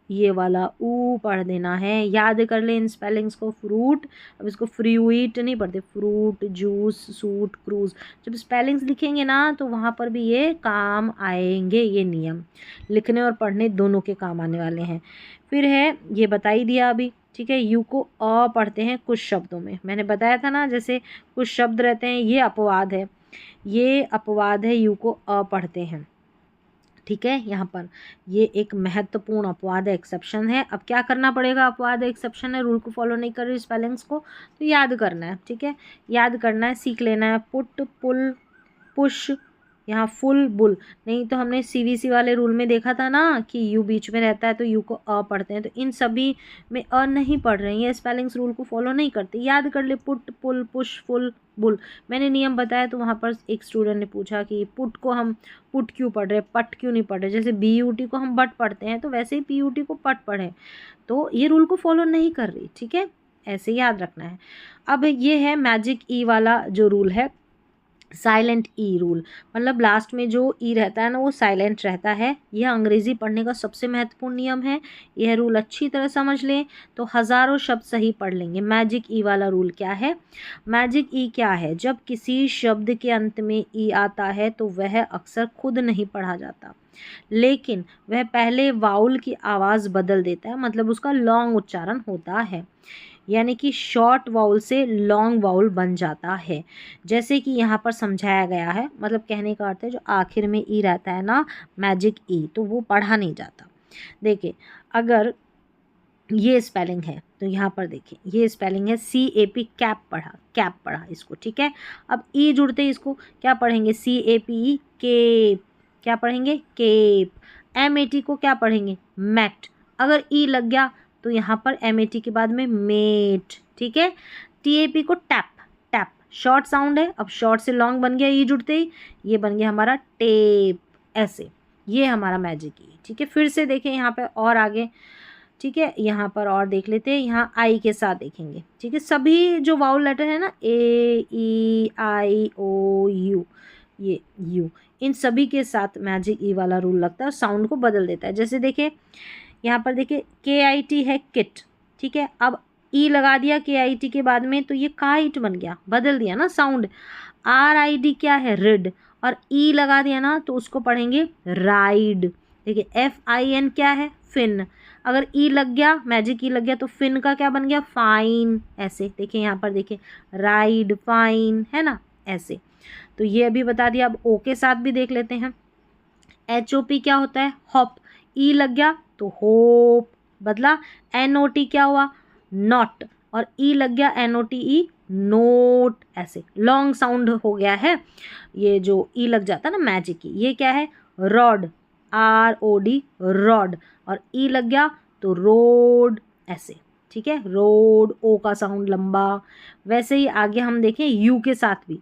ये वाला ऊ पढ़ देना है। याद कर ले इन स्पेलिंग्स को, फ्रूट, अब इसको फ्रूट नहीं पढ़ते, फ्रूट, जूस, सूट, क्रूज। जब स्पेलिंग्स लिखेंगे ना तो वहाँ पर भी ये काम आएंगे, ये नियम लिखने और पढ़ने दोनों के काम आने वाले हैं। फिर है, ये बता ही दिया अभी, ठीक है। यू को अ पढ़ते हैं कुछ शब्दों में, मैंने बताया था ना, जैसे कुछ शब्द रहते हैं, ये अपवाद है, ये अपवाद है, यू को अ पढ़ते हैं, ठीक है। यहाँ पर ये एक महत्वपूर्ण अपवाद है, एक्सेप्शन है। अब क्या करना पड़ेगा, अपवाद है, एक्सेप्शन है, रूल को फॉलो नहीं कर रही स्पेलिंग्स को, तो याद करना है, ठीक है, याद करना है, सीख लेना है। पुट, पुल, पुश, यहाँ फुल, बुल। नहीं तो हमने सीवीसी वाले रूल में देखा था ना कि यू बीच में रहता है तो यू को अ पढ़ते हैं, तो इन सभी में अ नहीं पढ़ रहे हैं, ये स्पेलिंग्स रूल को फॉलो नहीं करते। याद कर ले, पुट, पुल, पुश, फुल, बुल। मैंने नियम बताया तो वहाँ पर एक स्टूडेंट ने पूछा कि पुट को हम पुट क्यों पढ़ रहे, पट क्यों नहीं पढ़ रहे, जैसे बी यू टी को हम बट पढ़ते हैं तो वैसे ही पी यू टी को पट पढ़ें, तो ये रूल को फॉलो नहीं कर रही, ठीक है, ऐसे याद रखना है। अब ये है मैजिक ई वाला जो रूल है, साइलेंट ई रूल, मतलब लास्ट में जो ई रहता है ना वो साइलेंट रहता है। यह अंग्रेज़ी पढ़ने का सबसे महत्वपूर्ण नियम है। यह रूल अच्छी तरह समझ लें तो हज़ारों शब्द सही पढ़ लेंगे। मैजिक ई वाला रूल क्या है? मैजिक ई क्या है? जब किसी शब्द के अंत में ई आता है तो वह अक्सर खुद नहीं पढ़ा जाता, लेकिन वह पहले वाउल की आवाज़ बदल देता है, मतलब उसका लॉन्ग उच्चारण होता है, यानी कि शॉर्ट वाउल से लॉन्ग वाउल बन जाता है। जैसे कि यहाँ पर समझाया गया है, मतलब कहने का अर्थ है जो आखिर में ई रहता है ना, मैजिक ई, तो वो पढ़ा नहीं जाता। देखिए, अगर ये स्पेलिंग है तो यहाँ पर देखिए ये स्पेलिंग है CAP, कैप पढ़ा, कैप पढ़ा इसको, ठीक है। अब ई जुड़ते ही इसको क्या पढ़ेंगे? CAPE, cape. क्या पढ़ेंगे? केप। MAT को क्या पढ़ेंगे? मैट। अगर ई लग गया तो यहाँ पर MAT के बाद में मेट, ठीक है। TAP को टैप, टैप शॉर्ट साउंड है, अब शॉर्ट से लॉन्ग बन गया ई जुड़ते ही, ये बन गया हमारा टेप, ऐसे। ये हमारा मैजिक ई, ठीक है। फिर से देखें यहाँ पे और आगे, ठीक है। यहाँ पर और देख लेते हैं, यहाँ आई के साथ देखेंगे, ठीक है। सभी जो वाउल लेटर है ना, AEIOU, ये यू, इन सभी के साथ मैजिक ई वाला रूल लगता है और साउंड को बदल देता है। जैसे देखिए यहाँ पर देखिए KIT है किट, ठीक है। अब ई लगा दिया KIT के बाद में तो ये काइट बन गया, बदल दिया ना साउंड। RID क्या है? रिड, और ई लगा दिया ना तो उसको पढ़ेंगे राइड। देखिए FIN क्या है? फिन। अगर ई लग गया, मैजिक ई लग गया, तो फिन का क्या बन गया? फाइन। ऐसे देखिए यहाँ पर देखिए राइड, फाइन, है ना, ऐसे। तो ये अभी बता दिया। अब ओ के साथ भी देख लेते हैं। HOP क्या होता है? हॉप। ई लग गया तो होप बदला। NOT क्या हुआ? नॉट, और ई लग गया NOTE, नोट, ऐसे लॉन्ग साउंड हो गया है। ये जो ई लग जाता है ना मैजिक ई, ये क्या है? रॉड, ROD, रॉड, और ई लग गया तो रोड, ऐसे, ठीक है। रोड, ओ का साउंड लंबा। वैसे ही आगे हम देखें यू के साथ भी।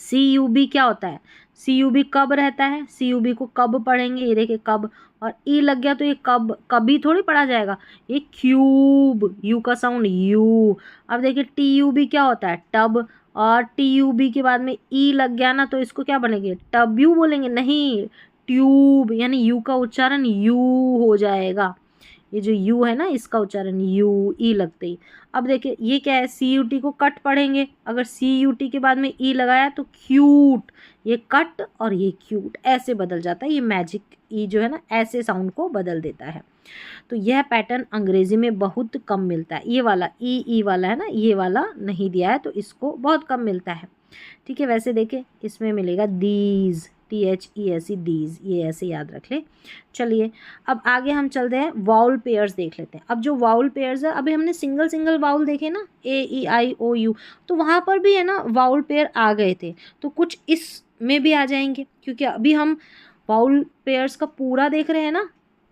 CUB क्या होता है? CUB कब रहता है? CUB को कब पढ़ेंगे? ये देखिए कब, और ई लग गया तो ये कब, कभी थोड़ी पढ़ा जाएगा, ये क्यूब, यू का साउंड यू। अब देखिए TUB क्या होता है? टब, और TUB के बाद में ई लग गया ना तो इसको क्या बनेंगे? टब्यू बोलेंगे? नहीं, ट्यूब, यानी यू का उच्चारण यू हो जाएगा। ये जो यू है ना इसका उच्चारण यू, ई लगते ही। अब देखिए ये क्या है? CUT को कट पढ़ेंगे, अगर CUT के बाद में ई लगाया तो क्यूट, ये कट और ये क्यूट, ऐसे बदल जाता है। ये मैजिक ई जो है ना ऐसे साउंड को बदल देता है। तो यह पैटर्न अंग्रेजी में बहुत कम मिलता है। ये वाला ई वाला है ना, ये वाला नहीं दिया है तो इसको बहुत कम मिलता है, ठीक है। वैसे देखें इसमें मिलेगा दीज, THESE, दीज, ये ऐसे याद रख ले। चलिए अब आगे हम चलते हैं, वाउल पेयर्स देख लेते हैं। अब जो वाउल पेयर्स है, अभी हमने सिंगल सिंगल वाउल देखे ना, AEIOU, तो वहाँ पर भी है ना वाउल पेयर आ गए थे, तो कुछ इस में भी आ जाएंगे, क्योंकि अभी हम वाउल पेयर्स का पूरा देख रहे हैं ना,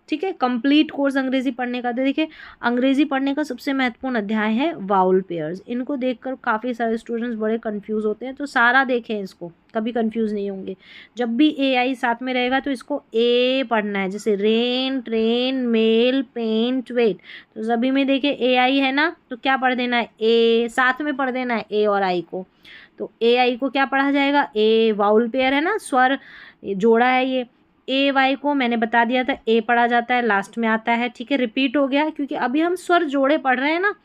ठीक है। कंप्लीट कोर्स अंग्रेजी पढ़ने का। तो देखिए अंग्रेजी पढ़ने का सबसे महत्वपूर्ण अध्याय है वाउल पेयर्स। इनको देखकर काफ़ी सारे स्टूडेंट्स बड़े कंफ्यूज होते हैं, तो सारा देखें इसको, कभी कंफ्यूज नहीं होंगे। जब भी AI साथ में रहेगा तो इसको ए पढ़ना है, जैसे rain, train, mail, paint, wait, तो सभी में देखिए AI है ना, तो क्या पढ़ देना है? ए, साथ में पढ़ देना है ए और आई को। तो AI को क्या पढ़ा जाएगा? ए, वाउल पेयर है ना, स्वर जोड़ा है ये। AY को मैंने बता दिया था ए पढ़ा जाता है, लास्ट में आता है, ठीक है। रिपीट हो गया क्योंकि अभी हम स्वर जोड़े पढ़ रहे हैं ना,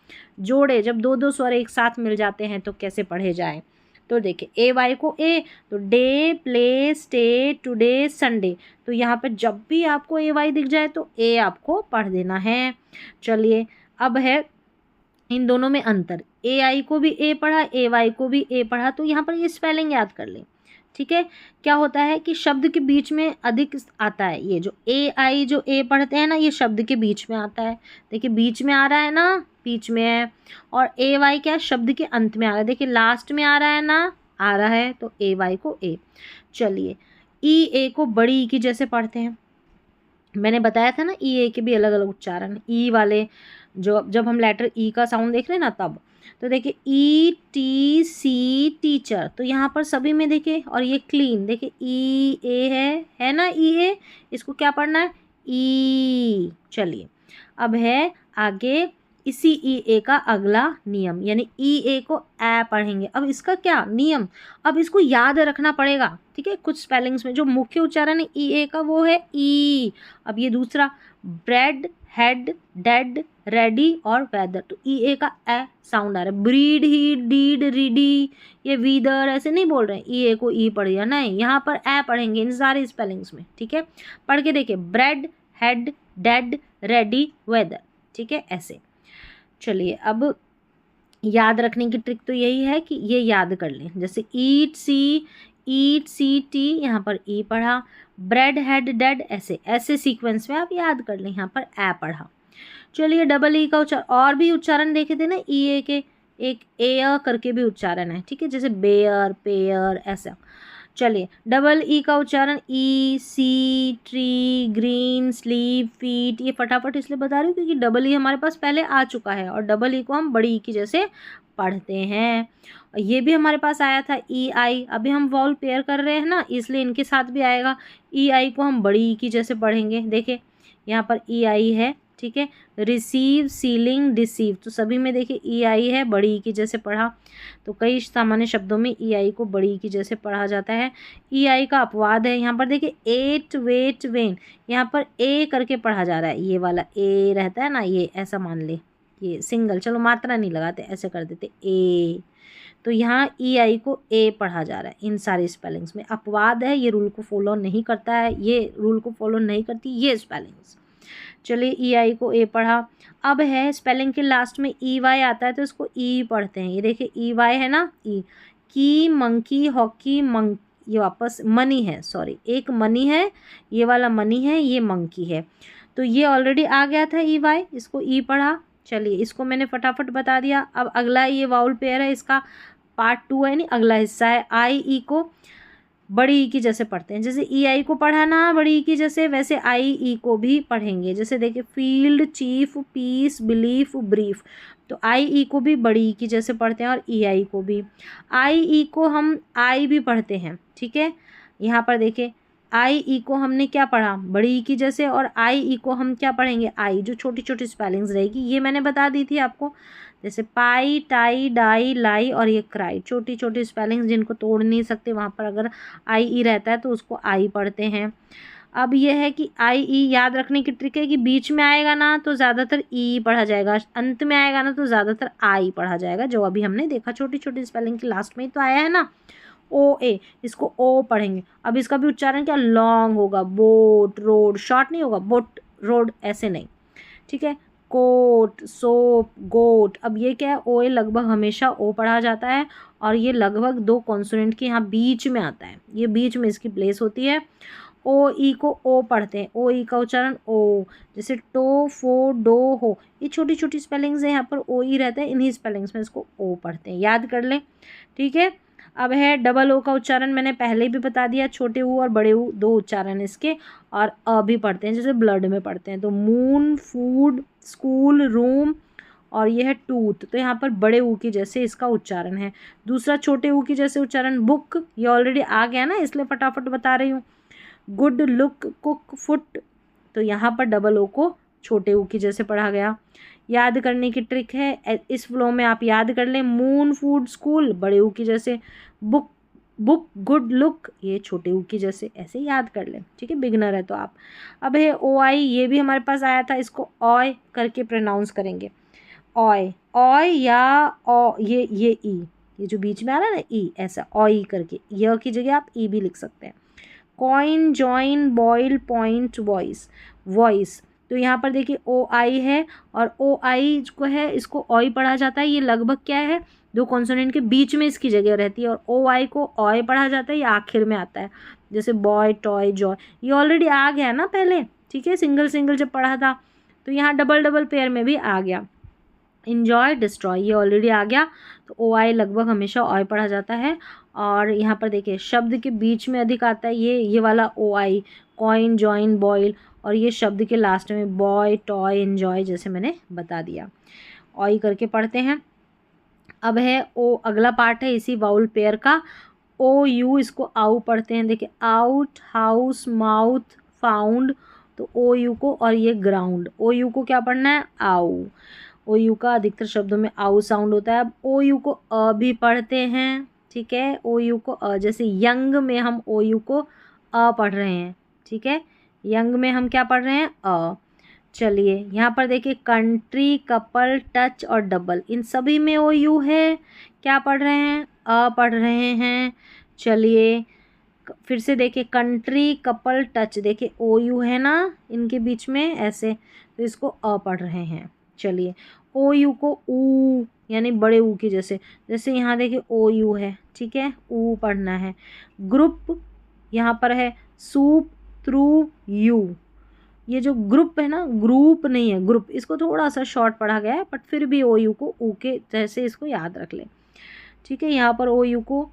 जोड़े, जब दो दो स्वर एक साथ मिल जाते हैं तो कैसे पढ़े जाएं। तो देखिए AY को ए, तो day, play, stay, today, Sunday, तो यहाँ पे जब भी आपको AY दिख जाए तो ए आपको पढ़ देना है। चलिए अब है इन दोनों में अंतर, AI को भी ए पढ़ा, AY को भी ए पढ़ा, तो यहाँ पर ये स्पेलिंग याद कर लें, ठीक है। क्या होता है कि शब्द के बीच में अधिक आता है, ये जो AI जो ए पढ़ते हैं ना, ये शब्द के बीच में आता है, देखिए बीच में आ रहा है ना, बीच में है। और AY क्या है? शब्द के अंत में आ रहा है, देखिए लास्ट में आ रहा है ना, आ रहा है, तो AY को ए। चलिए EA को बड़ी ई की जैसे पढ़ते हैं, मैंने बताया था ना EA के भी अलग अलग उच्चारण, ई वाले जो जब हम लेटर ई का साउंड देख रहे हैं ना तब। तो देखिए ETC, टीचर, तो यहाँ पर सभी में देखिए, और ये क्लीन, देखिए EA है ना, EA, इसको क्या पढ़ना है? ई। चलिए अब है आगे इसी ई ए का अगला नियम, यानी ई ए को ए पढ़ेंगे। अब इसका क्या नियम, अब इसको याद रखना पड़ेगा, ठीक है। कुछ स्पेलिंग्स में जो मुख्य उच्चारण है ई ए का वो है ई। अब ये दूसरा ब्रेड, हेड, डेड, रेडी और वेदर, तो ई ए का ए साउंड आ रहा है। ब्रीड, ही, डीड, रीडी, ये वीदर ऐसे नहीं बोल रहे हैं ई ए को ई पढ़िए, नहीं, यहाँ पर ए पढ़ेंगे इन सारे स्पेलिंग्स में, ठीक है। पढ़ के देखिए, bread, head, dead, ready, weather, ठीक है, ऐसे। चलिए अब याद रखने की ट्रिक तो यही है कि ये याद कर लें, जैसे ईट सी टी, यहाँ पर ई पढ़ा, ब्रेड, हेड, डेड, ऐसे ऐसे सीक्वेंस में आप याद कर लें, यहाँ पर ए पढ़ा। चलिए डबल ई का उच्चारण, और भी उच्चारण देखे थे ना ई ए के, एक एयर करके भी उच्चारण है, ठीक है, जैसे बेयर, पेयर, ऐसा। चलिए डबल ई का उच्चारण ई, सी, ट्री, ग्रीन, स्लीप, फीट, ये फटाफट इसलिए बता रही हूँ क्योंकि डबल ई हमारे पास पहले आ चुका है और डबल ई को हम बड़ी ई की जैसे पढ़ते हैं। ये भी हमारे पास आया था ई आई, अभी हम वॉल पेयर कर रहे हैं ना, इसलिए इनके साथ भी आएगा। ई आई को हम बड़ी ई की जैसे पढ़ेंगे, देखिए यहाँ पर ई आई है, ठीक है। रिसीव, सीलिंग, डिसीव, तो सभी में देखिए ई आई है, बड़ी ई की जैसे पढ़ा। तो कई सामान्य शब्दों में ई आई को बड़ी ई की जैसे पढ़ा जाता है। ई आई का अपवाद है, यहाँ पर देखिए एट, वेट, वेन, यहाँ पर ए करके पढ़ा जा रहा है, ये वाला ए रहता है ना, ये ऐसा मान ले, ये सिंगल, चलो मात्रा नहीं लगाते, ऐसे कर देते ए, तो यहाँ ई आई को ए पढ़ा जा रहा है। इन सारे स्पेलिंग्स में अपवाद है, ये रूल को फॉलो नहीं करता है, ये रूल को फॉलो नहीं करती ये स्पेलिंग्स। चलिए ई आई को ए पढ़ा। अब है स्पेलिंग के लास्ट में ई वाई आता है तो इसको ई पढ़ते हैं, ये देखिए ई वाई है ना, ई, की, मंकी, हॉकी, मंक, ये वापस मनी है, सॉरी, एक मनी है, ये वाला मनी है, ये मंकी है, तो ये ऑलरेडी आ गया था ई वाई, इसको ई पढ़ा। चलिए इसको मैंने फटाफट बता दिया। अब अगला ये वाउल पेयर है, इसका पार्ट 2 है, नहीं अगला हिस्सा है। आई ई को बड़ी ई की जैसे पढ़ते हैं, जैसे ई आई को पढ़ा ना बड़ी ई की जैसे, वैसे आई ई को भी पढ़ेंगे। जैसे देखिए field, chief, piece, belief, brief, तो आई ई को भी बड़ी ई की जैसे पढ़ते हैं और ई आई को भी। आई ई को हम आई भी पढ़ते हैं, ठीक है। यहाँ पर देखिए आई ई को हमने क्या पढ़ा, बड़ी ई की जैसे, और आई ई को हम क्या पढ़ेंगे, आई, जो छोटी छोटी स्पेलिंग्स रहेगी ये मैंने बता दी थी आपको, जैसे पाई, टाई, डाई, लाई और ये क्राई, छोटी छोटी स्पेलिंग्स जिनको तोड़ नहीं सकते, वहाँ पर अगर आई ई रहता है तो उसको आई पढ़ते हैं। अब ये है कि आई ई याद रखने की ट्रिक है कि बीच में आएगा ना तो ज़्यादातर ई पढ़ा जाएगा, अंत में आएगा ना तो ज़्यादातर आई पढ़ा जाएगा, जो अभी हमने देखा छोटी छोटी स्पेलिंग के लास्ट में ही तो आया है ना। ओ ए, इसको ओ पढ़ेंगे। अब इसका भी उच्चारण क्या लॉन्ग होगा, बोट, रोड, शॉर्ट नहीं होगा, बोट, रोड, ऐसे नहीं, ठीक है। कोट, सोप, गोट, अब ये क्या है, ओ ए लगभग हमेशा ओ पढ़ा जाता है और ये लगभग 2 कॉन्सोनेंट के यहाँ बीच में आता है, ये बीच में इसकी प्लेस होती है। ओ ई को ओ पढ़ते हैं, ओ ई का उच्चारण ओ, जैसे टो, फो, डो, हो, ये छोटी छोटी स्पेलिंग्स हैं, यहाँ पर ओ ई रहता है, इन्हीं स्पेलिंग्स में इसको ओ पढ़ते हैं, याद कर लें, ठीक है। अब है डबल ओ का उच्चारण, मैंने पहले भी बता दिया, छोटे ऊ और बड़े ऊ 2 उच्चारण इसके, और अ भी पढ़ते हैं जैसे ब्लड में पढ़ते हैं, तो मून, फूड, स्कूल, रूम, और ये है टूथ, तो यहाँ पर बड़े ऊ की जैसे इसका उच्चारण है। दूसरा छोटे ऊ की जैसे उच्चारण बुक, ये ऑलरेडी आ गया ना इसलिए फटाफट बता रही हूँ। गुड, लुक, कुक, फुट, तो यहाँ पर डबल ओ को छोटे ऊ की जैसे पढ़ा गया। याद करने की ट्रिक है, इस फ्लो में आप याद कर लें, मून, फूड, स्कूल, बड़े ऊ की जैसे, बुक, गुड, लुक, ये छोटे ऊ की जैसे, ऐसे याद कर लें, ठीक है, बिगनर है तो आप। अब है ओ आई, ये भी हमारे पास आया था, इसको ऑय करके प्रोनाउंस करेंगे, ऑय, ऑय या ओ, ये ई, ये जो बीच में आ रहा है ना ई, ऐसा ऑय करके, य की जगह आप ई भी लिख सकते हैं। Coin, join, boil, point, voice, voice, तो यहाँ पर देखिए ओ आई है और ओ आई को है, इसको ऑय पढ़ा जाता है, ये लगभग क्या है 2 कॉन्सोनेंट के बीच में इसकी जगह रहती है, और ओ आई को ऑय पढ़ा जाता है, ये आखिर में आता है, जैसे बॉय, टॉय, जॉय, ये ऑलरेडी आ गया ना पहले, ठीक है, सिंगल सिंगल जब पढ़ा था, तो यहाँ डबल डबल पेयर में भी आ गया। इन्जॉय, डिस्ट्रॉय, ये ऑलरेडी आ गया, तो ओ आई लगभग हमेशा ऑय पढ़ा जाता है। और यहाँ पर देखिए शब्द के बीच में अधिक आता है ये वाला ओ आई, कॉइन, जॉइन, बॉयल, और ये शब्द के लास्ट में बॉय, टॉय, एन्जॉय, जैसे मैंने बता दिया, ऑय करके पढ़ते हैं। अब है ओ, अगला पार्ट है इसी वाउल पेयर का, ओ यू, इसको आउ पढ़ते हैं, देखिए आउट, हाउस, माउथ, फाउंड, तो ओ यू को, और ये ग्राउंड, ओ यू को क्या पढ़ना है, आउ, ओ यू का अधिकतर शब्दों में आउ साउंड होता है। अब ओ यू को अ भी पढ़ते हैं, ठीक है, ओ यू को अ, जैसे यंग में हम ओ यू को अ पढ़ रहे हैं, ठीक है, यंग में हम क्या पढ़ रहे हैं, अ। चलिए यहाँ पर देखिए कंट्री, कपल, टच और डबल, इन सभी में ओ यू है, क्या पढ़ रहे हैं, अ पढ़ रहे हैं। चलिए फिर से देखिए कंट्री, कपल, टच, देखिए ओ यू है ना इनके बीच में ऐसे, तो इसको अ पढ़ रहे हैं। चलिए ओ यू को ऊ, यानी बड़े ऊ की जैसे, जैसे यहाँ देखिए ओ यू है, ठीक है, ऊ पढ़ना है। ग्रुप यहाँ पर है सूप, थ्रू, यू, ये जो ग्रुप है ना, ग्रुप नहीं है, ग्रुप, इसको थोड़ा सा शॉर्ट पढ़ा गया है, बट फिर भी ओ यू को ऊ के जैसे इसको याद रख ले, ठीक है। यहाँ पर ओ यू को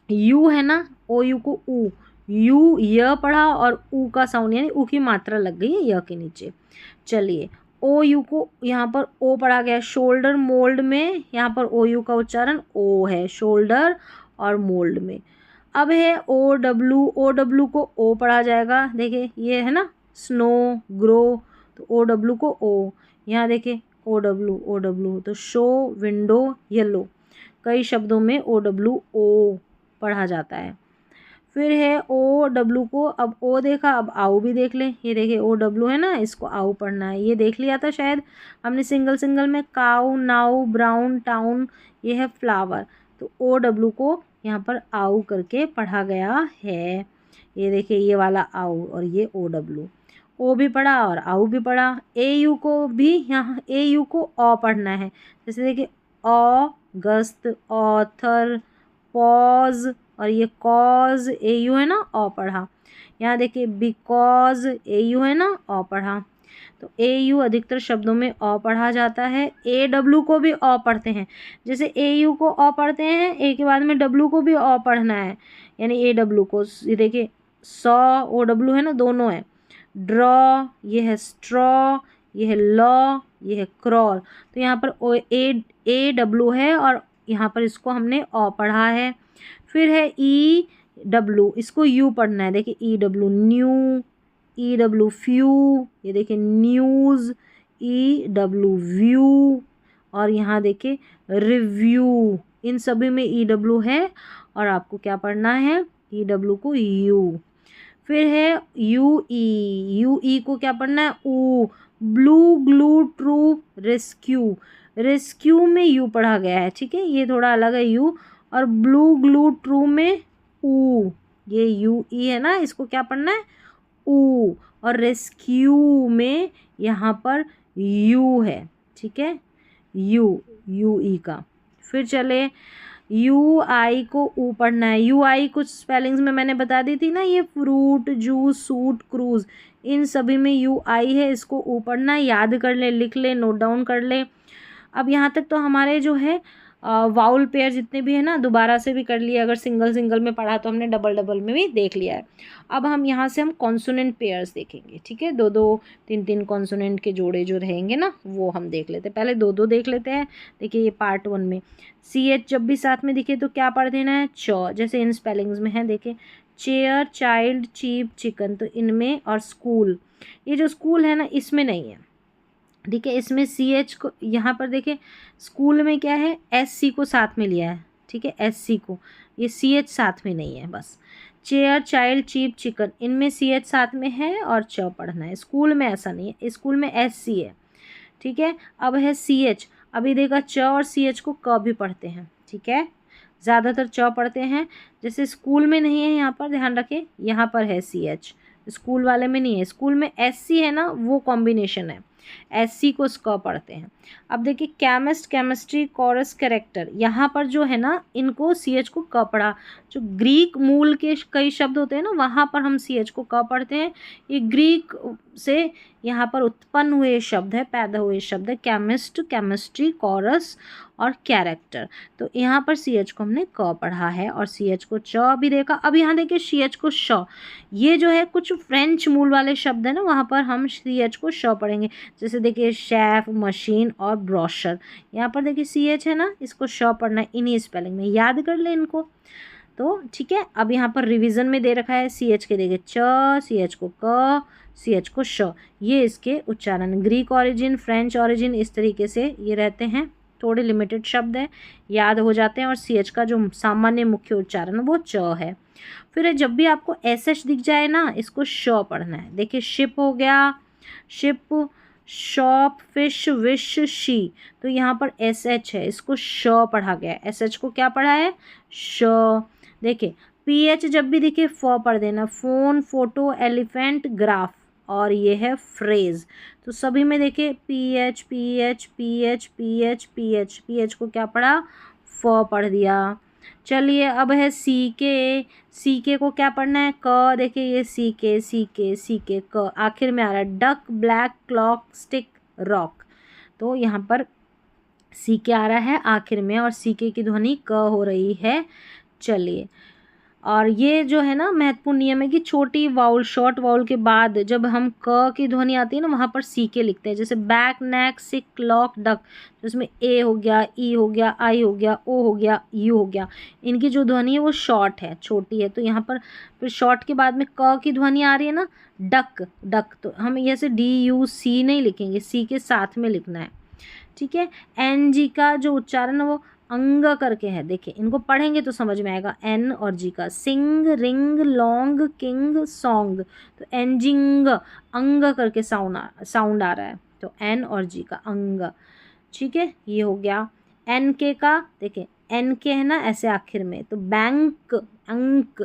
यू है ना, ओ यू को ऊ, यू य पढ़ा और ऊ का साउंड यानी ऊ की मात्रा लग गई है य के नीचे। चलिए ओ यू को यहाँ पर ओ पढ़ा गया शोल्डर मोल्ड में, यहाँ पर ओ यू का उच्चारण ओ है शोल्डर और मोल्ड में। अब है ओ डब्लू को ओ पढ़ा जाएगा, देखिए ये है ना स्नो, ग्रो, तो ओ डब्लू को ओ, यहाँ देखिए ओ डब्लू, तो शो, विंडो, येलो, कई शब्दों में ओ डब्लू ओ पढ़ा जाता है। फिर है ओ डब्लू को, अब ओ देखा, अब आऊ भी देख लें, ये देखिए ओ डब्लू है ना, इसको आऊ पढ़ना है, ये देख लिया था शायद हमने सिंगल में, काऊ, नाउ, ब्राउन, टाउन, ये है फ्लावर, तो ओ डब्लू को यहाँ पर आऊ करके पढ़ा गया है। ये देखिए ये वाला आऊ और ये ओ डब्लू, ओ भी पढ़ा और आऊ भी पढ़ा। ए यू को भी यहाँ ए यू को अ पढ़ना है, जैसे देखिए अगस्त, ऑथर, पॉज और ये कॉज, ए यू है ना, अ पढ़ा। यहाँ देखिए बिकॉज, ए यू है ना, अ पढ़ा। तो ए यू अधिकतर शब्दों में अ पढ़ा जाता है। ए डब्लू को भी अ पढ़ते हैं, जैसे ए यू को अ पढ़ते हैं, ए के बाद में डब्लू को भी अ पढ़ना है, यानी ए डब्लू को, ये देखिए सॉ, ओ डब्लू है ना, दोनों है। ड्रॉ, ये है स्ट्रॉ, ये है लॉ, ये है क्रॉल, तो यहाँ पर ओ ए डब्लू है और यहाँ पर इसको हमने अ पढ़ा है। फिर है ई डब्लू, इसको यू पढ़ना है, देखिए ई डब्लू न्यू, ई डब्लू फ्यू, ये देखिए न्यूज़, ई डब्लू व्यू, और यहाँ देखिए रिव्यू, इन सभी में ई डब्लू है और आपको क्या पढ़ना है, ई डब्लू को यू। फिर है यू ई को क्या पढ़ना है, ऊ, blue, glue, true, rescue, rescue में यू पढ़ा गया है, ठीक है, ये थोड़ा अलग है यू, और ब्लू, ग्लू, ट्रू में ऊ, ये यू ई है ना, इसको क्या पढ़ना है, ऊ, और रेस्क्यू में यहाँ पर यू है, ठीक है, यू ई का। फिर चले यू आई को ऊ पढ़ना है, यू आई कुछ स्पेलिंग्स में मैंने बता दी थी ना, ये फ्रूट, जूस, सूट, क्रूज, इन सभी में यू आई है, इसको ऊ पढ़ना है, याद कर ले, लिख ले, नोट डाउन कर ले। अब यहाँ तक तो हमारे जो है वाउल पेयर जितने भी है ना, दोबारा से भी कर लिए, अगर सिंगल में पढ़ा तो हमने डबल में भी देख लिया है। अब हम यहाँ से हम कॉन्सोनेंट पेयर्स देखेंगे, ठीक है, 2-2, 3-3 कॉन्सोनेंट के जोड़े जो रहेंगे ना, वो हम देख लेते हैं। पहले 2-2 देख लेते हैं। देखिए ये पार्ट 1 में CH जब भी साथ में दिखे तो क्या पढ़ देना है, च, जैसे इन स्पेलिंग्स में है, देखिए चेयर, चाइल्ड, चीप, चिकन, तो इनमें, और स्कूल, ये जो स्कूल है ना इसमें नहीं है, ठीक है, इसमें CH को, यहाँ पर देखिए स्कूल में क्या है, SC को साथ में लिया है, ठीक है, SC को, ये CH साथ में नहीं है, बस चेयर, चाइल्ड, चीप, चिकन, इनमें CH साथ में है और च पढ़ना है। स्कूल में ऐसा नहीं है, स्कूल में SC है, ठीक है। अब है CH, अभी देखा च और CH को क भी पढ़ते हैं, ठीक है, ज़्यादातर च पढ़ते हैं, जैसे स्कूल में नहीं है, यहाँ पर ध्यान रखें, यहाँ पर है CH, स्कूल वाले में नहीं है, स्कूल में SC है ना, वो कॉम्बिनेशन है, SC को क पढ़ते हैं। अब देखिए केमिस्ट, केमिस्ट्री, कोरस, कैरेक्टर, यहाँ पर जो है ना इनको CH को क पढ़ा, जो ग्रीक मूल के कई शब्द होते हैं ना, वहाँ पर हम CH को क पढ़ते हैं। ये ग्रीक से यहाँ पर उत्पन्न हुए शब्द है, पैदा हुए शब्द है, केमिस्ट, केमिस्ट्री, कोरस और कैरेक्टर, तो यहाँ पर CH को हमने क पढ़ा है और CH को च भी देखा। अब यहाँ देखिए CH को श, ये जो है कुछ फ्रेंच मूल वाले शब्द है ना, वहाँ पर हम CH को श पढ़ेंगे, जैसे देखिए शेफ, मशीन और ब्रोशर, यहाँ पर देखिए CH है ना, इसको श पढ़ना है, इन्हीं स्पेलिंग में, याद कर ले इनको। तो ठीक है, अब यहाँ पर रिवीजन में दे रखा है सी एच के देखिए च, सी एच को क, सी एच को श, ये इसके उच्चारण। ग्रीक ऑरिजिन, फ्रेंच ऑरिजिन, इस तरीके से ये रहते हैं, थोड़े लिमिटेड शब्द हैं, याद हो जाते हैं। और सी एच का जो सामान्य मुख्य उच्चारण वो च है। फिर जब भी आपको एस एच दिख जाए ना, इसको श पढ़ना है। देखिए शिप हो गया, ship, shop, fish, wish, she, तो यहाँ पर एस एच है, इसको श पढ़ा गया है। एस एच को क्या पढ़ा है, श। देखिए पी एच जब भी दिखे फ पढ़ देना, फोन, फोटो, एलिफेंट, ग्राफ, और ये है फ्रेज। तो सभी में देखिए P H, P H, P H, P H, P H, P H को क्या पढ़ा, फ पढ़ दिया। चलिए अब है सी के, सी के को क्या पढ़ना है, क, देखिए ये सी के, सी के, सी के, क, आखिर में आ रहा है duck, black, clock, stick, rock, तो यहाँ पर सी के आ रहा है आखिर में, और सी के की ध्वनि क हो रही है। चलिए, और ये जो है ना महत्वपूर्ण नियम है कि छोटी वाउल, शॉर्ट वाउल के बाद जब हम क की ध्वनि आती है ना, वहाँ पर सी के लिखते हैं। जैसे बैक, नेक, सिक, लॉक, डक, तो इसमें ए हो गया, ई हो गया, आई हो गया, ओ हो गया, यू हो गया, इनकी जो ध्वनि है वो शॉर्ट है, छोटी है। तो यहाँ पर फिर शॉर्ट के बाद में क की ध्वनि आ रही है ना, डक, डक, तो हम ऐसे डी यू सी नहीं लिखेंगे, सी के साथ में लिखना है, ठीक है। एन जी का जो उच्चारण है वो अंग करके है, देखिए इनको पढ़ेंगे तो समझ में आएगा। एन और जी का सिंग, रिंग, लॉन्ग, किंग, सॉन्ग, तो एनजिंग, अंग करके साउंड आ रहा है, तो एन और जी का अंग, ठीक है, ये हो गया। एन के का देखिए, एन के है ना ऐसे आखिर में, तो बैंक, अंक,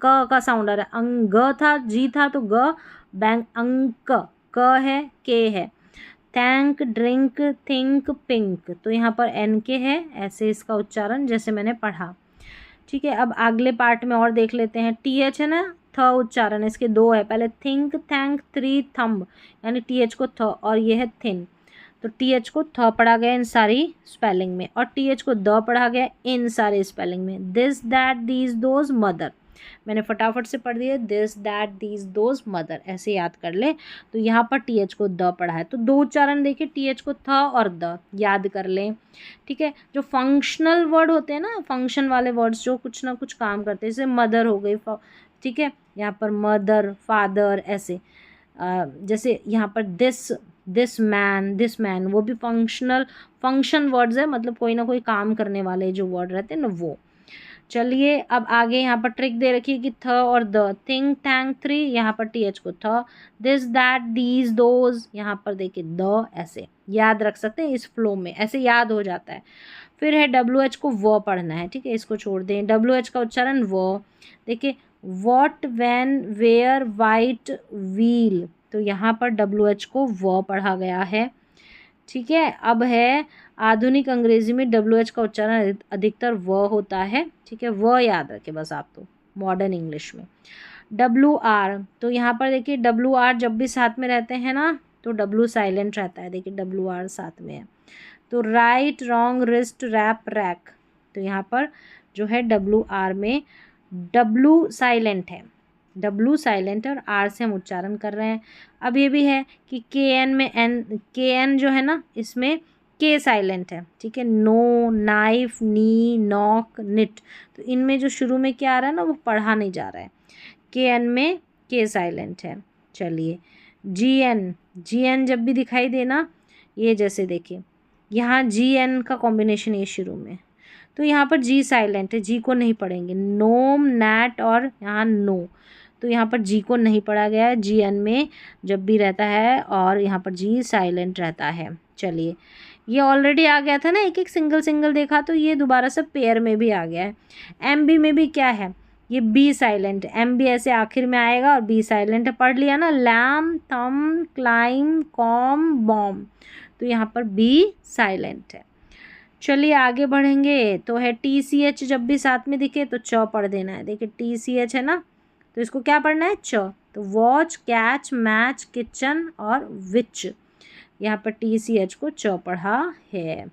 क का साउंड आ रहा है, अंग था, जी था तो ग, बैंक, अंक, क है, के है। थैंक, ड्रिंक, थिंक, पिंक, तो यहाँ पर एन के है, ऐसे इसका उच्चारण जैसे मैंने पढ़ा, ठीक है। अब अगले पार्ट में और देख लेते हैं। टी एच है ना, थ उच्चारण, इसके दो है, पहले थिंक, थैंक, थ्री, थंब, यानी टी एच को थ, और ये है थिन, तो टी एच को थ पढ़ा गया इन सारी स्पेलिंग में, और टी एच को द पढ़ा गया इन सारे स्पेलिंग में। This, that, these, those, mother, मैंने फटाफट से पढ़ दिया, this, that, these, those, mother, ऐसे याद कर ले। तो यहाँ पर टी एच को द पढ़ा है, तो दो उच्चारण देखिए, टी एच को थ और द, याद कर लें, ठीक है। जो फंक्शनल वर्ड होते हैं ना, फंक्शन वाले वर्ड्स जो कुछ ना कुछ काम करते हैं, जैसे मदर हो गई, ठीक है, यहाँ पर मदर, फादर, ऐसे जैसे यहाँ पर दिस मैन, वो भी फंक्शन वर्ड्स है, मतलब कोई ना कोई काम करने वाले जो वर्ड रहते हैं ना वो। चलिए अब आगे यहाँ पर ट्रिक दे रखी है कि थ और द, थिंक, थैंक, थ्री, यहाँ पर टी एच को थ, दिस, दैट, दीज, दोज, यहाँ पर देखिए द, ऐसे याद रख सकते हैं, इस फ्लो में ऐसे याद हो जाता है। फिर है डब्ल्यू एच को व पढ़ना है, ठीक है, इसको छोड़ दें। डब्ल्यू एच का उच्चारण व, देखिए what, when, where, white, wheel, तो यहाँ पर डब्ल्यू एच को व पढ़ा गया है, ठीक है। अब है आधुनिक अंग्रेजी में डब्ल्यू एच का उच्चारण अधिकतर व होता है, ठीक है, व याद रखे बस आप, तो मॉडर्न इंग्लिश में। डब्ल्यू आर, तो यहाँ पर देखिए डब्ल्यू आर जब भी साथ में रहते हैं ना, तो डब्ल्यू साइलेंट रहता है, देखिए डब्ल्यू आर साथ में है। तो write, wrong, wrist, wrap, wreck, तो यहाँ पर जो है डब्ल्यू आर में डब्ल्यू साइलेंट है, डब्ल्यू साइलेंट है, और आर से हम उच्चारण कर रहे हैं। अब ये भी है कि के एन में के एन जो है ना, इसमें के साइलेंट है, ठीक है। नो, नाइफ, नी, नॉक, निट, तो इनमें जो शुरू में क्या आ रहा है ना, वो पढ़ा नहीं जा रहा है, के एन में के साइलेंट है। चलिए जी एन जब भी दिखाई देना, ये जैसे देखिए यहाँ जी एन का कॉम्बिनेशन ये शुरू में, तो यहाँ पर जी साइलेंट है, जी को नहीं पढ़ेंगे। नोम, नैट, और यहाँ नो, तो यहाँ पर जी को नहीं पढ़ा गया है, जी एन में जब भी रहता है, और यहाँ पर जी साइलेंट रहता है। चलिए ये ऑलरेडी आ गया था ना, एक एक सिंगल देखा, तो ये दोबारा से पेयर में भी आ गया है। एम बी में भी क्या है, ये बी साइलेंट, एम बी ऐसे आखिर में आएगा और बी साइलेंट है, पढ़ लिया ना। लैम, थम, क्लाइम, कॉम, बॉम, तो यहाँ पर बी साइलेंट है। चलिए आगे बढ़ेंगे, तो है टी सी एच जब भी साथ में दिखे तो च पढ़ देना है। देखिए टी सी एच है ना, तो इसको क्या पढ़ना है, च, तो वॉच, कैच, मैच, किचन और विच, यहाँ पर टी सी एच को च पढ़ा है।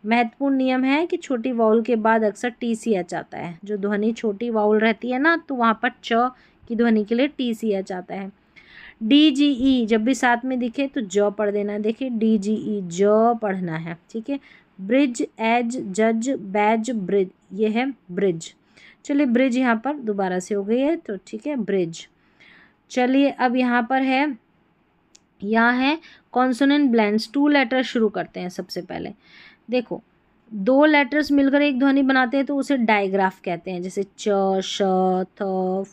महत्वपूर्ण नियम है कि छोटी वाउल के बाद अक्सर टी सी एच आता है, जो ध्वनि छोटी वाउल रहती है ना, तो वहाँ पर च की ध्वनि के लिए टी सी एच आता है। डी जी ई जब भी साथ में दिखे तो ज पढ़ देना है, देखिए डी जी ई ज पढ़ना है, ठीक है। ब्रिज, एज, जज, बैज, ब्रिज, ये है ब्रिज, चलिए ब्रिज यहाँ पर दोबारा से हो गई है, तो ठीक है ब्रिज। चलिए अब यहाँ पर है, यहाँ है कॉन्सोनेंट ब्लेंड्स, 2 लेटर शुरू करते हैं। सबसे पहले देखो 2 लेटर्स मिलकर एक ध्वनि बनाते हैं तो उसे डायग्राफ कहते हैं, जैसे च, श, थ,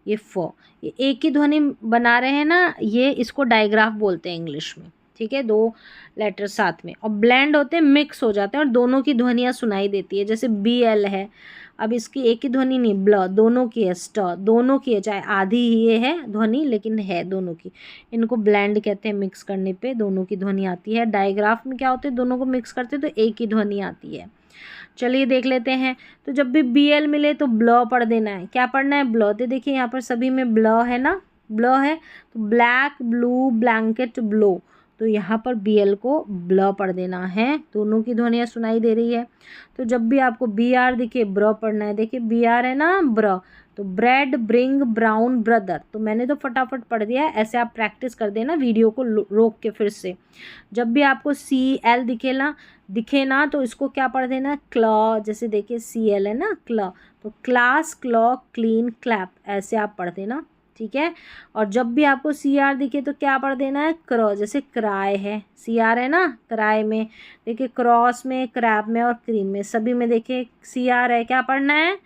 ये फ, ये एक ही ध्वनि बना रहे हैं ना, ये इसको डायग्राफ बोलते हैं इंग्लिश में, ठीक है। 2 लेटर साथ में और ब्लेंड होते हैं, मिक्स हो जाते हैं और दोनों की ध्वनियाँ सुनाई देती है। जैसे बी एल है, अब इसकी एक ही ध्वनि नहीं, ब्ल दोनों की है, स्ट दोनों की है, चाहे आधी ही ये है ध्वनि लेकिन है दोनों की, इनको ब्लेंड कहते हैं। मिक्स करने पे दोनों की ध्वनि आती है। डायग्राफ में क्या होते हैं, दोनों को मिक्स करते हैं तो एक ही ध्वनि आती है। चलिए देख लेते हैं। तो जब भी बी एल मिले तो ब्ल पढ़ देना है। क्या पढ़ना है, ब्ल। तो देखिए यहाँ पर सभी में ब्ल है ना, ब्ल है, तो ब्लैक, ब्लू, ब्लैंकेट, ब्लो, तो यहाँ पर बी एल को ब्ल पढ़ देना है। दोनों की ध्वनियाँ सुनाई दे रही है। तो जब भी आपको बी आर दिखे ब्र पढ़ना है। देखिए बी आर है ना, ब्र, तो ब्रेड, ब्रिंग, ब्राउन, ब्रदर, तो मैंने तो फटाफट पढ़ दिया है, ऐसे आप प्रैक्टिस कर देना वीडियो को रोक के फिर से। जब भी आपको सी एल दिखे ना तो इसको क्या पढ़ देना, क्लॉ, जैसे देखिए सी एल है ना, क्लॉ, तो क्लास, क्लॉ, क्लीन, क्लैप, ऐसे आप पढ़ देना, ठीक है। और जब भी आपको सी आर दिखे तो क्या पढ़ देना है, क्र, जैसे क्राय है, सी आर है ना, क्राय में, देखिए क्रॉस में, क्रैप में और क्रीम में, सभी में देखिए सी आर है, क्या पढ़ना है,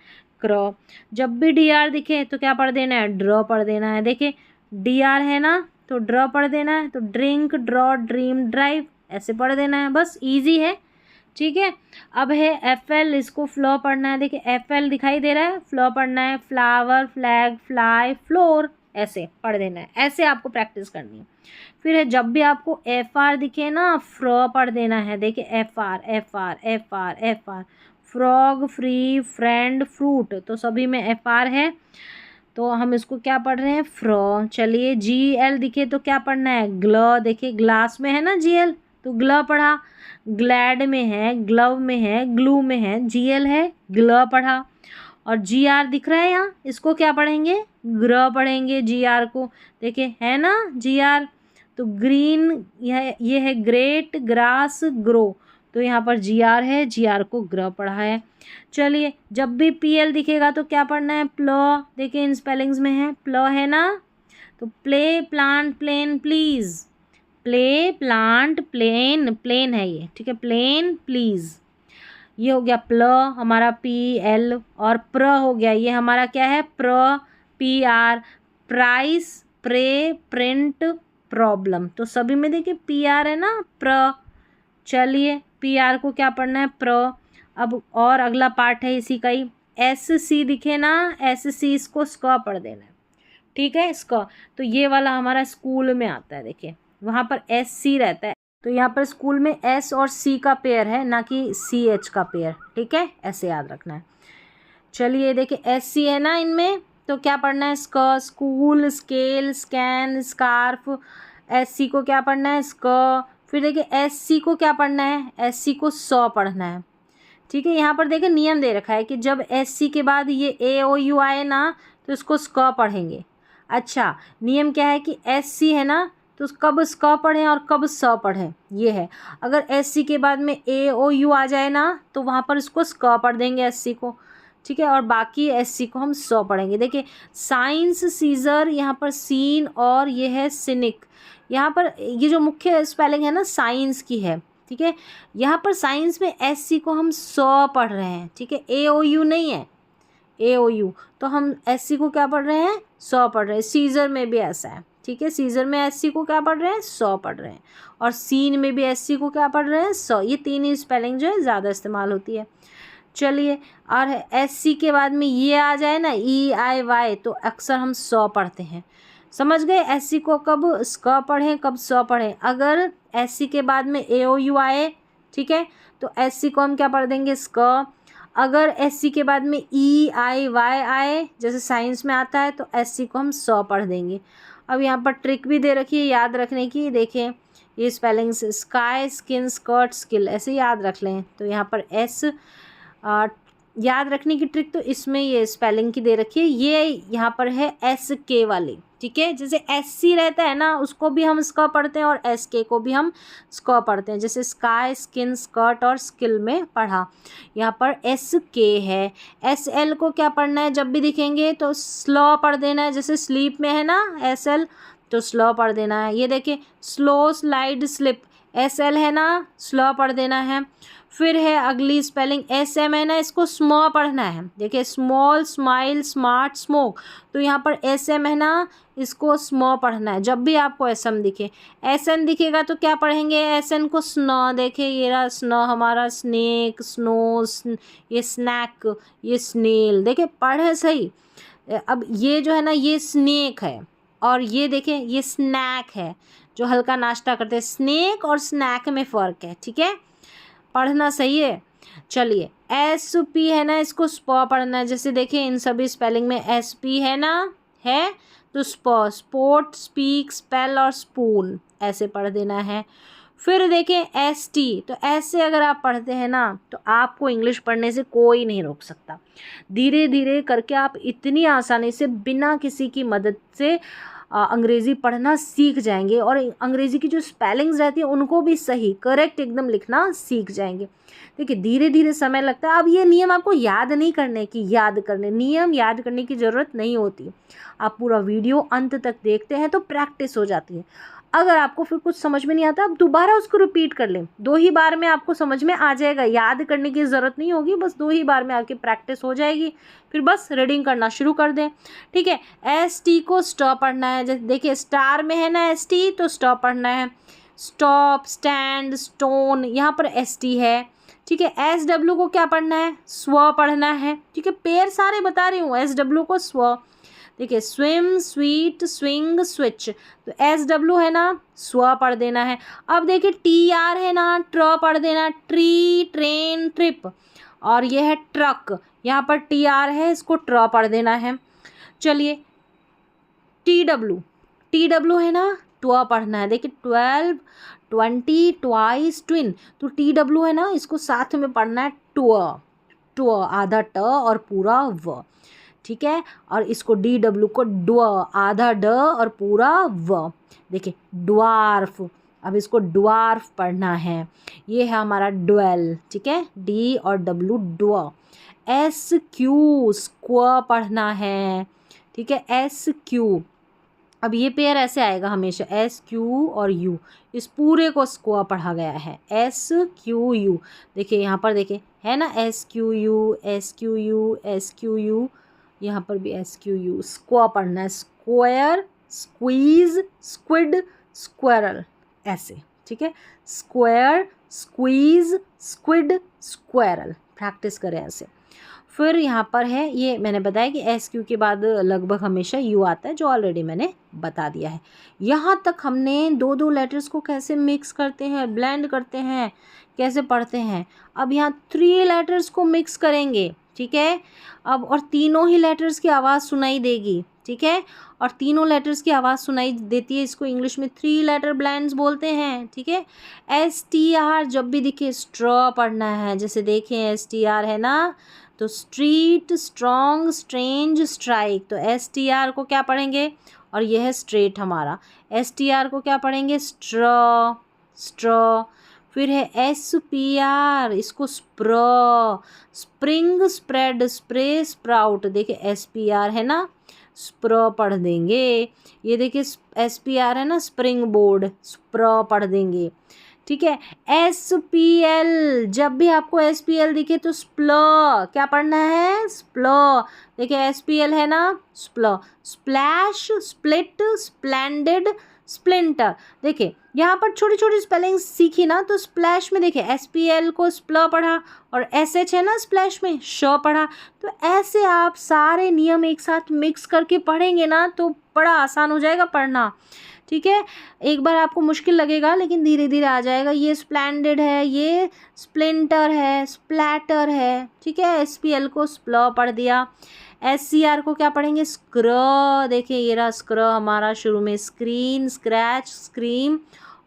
क्र। जब भी डी आर दिखे तो क्या पढ़ देना है, ड्र पढ़ देना है। देखिए डी आर है ना, तो ड्र पढ़ देना है, तो ड्रिंक, ड्रॉ, ड्रीम, ड्राइव, ऐसे पढ़ देना है, बस इजी है, ठीक है। अब है एफ एल, इसको फ्लो पढ़ना है। देखिए एफ एल दिखाई दे रहा है, फ्लो पढ़ना है, फ्लावर, फ्लैग, फ्लाई, फ्लोर, ऐसे पढ़ देना है। ऐसे आपको प्रैक्टिस करनी है। फिर है जब भी आपको एफ आर दिखे ना, फ्र पढ़ देना है। देखिए F R, F R, F R, F R, frog, free, friend, fruit, तो सभी में एफ आर है, तो हम इसको क्या पढ़ रहे हैं, फ्र। चलिए जी एल दिखे तो क्या पढ़ना है, ग्ल, देखिए ग्लास में है ना जी एल, तो ग्ल पढ़ा। ग्लैड में है, ग्लव में है, ग्लू में है, जी एल है, ग्ल पढ़ा। और जी आर दिख रहा है यहाँ, इसको क्या पढ़ेंगे, ग्र पढ़ेंगे जी आर को। देखिए है ना जी आर, तो ग्रीन, ये है ग्रेट, ग्रास, ग्रो, तो यहाँ पर जी आर है, जी आर को ग्र पढ़ा है। चलिए जब भी पी एल दिखेगा तो क्या पढ़ना है, प्ल, देखिए इन स्पेलिंग्स में है, प्ल है ना, तो play, plant, plane, please, play, plant, plane, plane है ये, ठीक है, प्लेन, प्लीज़, ये हो गया प्ल हमारा, पी एल। और प्र हो गया, ये हमारा क्या है, प्र, P R, price, pray, print, problem, तो सभी में देखिए पी आर है ना, प्र। चलिए पी आर को क्या पढ़ना है, प्र। अब और अगला पार्ट है इसी का ही, एस सी दिखे ना, एस सी, इसको स्क पढ़ देना है, ठीक है, स्क। तो ये वाला हमारा स्कूल में आता है, देखिए वहाँ पर एस सी रहता है, तो यहाँ पर स्कूल में एस और सी का पेयर है, ना कि सी एच का पेयर, ठीक है, ऐसे याद रखना है। चलिए देखिए एस सी है ना इनमें, तो क्या पढ़ना है, स्क, school, scale, scan, scarf, s c को क्या पढ़ना है, स्क। फिर देखिए एस सी को क्या पढ़ना है, एस सी को सौ पढ़ना है, ठीक है। यहाँ पर देखिए नियम दे रखा है कि जब एस सी के बाद ये ए ओ यू आए ना तो इसको स्क पढ़ेंगे। अच्छा नियम क्या है कि एस सी है ना, तो कब स्क पढ़ें और कब स पढ़ें, ये है। अगर एस सी के बाद में ए ओ यू आ जाए ना तो वहाँ पर इसको स्क पढ़ देंगे एस सी को, ठीक है, और बाकी एस सी को हम स पढ़ेंगे। देखिए साइंस, सीजर, यहाँ पर सीन, और ये है सिनिक। यहाँ पर ये जो मुख्य स्पेलिंग है ना साइंस की है, ठीक है, यहाँ पर साइंस में एस सी को हम स पढ़ रहे हैं, ठीक है, ए ओ यू नहीं है, ए ओ यू, तो हम एस सी को क्या पढ़ रहे हैं, स पढ़ रहे हैं। सीजर में भी ऐसा है, ठीक है, सीजर में एस सी को क्या पढ़ रहे हैं, स पढ़ रहे हैं, और सीन में भी एस सी को क्या पढ़ रहे हैं, स। ये तीन ही स्पेलिंग जो है ज़्यादा इस्तेमाल होती है। चलिए और एस सी के बाद में ये आ जाए ना, ई आई वाई, तो अक्सर हम स पढ़ते हैं, समझ गए। एस सी को कब स्क पढ़ें, कब स पढ़ें। अगर एस सी के बाद में ए ओ यू आए, ठीक है, तो एस सी को हम क्या पढ़ देंगे, स्क। अगर एस सी के बाद में ई आई वाई आए, जैसे साइंस में आता है, तो एस सी को हम स पढ़ देंगे। अब यहाँ पर ट्रिक भी दे रखी है याद रखने की, देखें ये spellings, sky, skin, skirt, skill, ऐसे याद रख लें। तो यहाँ पर एस याद रखने की ट्रिक तो इसमें ये स्पेलिंग की दे रखी है, ये यहाँ पर है एस के वाली, ठीक है। जैसे SC रहता है ना, उसको भी हम स्क पढ़ते हैं और SK को भी हम स्क पढ़ते हैं। जैसे स्काई, स्किन, स्कर्ट और स्किल में पढ़ा। यहाँ पर SK है। SL को क्या पढ़ना है, जब भी दिखेंगे तो स्लो पढ़ देना है। जैसे स्लीप में है ना SL, तो स्लो पढ़ देना है। ये देखिए स्लो, स्लाइड, स्लिप, SL है ना, स्लो पढ़ देना है। फिर है अगली स्पेलिंग SM है ना, इसको स्मॉ पढ़ना है। देखिए स्मॉल, स्माइल, स्मार्ट, स्मोक, तो यहाँ पर SM है ना, इसको स्मॉ पढ़ना है। जब भी आपको SM दिखे, SN दिखेगा तो क्या पढ़ेंगे, SN को स्नो। देखिए ये रहा स्नो हमारा, स्नेक, स्नो, ये स्नैक, ये स्नेल। देखिए पढ़े सही। अब ये जो है ना, ये स्नेक है, और ये देखें ये स्नैक है, जो हल्का नाश्ता करते हैं। स्नेक और स्नैक में फ़र्क है, ठीक है, पढ़ना सही है। चलिए SP है ना, इसको स्पॉ पढ़ना है। जैसे देखिए इन सभी स्पेलिंग में SP है ना, है तो स्पॉ, स्पोर्ट, स्पीक, स्पेल और स्पून, ऐसे पढ़ देना है। फिर देखें ST, तो ऐसे अगर आप पढ़ते हैं ना, तो आपको इंग्लिश पढ़ने से कोई नहीं रोक सकता। धीरे धीरे करके आप इतनी आसानी से बिना किसी की मदद से अंग्रेज़ी पढ़ना सीख जाएंगे, और अंग्रेज़ी की जो स्पेलिंग्स रहती है उनको भी सही करेक्ट एकदम लिखना सीख जाएंगे। देखिए धीरे धीरे समय लगता है। अब ये नियम आपको याद नहीं करने की, याद करने, नियम याद करने की ज़रूरत नहीं होती। आप पूरा वीडियो अंत तक देखते हैं तो प्रैक्टिस हो जाती है। अगर आपको फिर कुछ समझ में नहीं आता, आप दोबारा उसको रिपीट कर लें, 2 ही बार में आपको समझ में आ जाएगा। याद करने की ज़रूरत नहीं होगी, बस 2 ही बार में आपकी प्रैक्टिस हो जाएगी। फिर बस रीडिंग करना शुरू कर दें, ठीक है। ST को स्टॉप पढ़ना है। जैसे देखिए स्टार में है ना ST, तो स्टॉप पढ़ना है। स्टॉप, स्टैंड, स्टोन, यहाँ पर ST है, ठीक है। SW को क्या पढ़ना है, स्व पढ़ना है, ठीक है। पेयर सारे बता रही हूँ, SW को स्व। देखिए स्विम, स्वीट, स्विंग, स्विच, तो SW है ना, स्व पढ़ देना है। अब देखिए TR है ना, ट्र पढ़ देना, ट्री, ट्रेन, ट्रिप, और ये है ट्रक, यहाँ पर TR है, इसको ट्र पढ़ देना है। चलिए TW है ना, ट्व पढ़ना है। देखिए 12, 20, ट्वाइस, ट्विन, तो TW है ना, इसको साथ में पढ़ना है, ट्व, आधा ट और पूरा व, ठीक है। और इसको DW को ड्व, आधा ड और पूरा व। देखिए ड्वार्फ, अब इसको ड्वार्फ पढ़ना है। ये है हमारा ड्वेल, ठीक है, D और W, ड्व। SQ, स्क्व पढ़ना है, ठीक है, SQ। अब ये पेयर ऐसे आएगा हमेशा, SQ और U, इस पूरे को स्क्व पढ़ा गया है, SQU। देखिए यहाँ पर देखिए है ना, SQU, SQU, SQU, यहाँ पर भी SQU, स्क्व पढ़ना है। स्क्वायर, स्क्वीज, स्क्विड, स्क्वेरल, ऐसे, ठीक है। Square, squeeze, squid, squirrel, practice करें ऐसे। फिर यहाँ पर है, ये मैंने बताया कि SQ के बाद लगभग हमेशा U आता है, जो ऑलरेडी मैंने बता दिया है। यहाँ तक हमने 2-2 लेटर्स को कैसे मिक्स करते हैं, ब्लेंड करते हैं, कैसे पढ़ते हैं। अब यहाँ 3 लेटर्स को मिक्स करेंगे, ठीक है। अब और तीनों ही लेटर्स की आवाज़ सुनाई देगी, ठीक है, और तीनों लेटर्स की आवाज़ सुनाई देती है, इसको इंग्लिश में 3 लेटर ब्लेंड्स बोलते हैं, ठीक है। STR जब भी दिखे स्ट्रॉ पढ़ना है। जैसे देखें STR है ना, तो स्ट्रीट, स्ट्रॉन्ग, स्ट्रेंज, स्ट्राइक, तो STR को क्या पढ़ेंगे, और यह है स्ट्रेट हमारा। STR को क्या पढ़ेंगे, स्ट्रॉ, स्ट्रॉ। फिर है SPR, इसको स्प्र, स्प्रिंग, स्प्रेड, स्प्रे, स्प्राउट। देखिए SPR है ना, स्प्र पढ़ देंगे। ये देखिए SPR है ना, स्प्रिंग बोर्ड, स्प्र पढ़ देंगे, ठीक है। SPL, जब भी आपको SPL दिखे तो स्प्ल, क्या पढ़ना है, स्प्ल। देखिए SPL है ना, स्प्ल। Splash, split, splendid, splinter. देखिए यहाँ पर छोटी छोटी स्पेलिंग सीखी ना, तो स्प्लैश में देखिए SPL को स्प्ल पढ़ा, और SH है ना स्प्लैश में श पढ़ा। तो ऐसे आप सारे नियम एक साथ मिक्स करके पढ़ेंगे ना, तो बड़ा आसान हो जाएगा पढ़ना, ठीक है। एक बार आपको मुश्किल लगेगा, लेकिन धीरे धीरे आ जाएगा। ये स्प्लेंडेड है, ये स्प्लिंटर है, स्प्लैटर है, ठीक है। SPL को स्प्ल पढ़ दिया। SCR को क्या पढ़ेंगे, स्क्र। देखिए ये रहा स्क्र हमारा, शुरू में स्क्रीन, स्क्रैच, स्क्रीम,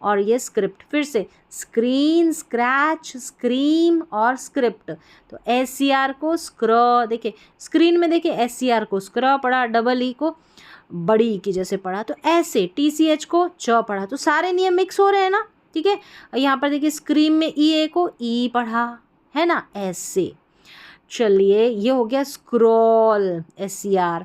और ये स्क्रिप्ट। फिर से स्क्रीन, स्क्रैच, स्क्रीम और स्क्रिप्ट। तो SCR को स्क्र, देखिए स्क्रीन में देखिए SCR को स्क्र पढ़ा, डबल ई को बड़ी ई की जैसे पढ़ा, तो ऐसे TCH को च पढ़ा। तो सारे नियम मिक्स हो रहे हैं ना, ठीक है। यहाँ पर देखिए स्क्रीन में EA को ई पढ़ा, है ना, ऐसे। चलिए ये हो गया स्क्रॉल, SCR।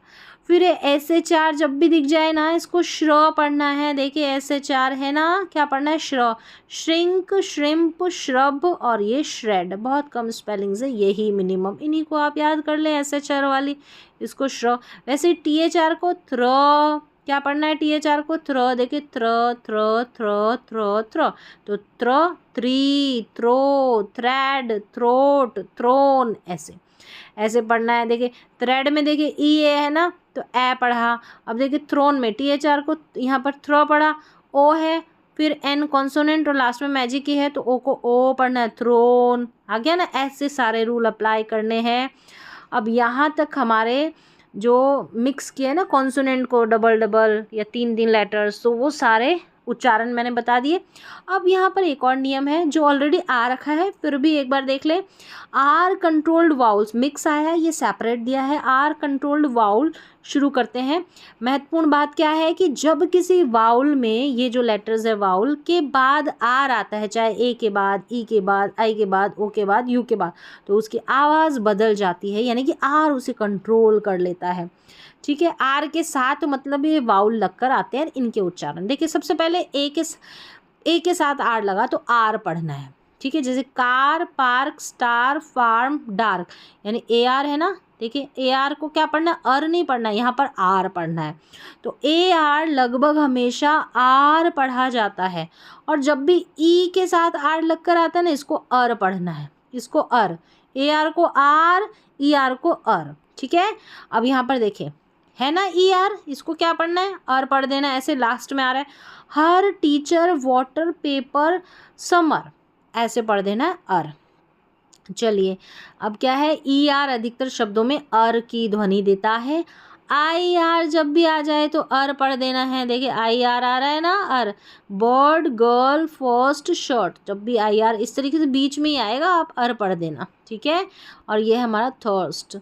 फिर SHR जब भी दिख जाए ना, इसको श्र पढ़ना है। देखिए SHR है ना, क्या पढ़ना है, श्र। श्रिंक, श्रिम्प, श्रब और ये श्रेड। बहुत कम स्पेलिंग्स है, यही मिनिमम, इन्हीं को आप याद कर लें, SHR वाली, इसको श्र। वैसे THR को थ्र, क्या पढ़ना है, THR को थ्र। देखिए थ्र, थ्र, थ्र, थ्र, थ्र। तो थ्र, three, throw, thread, throat, throne, ऐसे ऐसे पढ़ना है। देखिए थ्रेड में देखिए EA है ना, तो ए पढ़ा। अब देखिए थ्रोन में THR को यहाँ पर थ्रो पढ़ा, O है, फिर N कॉन्सोनेंट और लास्ट में मैजिक की है, तो O को O पढ़ना है, थ्रोन। आ गया ना, ऐसे सारे रूल अप्लाई करने हैं। अब यहाँ तक हमारे जो मिक्स किए ना कॉन्सोनेंट को, डबल डबल या तीन तीन लेटर्स, तो वो सारे उच्चारण मैंने बता दिए। अब यहाँ पर एक और नियम है जो ऑलरेडी आ रखा है, फिर भी एक बार देख ले। आर कंट्रोल्ड वाउल्स, मिक्स आया है, ये सेपरेट दिया है। आर कंट्रोल्ड वाउल शुरू करते हैं। महत्वपूर्ण बात क्या है कि जब किसी वाउल में, ये जो लेटर्स है वाउल के बाद आर आता है, चाहे ए के बाद, ई के बाद, आई के बाद, ओ के बाद, यू के बाद, तो उसकी आवाज़ बदल जाती है, यानी कि आर उसे कंट्रोल कर लेता है, ठीक है। आर के साथ मतलब ये वाउल लगकर आते हैं, इनके उच्चारण देखिए। सबसे पहले ए के साथ आर लगा तो आर पढ़ना है, ठीक है। जैसे car, park, star, farm, dark, यानी AR है ना, देखिए AR को क्या पढ़ना है, अर नहीं पढ़ना है, यहाँ पर आर पढ़ना है। तो AR लगभग हमेशा आर पढ़ा जाता है, और जब भी ई के साथ आर लगकर आता है ना, इसको अर पढ़ना है, इसको अर। AR को आर, ER को अर, ठीक है। अब यहाँ पर देखिए है ना ER, इसको क्या पढ़ना है, अर पढ़ देना है, ऐसे लास्ट में आ रहा है। हर टीचर, वाटर, पेपर, समर, ऐसे पढ़ देना है अर। चलिए अब क्या है, ER अधिकतर शब्दों में अर की ध्वनि देता है। IR जब भी आ जाए तो अर पढ़ देना है। देखिए IR आ रहा है ना, अर। बर्ड, गर्ल, फर्स्ट, शर्ट, जब भी IR इस तरीके से बीच में ही आएगा, आप अर पढ़ देना, ठीक है। और ये है हमारा थर्स्ट।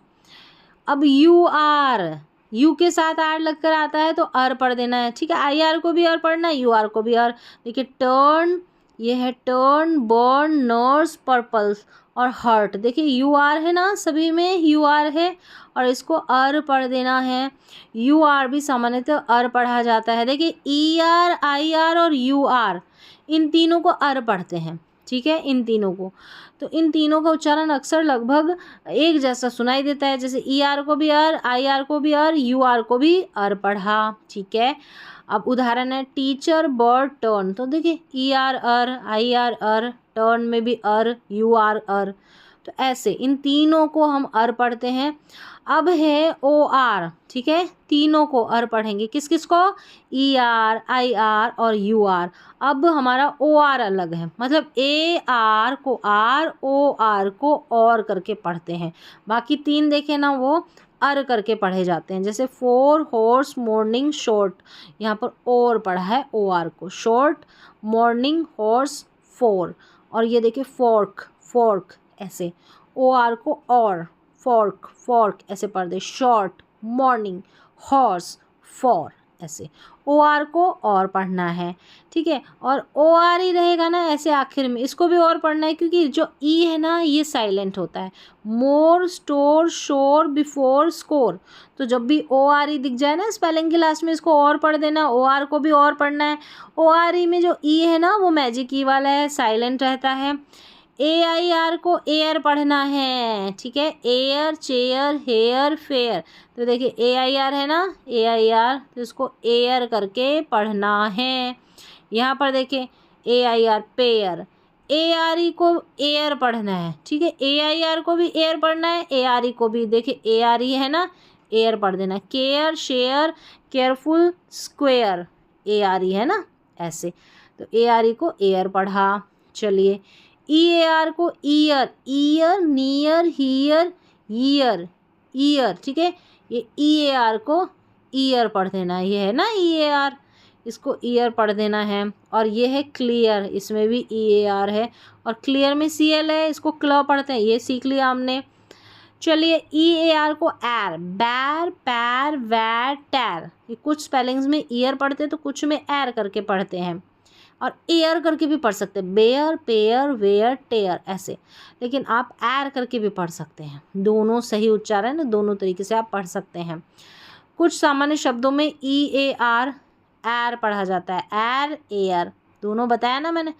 अब UR, यू के साथ आर लगकर आता है तो अर पढ़ देना है, ठीक है। IR को भी अर पढ़ना है, UR को भी अर। देखिए टर्न, ये है टर्न, बर्न, नर्स, पर्पल्स और हर्ट। देखिए UR है ना, सभी में UR है और इसको अर पढ़ देना है। UR भी सामान्यतः अर पढ़ा जाता है। देखिए ER, IR और UR, इन तीनों को अर पढ़ते हैं, ठीक है, इन तीनों को। तो इन तीनों का उच्चारण अक्सर लगभग एक जैसा सुनाई देता है। जैसे ER को भी अर, IR को भी अर, UR को भी अर पढ़ा, ठीक है। अब उदाहरण है टीचर, बर्ड, टर्न। तो देखिए ER अर, IR अर, टर्न में भी अर, UR अर। तो ऐसे इन तीनों को हम अर पढ़ते हैं। अब है OR, ठीक है, तीनों को अर पढ़ेंगे। किस किस को, ER, IR और UR। अब हमारा OR अलग है, मतलब AR को आर, OR को और करके पढ़ते हैं। बाकी तीन देखें ना, वो अर करके पढ़े जाते हैं। जैसे फोर, हॉर्स, मॉर्निंग, शॉर्ट, यहाँ पर और पढ़ा है OR को, शॉर्ट, मॉर्निंग, हॉर्स, फोर। और ये देखिए फॉर्क, फॉर्क, ऐसे OR को और, फॉर्क, फॉर्क, ऐसे पढ़ दे। शॉर्ट, मॉर्निंग, हॉर्स, फॉर, ऐसे। OR को और पढ़ना है, ठीक है। और OR ही रहेगा ना ऐसे आखिर में, इसको भी और पढ़ना है, क्योंकि जो E है ना, ये साइलेंट होता है। मोर, स्टोर, शोर, बिफोर, स्कोर। तो जब भी OR ही दिख जाए ना स्पेलिंग के लास्ट में, इसको और पढ़ देना। OR को भी और पढ़ना है। OR में जो E है ना, वो मैजिक ई वाला है, साइलेंट रहता है। AIR को एयर पढ़ना है, ठीक है। Air, chair, hair, fair. तो देखिए AIR है ना, AIR, तो इसको एयर करके पढ़ना है। यहाँ पर देखिए AIR, पेयर। ARE को एयर पढ़ना है, ठीक है। AIR को भी एयर पढ़ना है, ARE को भी। देखिए ARE है ना, एयर पढ़ देना। Care, share, careful, square, ARE है ना, ऐसे। तो ARE को एयर पढ़ा। चलिए EAR को year, year, near, here, year, year, ठीक है। ये EAR को ईयर पढ़ देना, ये है ना EAR, इसको ईयर पढ़ देना है। और ये है क्लियर, इसमें भी EAR है, और क्लियर में CL है, इसको क्ल पढ़ते हैं, ये सीख लिया हमने। चलिए EAR को एर, बैर, पैर, वैर, टैर, ये कुछ स्पेलिंग्स में ईयर पढ़ते हैं तो कुछ में एर करके पढ़ते हैं, और एयर करके भी पढ़ सकते हैं, बेयर, पेयर, वेयर, टेयर ऐसे, लेकिन आप एर करके भी पढ़ सकते हैं। दोनों सही उच्चारण है, दोनों तरीके से आप पढ़ सकते हैं। कुछ सामान्य शब्दों में EAR एर पढ़ा जाता है, एर, एयर, दोनों बताया ना मैंने।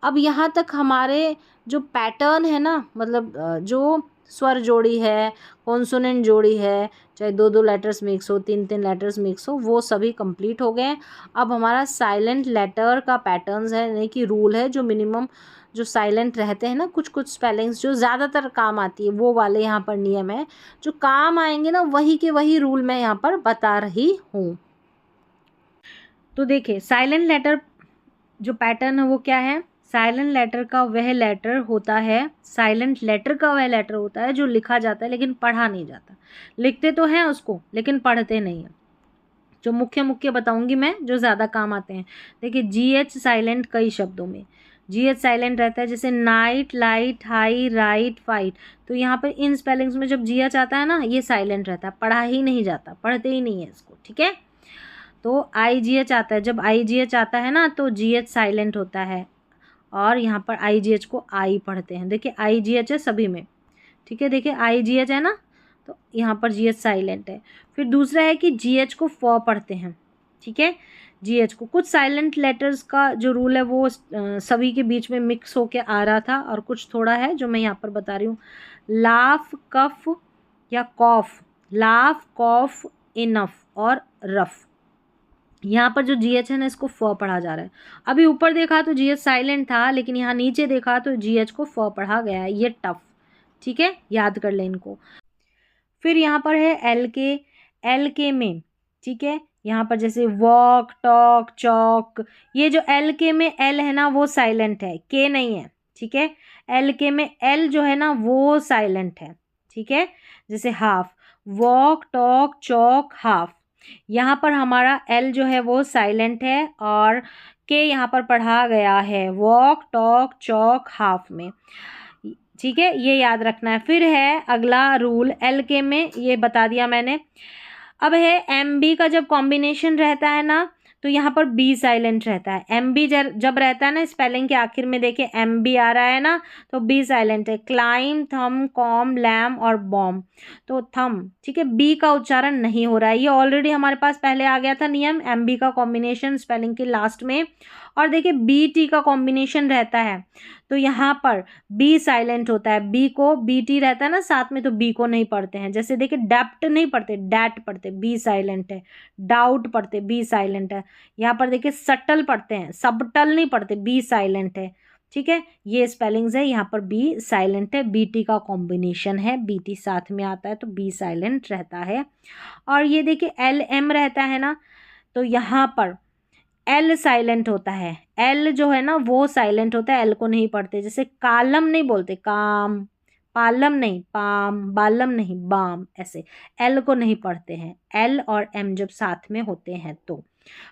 अब यहाँ तक हमारे जो पैटर्न है ना, मतलब जो स्वर जोड़ी है, कॉन्सोनेंट जोड़ी है, चाहे 2-2 लेटर्स मिक्स हो, 3-3 लेटर्स मिक्स हो, वो सभी कंप्लीट हो गए। अब हमारा साइलेंट लेटर का पैटर्न्स है, यानी कि रूल है, जो मिनिमम जो साइलेंट रहते हैं ना, कुछ कुछ स्पेलिंग्स जो ज़्यादातर काम आती है वो वाले यहाँ पर नियम है, जो काम आएंगे ना वही के वही रूल मैं यहाँ पर बता रही हूँ। तो देखिए साइलेंट लेटर जो पैटर्न है वो क्या है, साइलेंट लेटर का वह लेटर होता है, साइलेंट लेटर का वह लेटर होता है जो लिखा जाता है लेकिन पढ़ा नहीं जाता। लिखते तो हैं उसको लेकिन पढ़ते नहीं हैं। जो मुख्य मुख्य बताऊंगी मैं, जो ज़्यादा काम आते हैं। देखिए GH साइलेंट कई शब्दों में GH साइलेंट रहता है, जैसे night, light, high, right, fight. तो यहाँ पर इन स्पेलिंग्स में जब GH आता है ना, ये साइलेंट रहता है, पढ़ा ही नहीं जाता, पढ़ते ही नहीं है इसको, ठीक है। तो IGH आता है, जब IGH आता है ना तो GH साइलेंट होता है, और यहाँ पर IGH को आई पढ़ते हैं। देखिए IGH है सभी में, ठीक है, देखिए IGH है ना, तो यहाँ पर GH साइलेंट है। फिर दूसरा है कि GH को फ पढ़ते हैं, ठीक है, GH को। कुछ साइलेंट लेटर्स का जो रूल है वो सभी के बीच में मिक्स होके आ रहा था, और कुछ थोड़ा है जो मैं यहाँ पर बता रही हूँ। लाफ, कफ या कॉफ, लाफ, कॉफ, इनफ और रफ। यहाँ पर जो GH है ना, इसको फ पढ़ा जा रहा है। अभी ऊपर देखा तो GH साइलेंट था, लेकिन यहाँ नीचे देखा तो GH को फ पढ़ा गया है, ये टफ, ठीक है, याद कर लें इनको। फिर यहाँ पर है एल के में, ठीक है, यहाँ पर जैसे वॉक, टॉक, चौक, ये जो एल के में एल है ना वो साइलेंट है, के नहीं है, ठीक है। एल के में एल जो है ना वो साइलेंट है, ठीक है। जैसे हाफ, वॉक, टॉक, चौक, हाफ, यहाँ पर हमारा एल जो है वो साइलेंट है, और के यहाँ पर पढ़ा गया है वॉक, टॉक, चौक, हाफ में, ठीक है, ये याद रखना है। फिर है अगला रूल एल के में, ये बता दिया मैंने। अब है MB का जब कॉम्बिनेशन रहता है ना, तो यहाँ पर B साइलेंट रहता है। MB जब रहता है ना, स्पेलिंग के आखिर में देखिए MB आ रहा है ना, तो B साइलेंट है। क्लाइम, थम, कॉम, लैम और बॉम, तो थम, ठीक है, B का उच्चारण नहीं हो रहा है। ये ऑलरेडी हमारे पास पहले आ गया था नियम, MB का कॉम्बिनेशन स्पेलिंग के लास्ट में। और देखिए BT का कॉम्बिनेशन रहता है, तो यहाँ पर B साइलेंट होता है। B को BT रहता है ना साथ में, तो B को नहीं पढ़ते हैं। जैसे देखिए डेप्ट नहीं पढ़ते, डैट पढ़ते, B साइलेंट है। डाउट पढ़ते, B साइलेंट है। यहाँ पर देखिए सटल पढ़ते हैं, सबटल नहीं पढ़ते, B साइलेंट है, ठीक है। ये स्पेलिंग्स है, यहाँ पर B साइलेंट है, BT का कॉम्बिनेशन है, BT साथ में आता है तो B साइलेंट रहता है। और ये देखिए LM रहता है ना, तो यहाँ पर L साइलेंट होता है। L जो है ना वो साइलेंट होता है, L को नहीं पढ़ते। जैसे कालम नहीं बोलते, काम, पालम नहीं, पाम, बालम नहीं, बाम, ऐसे L को नहीं पढ़ते हैं। L और M जब साथ में होते हैं तो।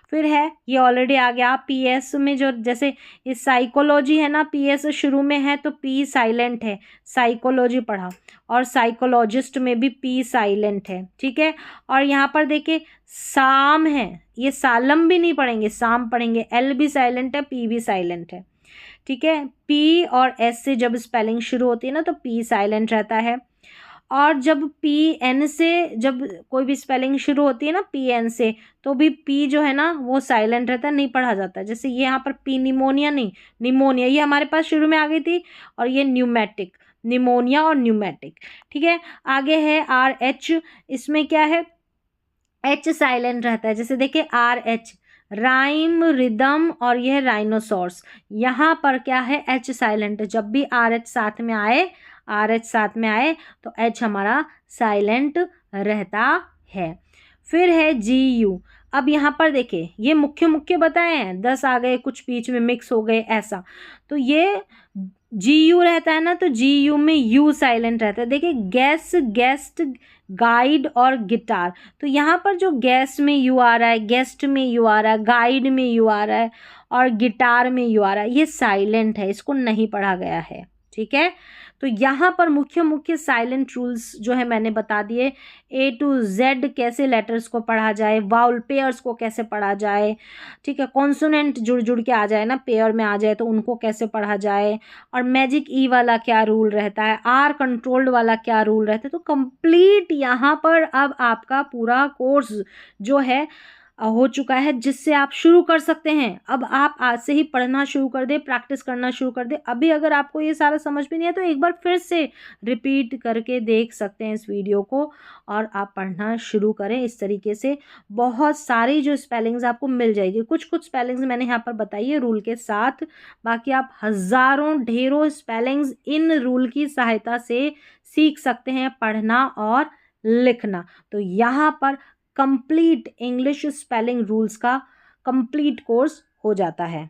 फिर है, ये ऑलरेडी आ गया, PS में जो जैसे ये साइकोलॉजी है ना, PS शुरू में है तो P साइलेंट है, साइकोलॉजी पढ़ा। और साइकोलॉजिस्ट में भी P साइलेंट है, ठीक है। और यहाँ पर देखिए साम है, ये सालम भी नहीं पढ़ेंगे, साम पढ़ेंगे। L भी साइलेंट है, P भी साइलेंट है, ठीक है। P और S से जब स्पेलिंग शुरू होती है ना, तो P साइलेंट रहता है। और जब PN से जब कोई भी स्पेलिंग शुरू होती है ना, PN से, तो भी P जो है ना वो साइलेंट रहता है, नहीं पढ़ा जाता। जैसे ये यहाँ पर P निमोनिया नहीं, निमोनिया, ये हमारे पास शुरू में आ गई थी। और ये न्यूमेटिक, निमोनिया और न्यूमेटिक, ठीक है। आगे है RH, इसमें क्या है, H साइलेंट रहता है। जैसे देखिए RH, राइम, रिदम, और यह राइनोसॉर्स, यहाँ पर क्या है, H साइलेंट है। जब भी RH साथ में आए, RH साथ में आए तो H हमारा साइलेंट रहता है। फिर है GU, अब यहाँ पर देखिए ये मुख्य मुख्य बताए हैं, 10 आ गए, कुछ बीच में मिक्स हो गए ऐसा। तो ये GU रहता है ना, तो GU में U साइलेंट रहता है। देखिए गैस, गेस्ट, गाइड और गिटार, तो यहाँ पर जो गैस में U आ रहा है, गेस्ट में U आ रहा है, गाइड में U आ रहा है और गिटार में U आ रहा है, ये साइलेंट है, इसको नहीं पढ़ा गया है। ठीक है, तो यहाँ पर मुख्य मुख्य साइलेंट रूल्स जो है मैंने बता दिए। A to Z कैसे लेटर्स को पढ़ा जाए, वाउल पेयर्स को कैसे पढ़ा जाए, ठीक है, कॉन्सोनेंट जुड़ जुड़ के आ जाए ना, पेयर में आ जाए तो उनको कैसे पढ़ा जाए, और मैजिक ई वाला क्या रूल रहता है, आर कंट्रोल्ड वाला क्या रूल रहता है। तो कंप्लीट यहाँ पर अब आपका पूरा कोर्स जो है हो चुका है, जिससे आप शुरू कर सकते हैं। अब आप आज से ही पढ़ना शुरू कर दें, प्रैक्टिस करना शुरू कर दें। अभी अगर आपको ये सारा समझ में नहीं है तो एक बार फिर से रिपीट करके देख सकते हैं इस वीडियो को, और आप पढ़ना शुरू करें। इस तरीके से बहुत सारी जो स्पेलिंग्स आपको मिल जाएगी। कुछ कुछ स्पेलिंग्स मैंने यहाँ पर बताई है रूल के साथ, बाकी आप हज़ारों ढेरों स्पेलिंग्स इन रूल की सहायता से सीख सकते हैं पढ़ना और लिखना। तो यहाँ पर कंप्लीट इंग्लिश स्पेलिंग रूल्स का कंप्लीट कोर्स हो जाता है।